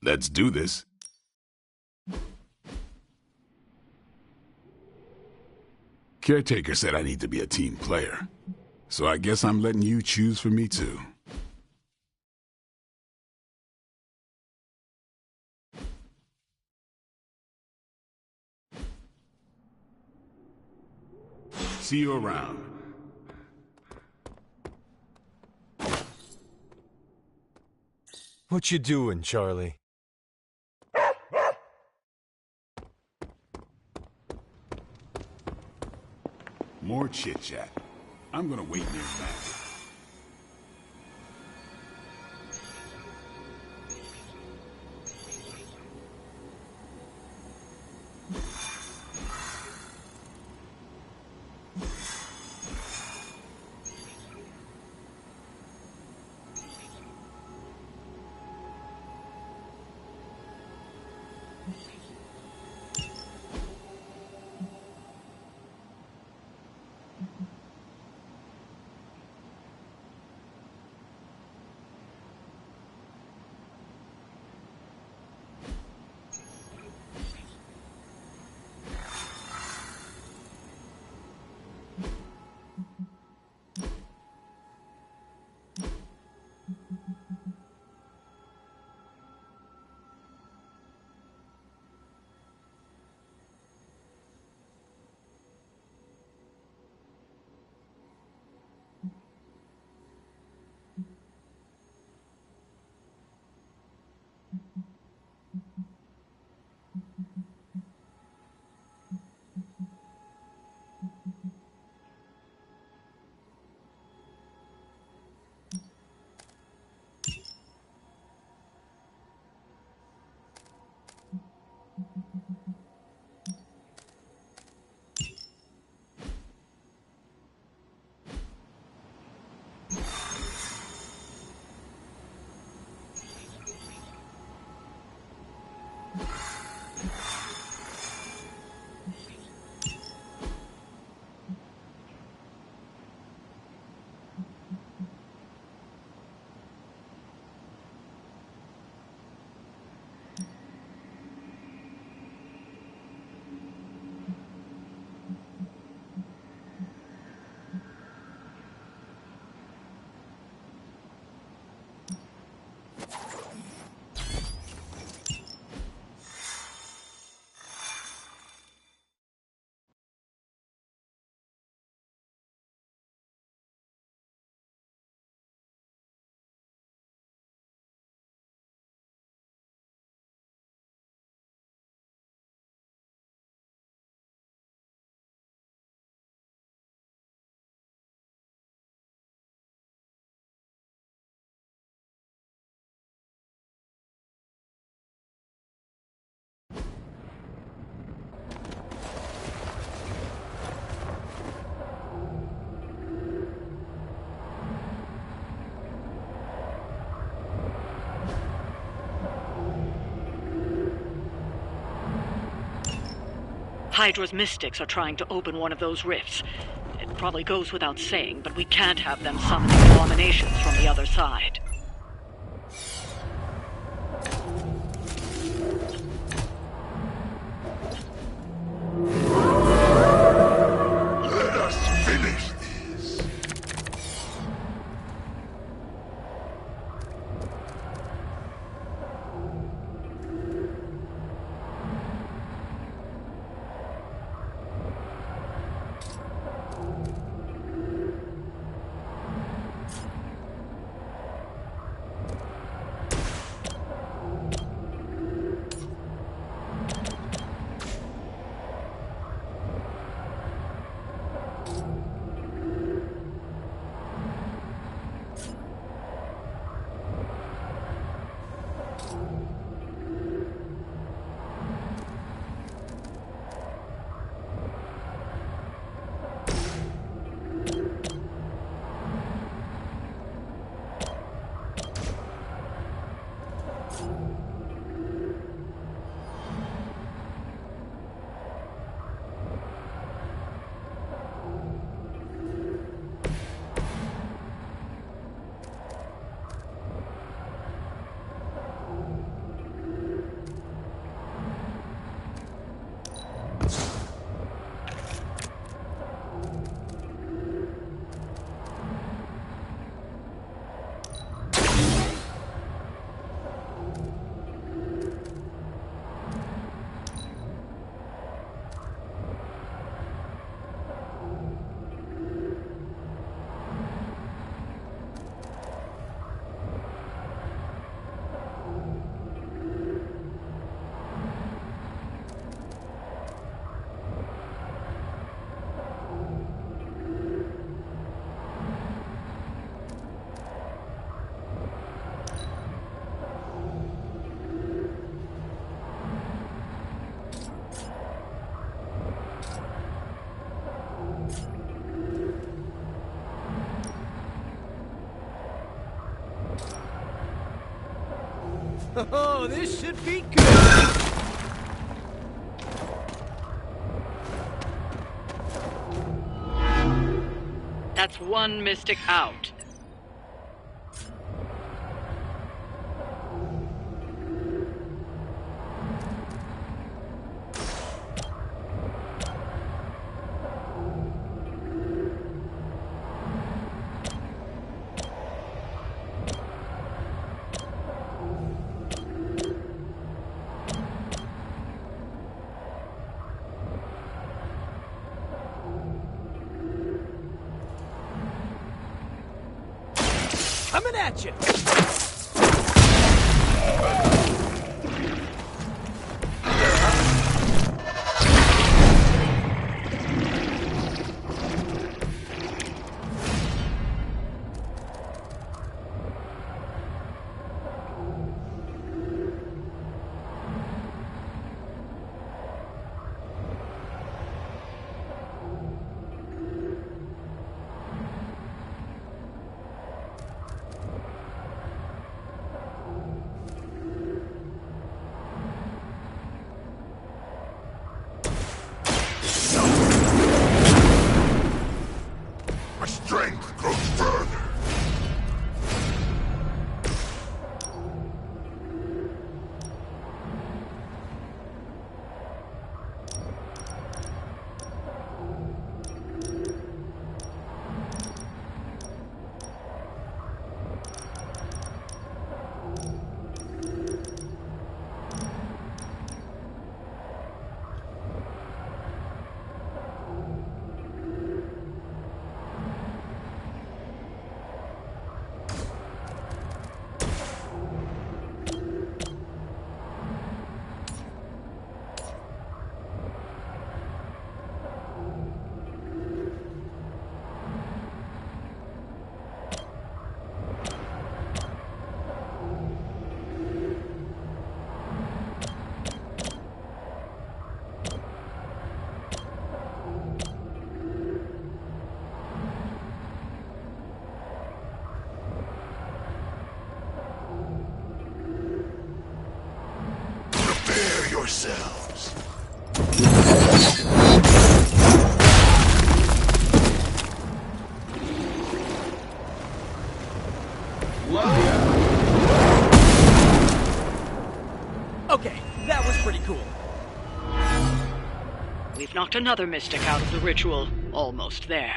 Let's do this. Caretaker said I need to be a team player. So I guess I'm letting you choose for me too. See you around. What you doing, Charlie? More chit-chat. I'm gonna wait near the back. Hydra's mystics are trying to open one of those rifts. It probably goes without saying, but we can't have them summoning abominations from the other side. Let us finish this. Oh, this should be good! That's one mystic out. Coming at you! My strength grows further. Prepare yourselves. Okay, that was pretty cool. We've knocked another mystic out of the ritual. Almost there.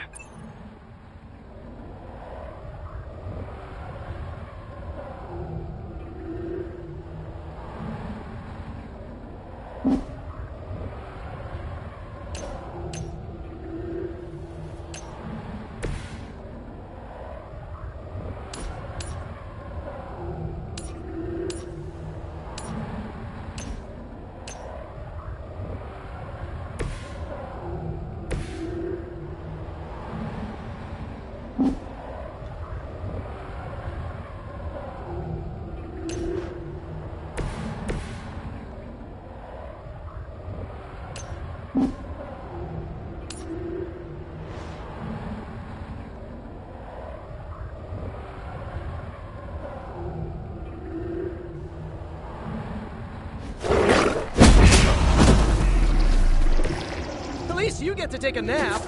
At least you get to take a nap.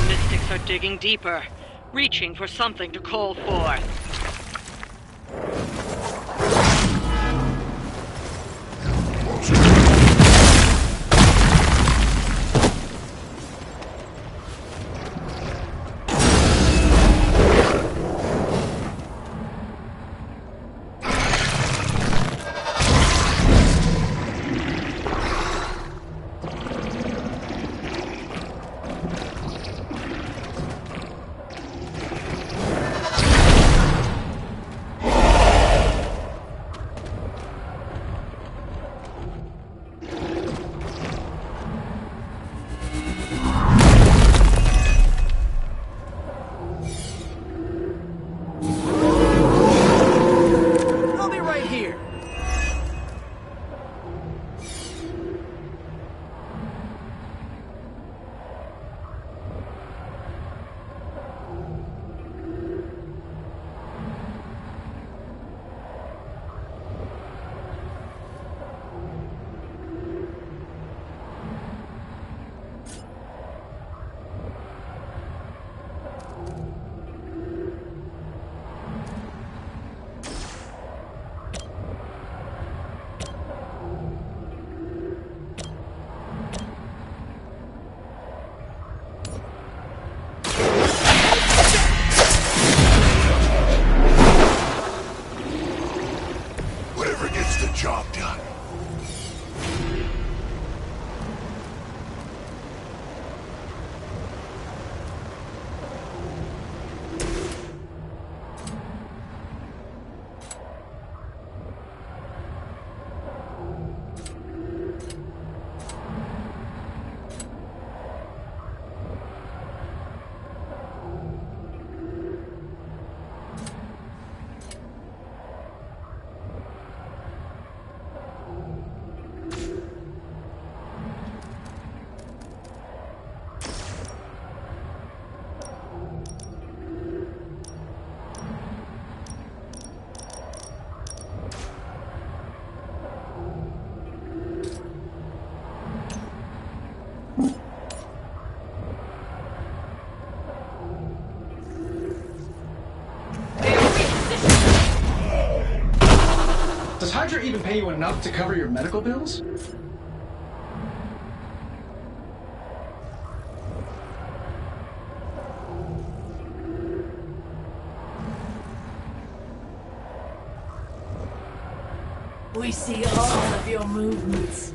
Mystics are digging deeper, reaching for something to call forth. I'll be right here. Whatever gets the job done. Does Hydra even pay you enough to cover your medical bills? We see all of your movements.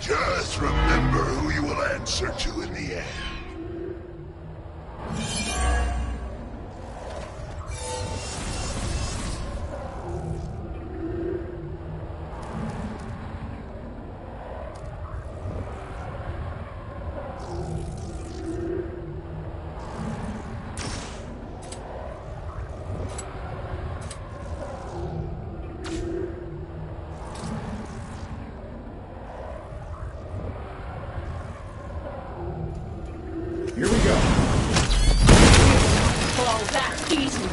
Just remember who you will answer to in the end. Here we go. Fall that easily.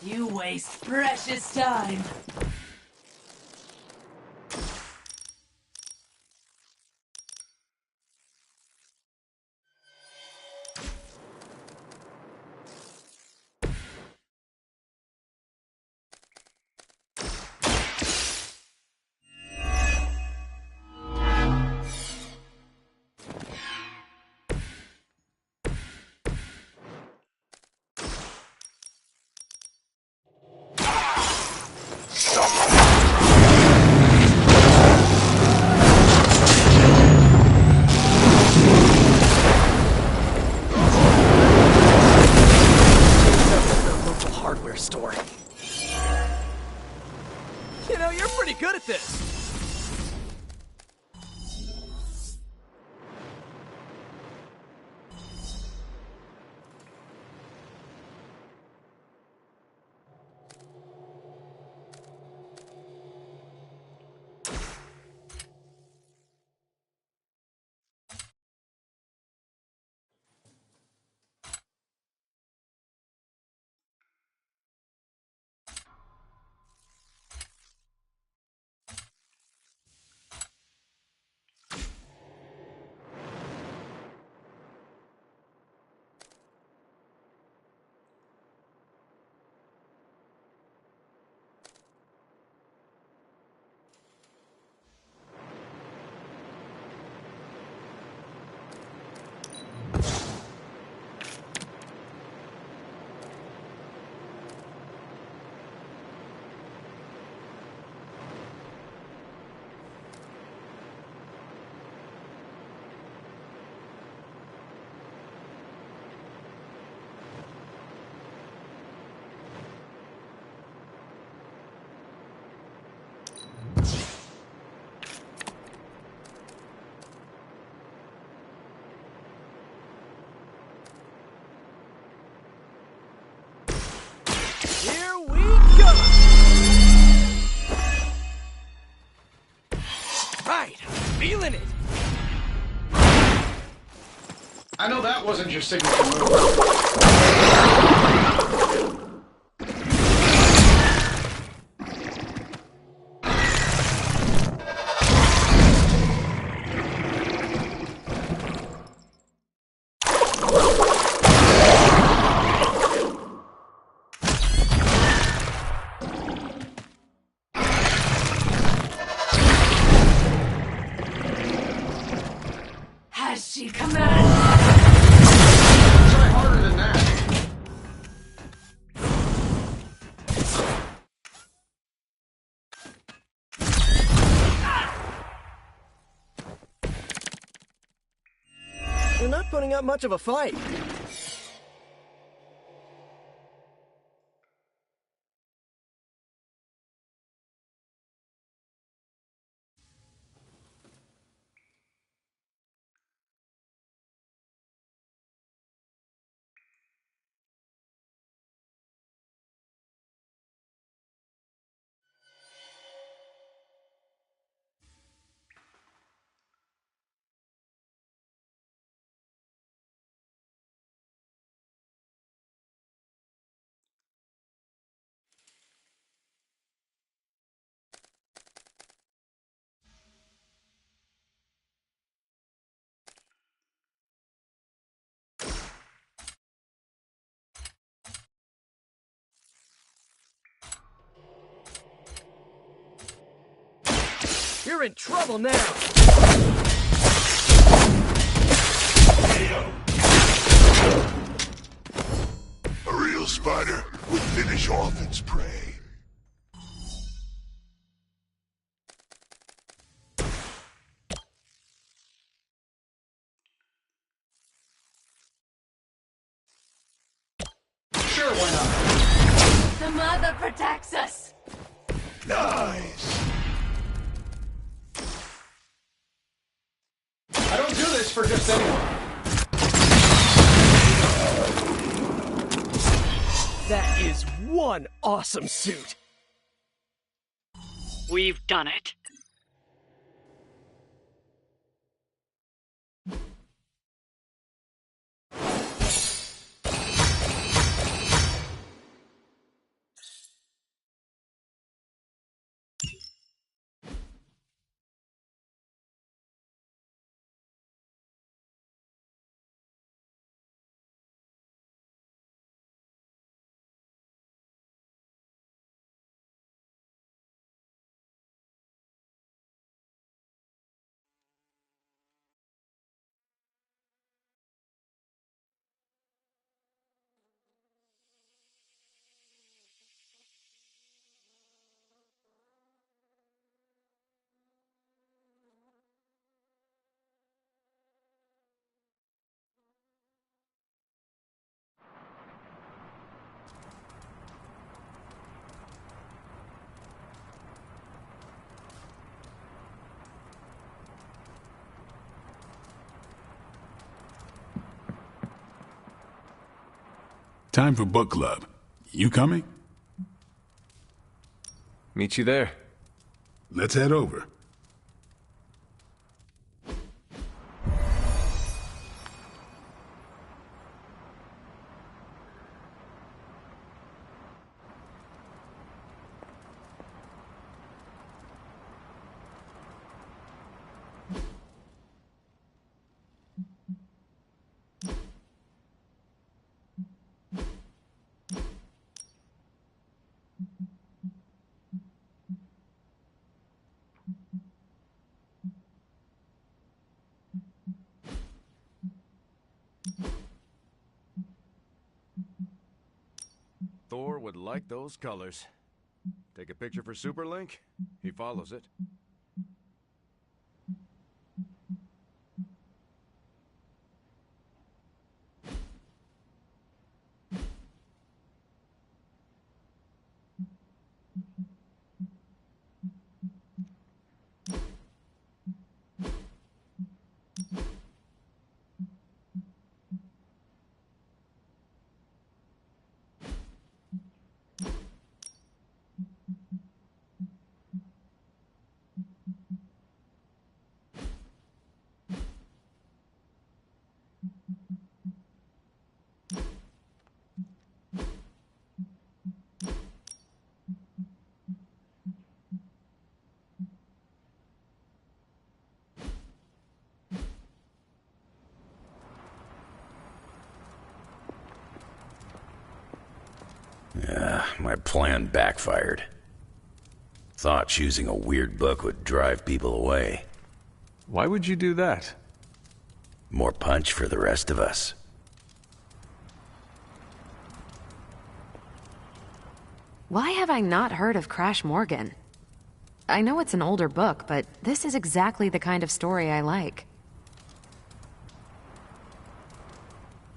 You waste precious time. Local hardware store. You know, you're pretty good at this. Here we go! Right, feeling it. I know that wasn't your signature move. Has she come out? Try harder than that. You're not putting up much of a fight. You're in trouble now! A real spider would finish off its prey. Sure, why not? The mother protects us! Nice! I don't do this for just anyone. That is one awesome suit! We've done it. Time for book club. You coming? Meet you there. Let's head over. Thor would like those colors. Take a picture for Superlink? He follows it. My plan backfired. Thought choosing a weird book would drive people away. Why would you do that? More punch for the rest of us. Why have I not heard of Crash Morgan? I know it's an older book, but this is exactly the kind of story I like.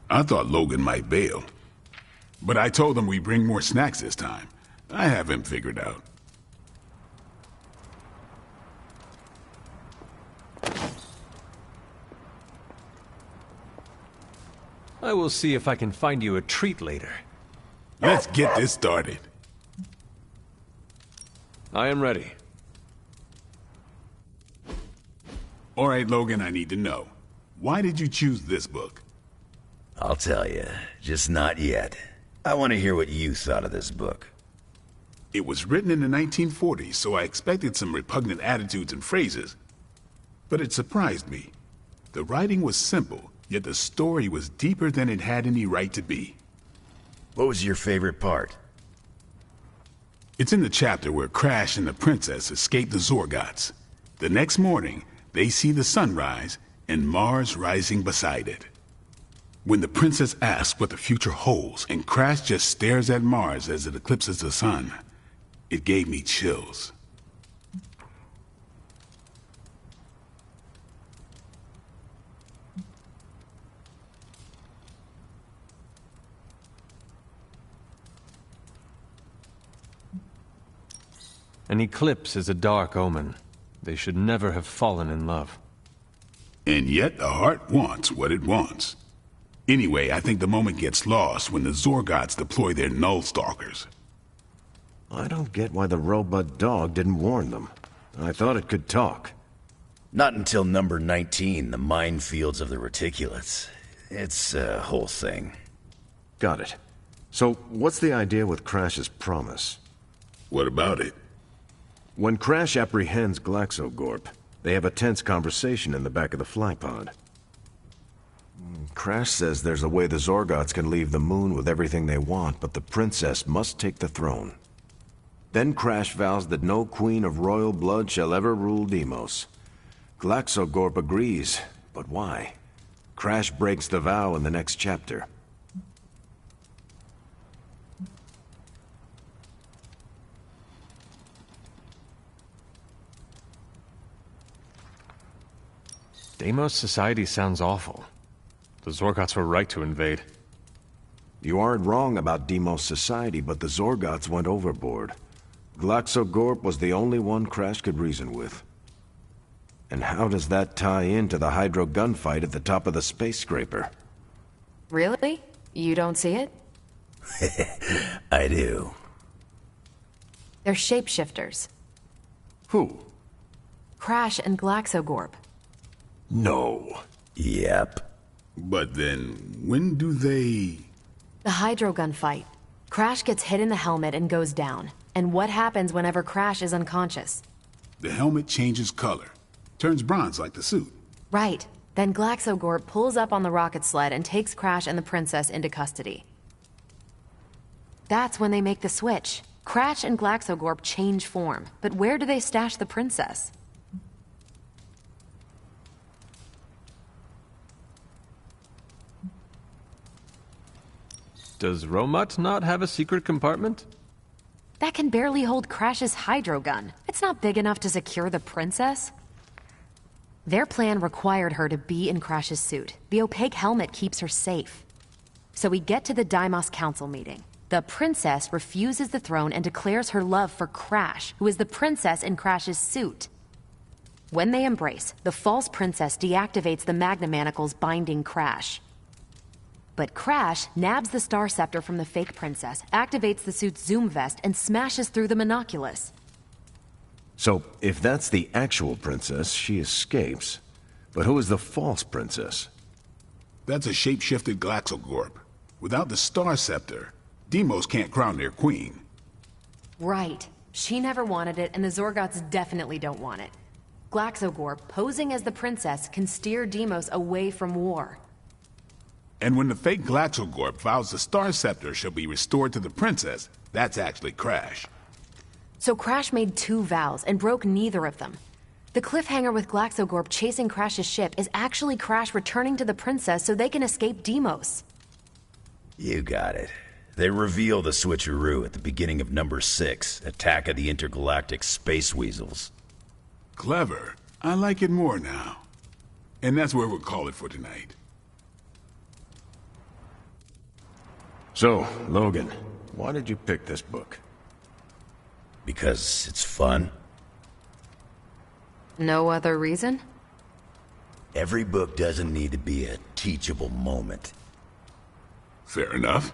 I thought Logan might bail. But I told him we'd bring more snacks this time. I have him figured out. I will see if I can find you a treat later. Let's get this started. I am ready. All right, Logan, I need to know. Why did you choose this book? I'll tell you, just not yet. I want to hear what you thought of this book. It was written in the 1940s, so I expected some repugnant attitudes and phrases. But it surprised me. The writing was simple, yet the story was deeper than it had any right to be. What was your favorite part? It's in the chapter where Crash and the princess escape the Zorgots. The next morning, they see the sunrise and Mars rising beside it. When the princess asks what the future holds and Crash just stares at Mars as it eclipses the sun, it gave me chills. An eclipse is a dark omen. They should never have fallen in love. And yet the heart wants what it wants. Anyway, I think the moment gets lost when the Zorgots deploy their Null Stalkers. I don't get why the robot dog didn't warn them. I thought it could talk. Not until number 19, the minefields of the reticulates. It's a whole thing. Got it. So, what's the idea with Crash's promise? What about it? When Crash apprehends Glaxogorp, they have a tense conversation in the back of the flypod. Crash says there's a way the Zorgots can leave the moon with everything they want, but the princess must take the throne. Then Crash vows that no queen of royal blood shall ever rule Deimos. Glaxogorp agrees, but why? Crash breaks the vow in the next chapter. Deimos society sounds awful. The Zorgots were right to invade. You aren't wrong about Deimos society, but the Zorgots went overboard. Glaxogorp was the only one Crash could reason with. And how does that tie into the Hydro gunfight at the top of the space scraper? Really? You don't see it? I do. They're shapeshifters. Who? Crash and Glaxogorp. No. Yep. But then, when do they... The Hydro gunfight. Crash gets hit in the helmet and goes down. And what happens whenever Crash is unconscious? The helmet changes color. Turns bronze like the suit. Right. Then Glaxogorp pulls up on the rocket sled and takes Crash and the princess into custody. That's when they make the switch. Crash and Glaxogorp change form. But where do they stash the princess? Does Romut not have a secret compartment? That can barely hold Crash's hydro gun. It's not big enough to secure the princess. Their plan required her to be in Crash's suit. The opaque helmet keeps her safe. So we get to the Deimos Council meeting. The princess refuses the throne and declares her love for Crash, who is the princess in Crash's suit. When they embrace, the false princess deactivates the Magna Manacles binding Crash. But Crash nabs the Star Scepter from the fake princess, activates the suit's zoom vest, and smashes through the monoculus. So, if that's the actual princess, she escapes. But who is the false princess? That's a shape-shifted Glaxogorp. Without the Star Scepter, Deimos can't crown their queen. Right. She never wanted it, and the Zorgots definitely don't want it. Glaxogorp, posing as the princess, can steer Deimos away from war. And when the fake Glaxogorp vows the Star Scepter shall be restored to the princess, that's actually Crash. So Crash made 2 vows and broke neither of them. The cliffhanger with Glaxogorp chasing Crash's ship is actually Crash returning to the princess so they can escape Deimos. You got it. They reveal the switcheroo at the beginning of number 6, Attack of the Intergalactic Space Weasels. Clever. I like it more now. And that's where we'll call it for tonight. So, Logan, why did you pick this book? Because it's fun. No other reason? Every book doesn't need to be a teachable moment. Fair enough.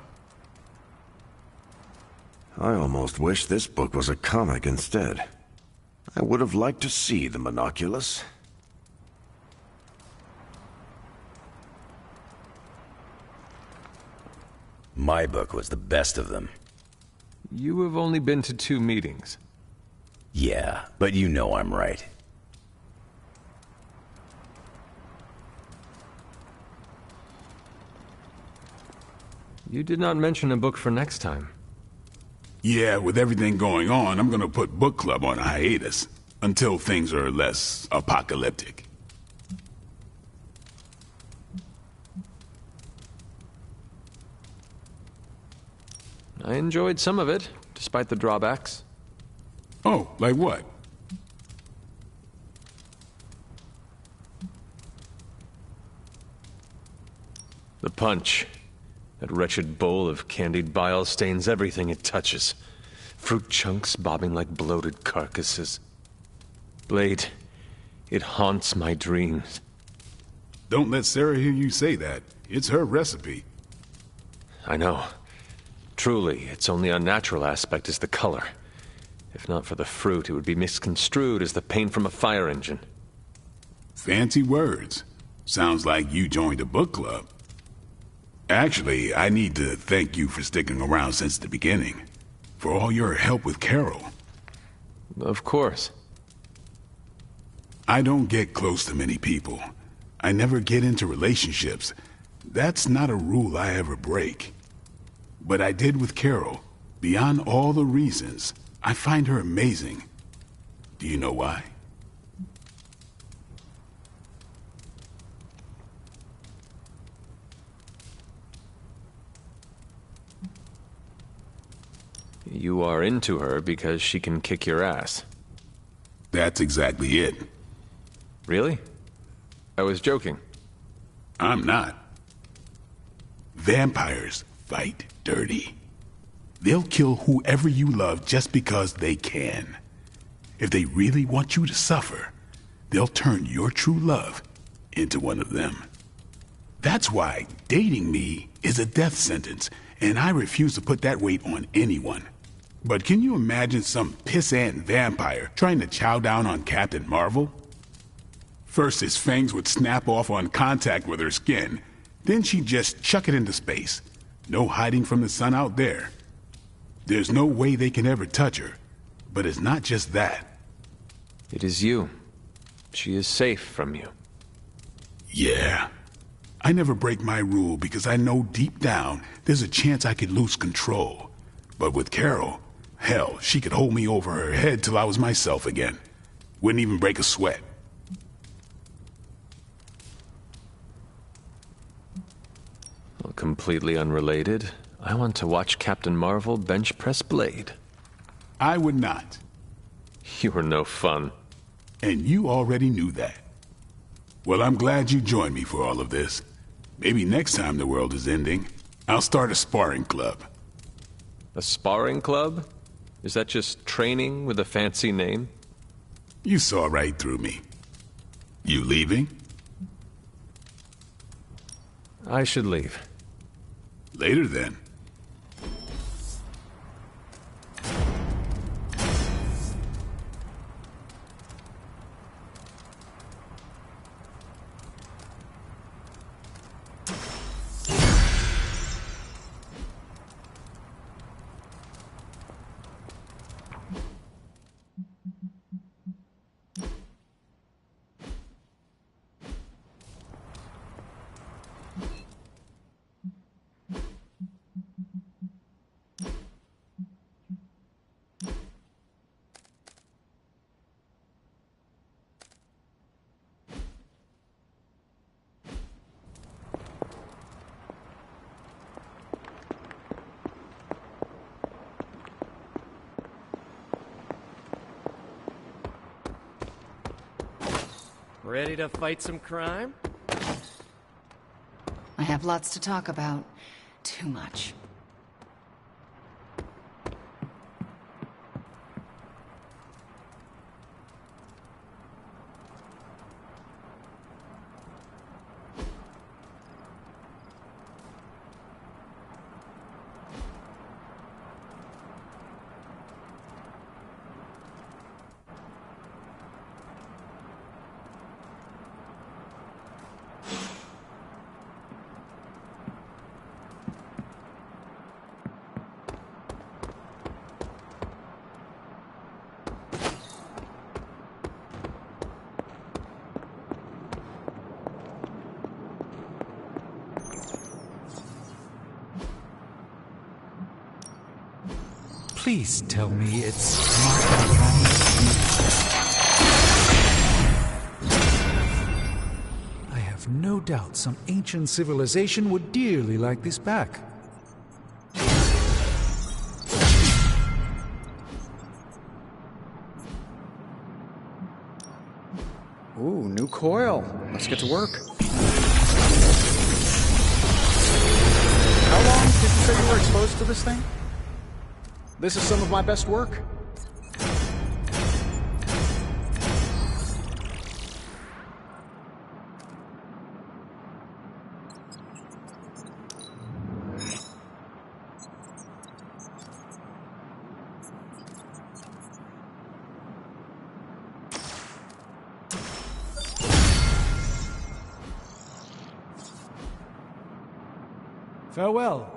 I almost wish this book was a comic instead. I would have liked to see the monoculus. My book was the best of them. You have only been to 2 meetings. Yeah, but you know I'm right. You did not mention a book for next time. Yeah, with everything going on, I'm gonna put book club on a hiatus. until things are less apocalyptic. I enjoyed some of it, despite the drawbacks. Oh, like what? The punch. That wretched bowl of candied bile stains everything it touches. Fruit chunks bobbing like bloated carcasses. Blade, it haunts my dreams. Don't let Sarah hear you say that. It's her recipe. I know. Truly, its only unnatural aspect is the color. If not for the fruit, it would be misconstrued as the paint from a fire engine. Fancy words. Sounds like you joined a book club. Actually, I need to thank you for sticking around since the beginning. For all your help with Carol. Of course. I don't get close to many people. I never get into relationships. That's not a rule I ever break. But I did with Carol. Beyond all the reasons, I find her amazing. Do you know why? You are into her because she can kick your ass. That's exactly it. Really? I was joking. I'm not. Vampires fight dirty. They'll kill whoever you love just because they can. If they really want you to suffer, they'll turn your true love into one of them. That's why dating me is a death sentence, and I refuse to put that weight on anyone. But can you imagine some pissant vampire trying to chow down on Captain Marvel? First, his fangs would snap off on contact with her skin. Then she'd just chuck it into space. No hiding from the sun out there. There's no way they can ever touch her. But it's not just that. It is you. She is safe from you. Yeah. I never break my rule because I know deep down there's a chance I could lose control. But with Carol, hell, she could hold me over her head till I was myself again. Wouldn't even break a sweat. Well, completely unrelated, I want to watch Captain Marvel bench press Blade. I would not. You were no fun. And you already knew that. Well, I'm glad you joined me for all of this. Maybe next time the world is ending, I'll start a sparring club. A sparring club? Is that just training with a fancy name? You saw right through me. You leaving? I should leave. Later then. Ready to fight some crime? I have lots to talk about. Too much. Please tell me it's not wrong. doubt some ancient civilization would dearly like this back. Ooh, new coil. Let's get to work. How long did you say you were exposed to this thing? This is some of my best work. Farewell.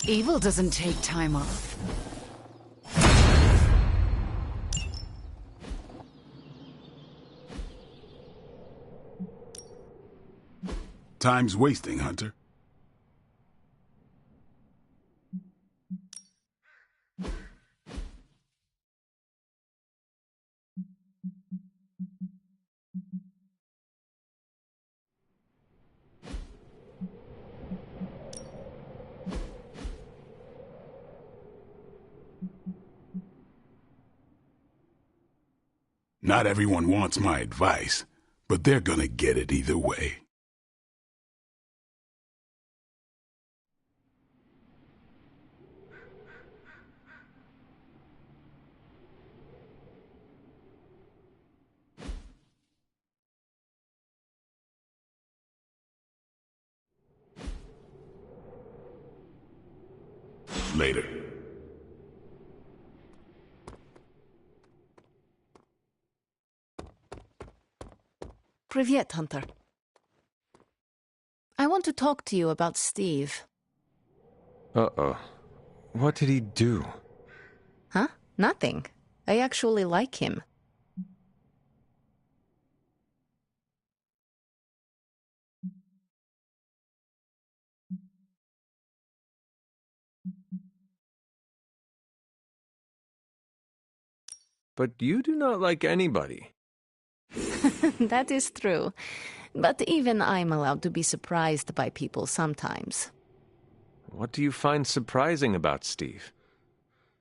Evil doesn't take time off. Time's wasting, Hunter. Not everyone wants my advice, but they're gonna get it either way. Later. Privyet, Hunter. I want to talk to you about Steve. Uh-oh. What did he do? Huh? Nothing. I actually like him. But you do not like anybody. That is true. But even I'm allowed to be surprised by people sometimes. What do you find surprising about Steve?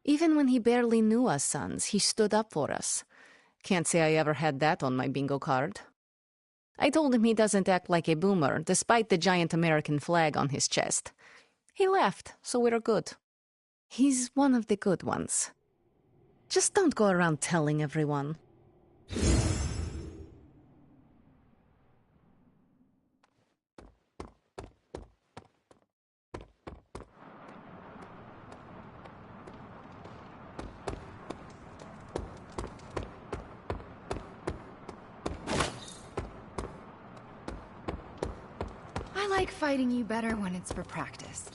Even when he barely knew us sons, he stood up for us. Can't say I ever had that on my bingo card. I told him he doesn't act like a boomer, despite the giant American flag on his chest. He laughed, so we're good. He's one of the good ones. Just don't go around telling everyone. I like fighting you better when it's for practice.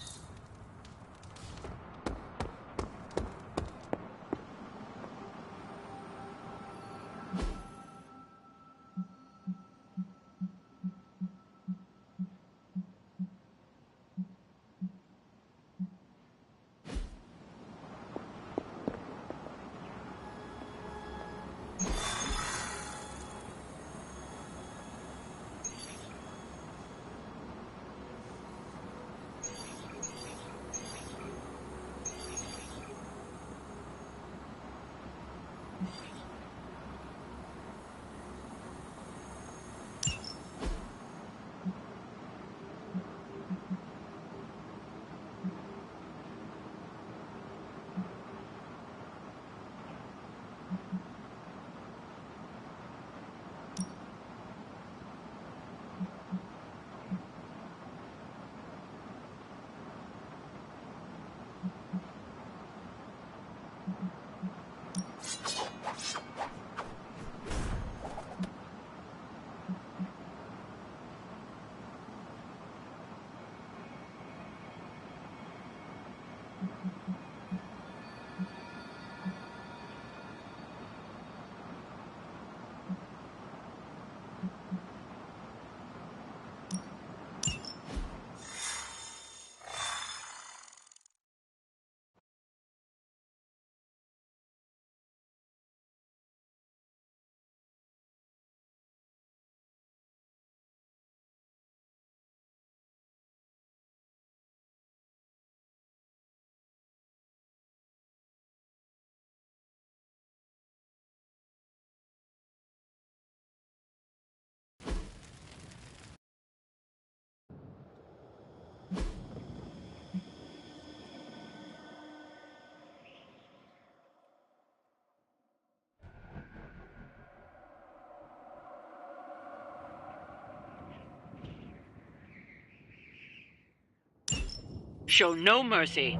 Show no mercy.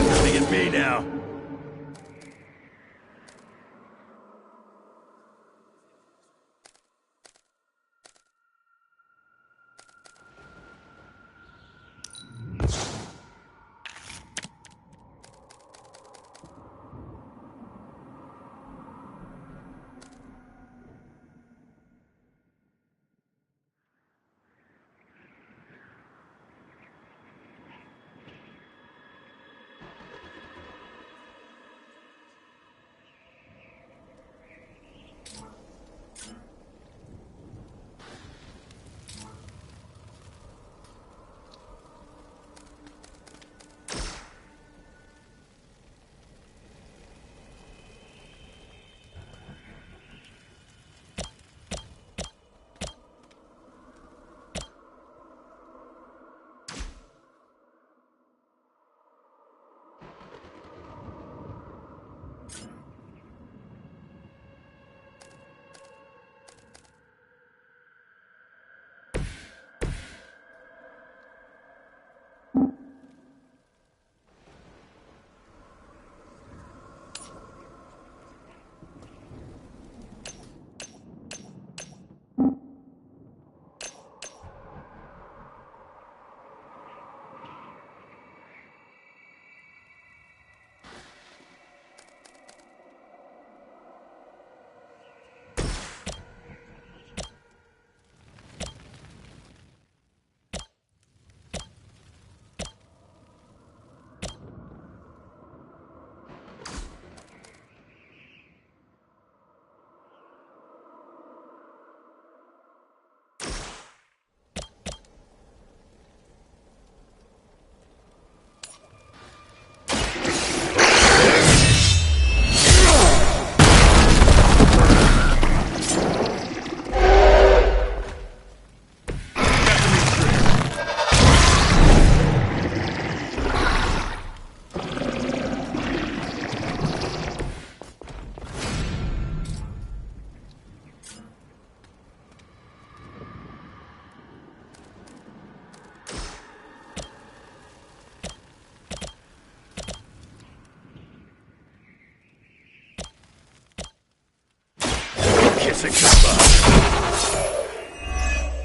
Coming at me now.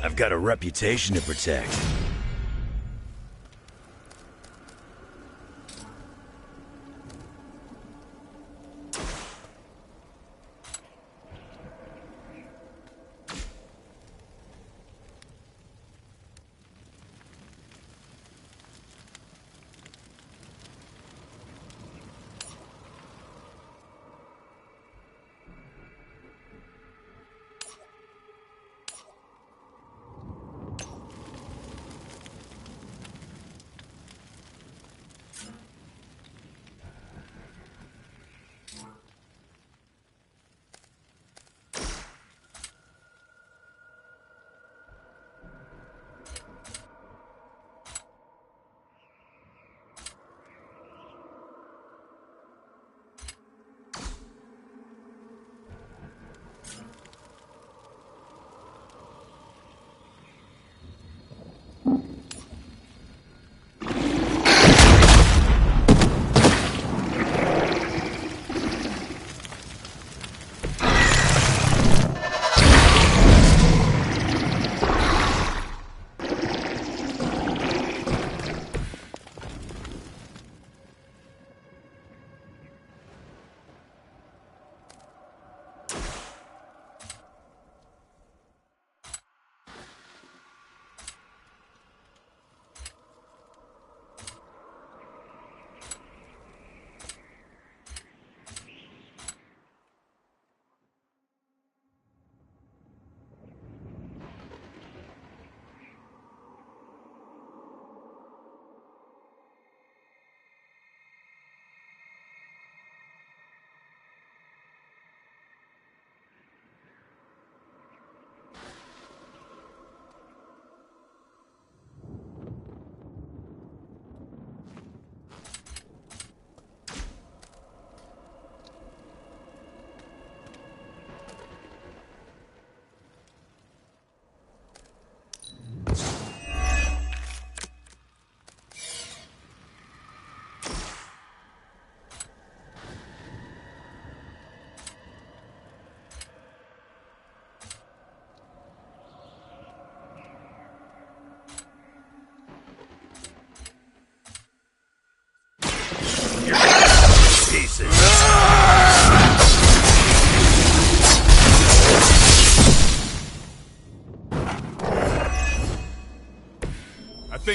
I've got a reputation to protect.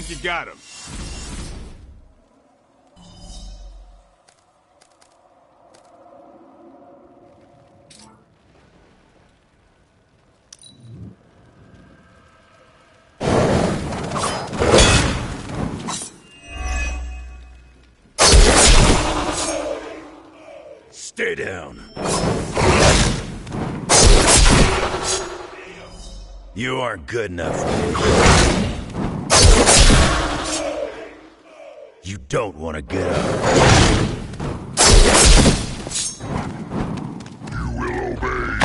think you got him? Stay down. You aren't good enough. You don't want to get up. You will obey.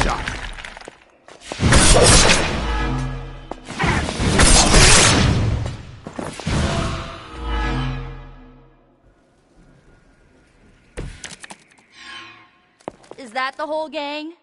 Shot. Is that the whole gang?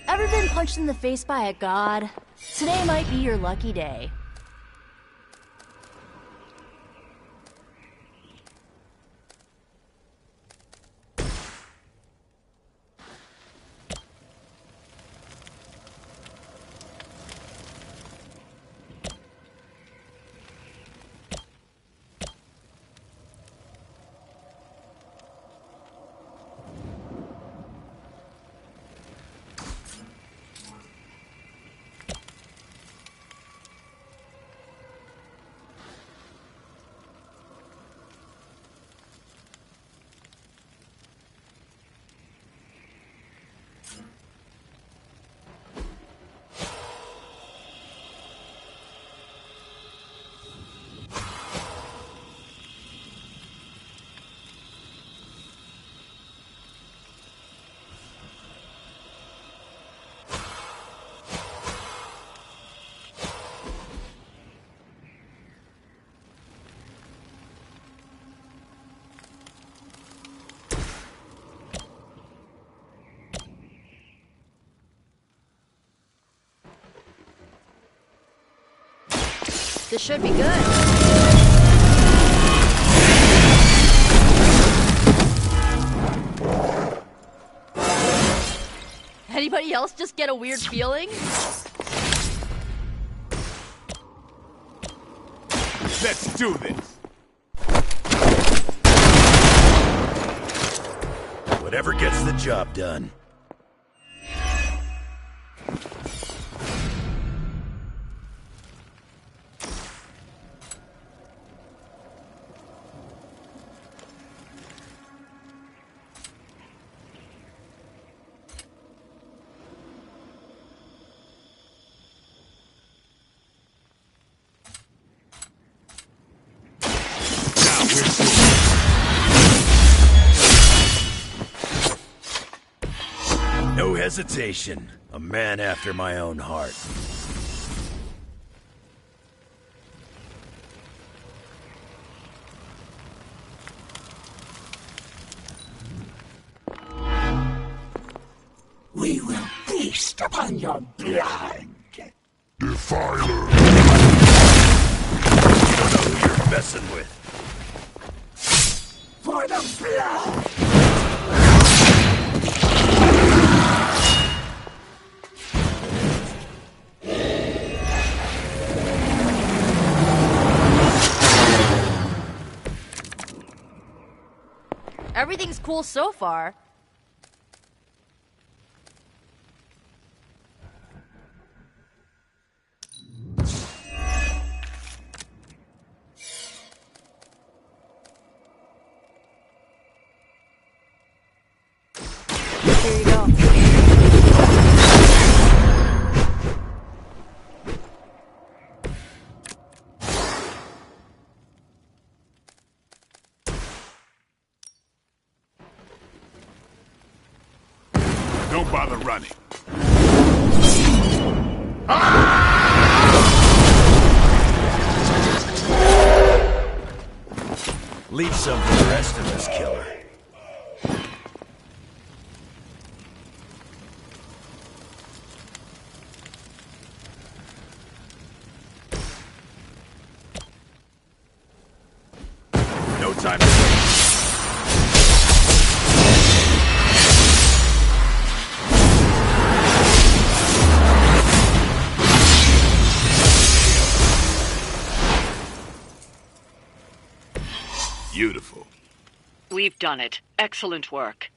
Ever been punched in the face by a god? Today might be your lucky day. This should be good. Anybody else just get a weird feeling? Let's do this. Whatever gets the job done. hesitation. A man after my own heart. We will feast upon your blood. Defiler! You don't know who you're messing with. For the blood! Everything's cool so far. Here you go. Don't bother running. Leave some for the rest of us, killer. No time to wait. Beautiful. We've done it. Excellent work.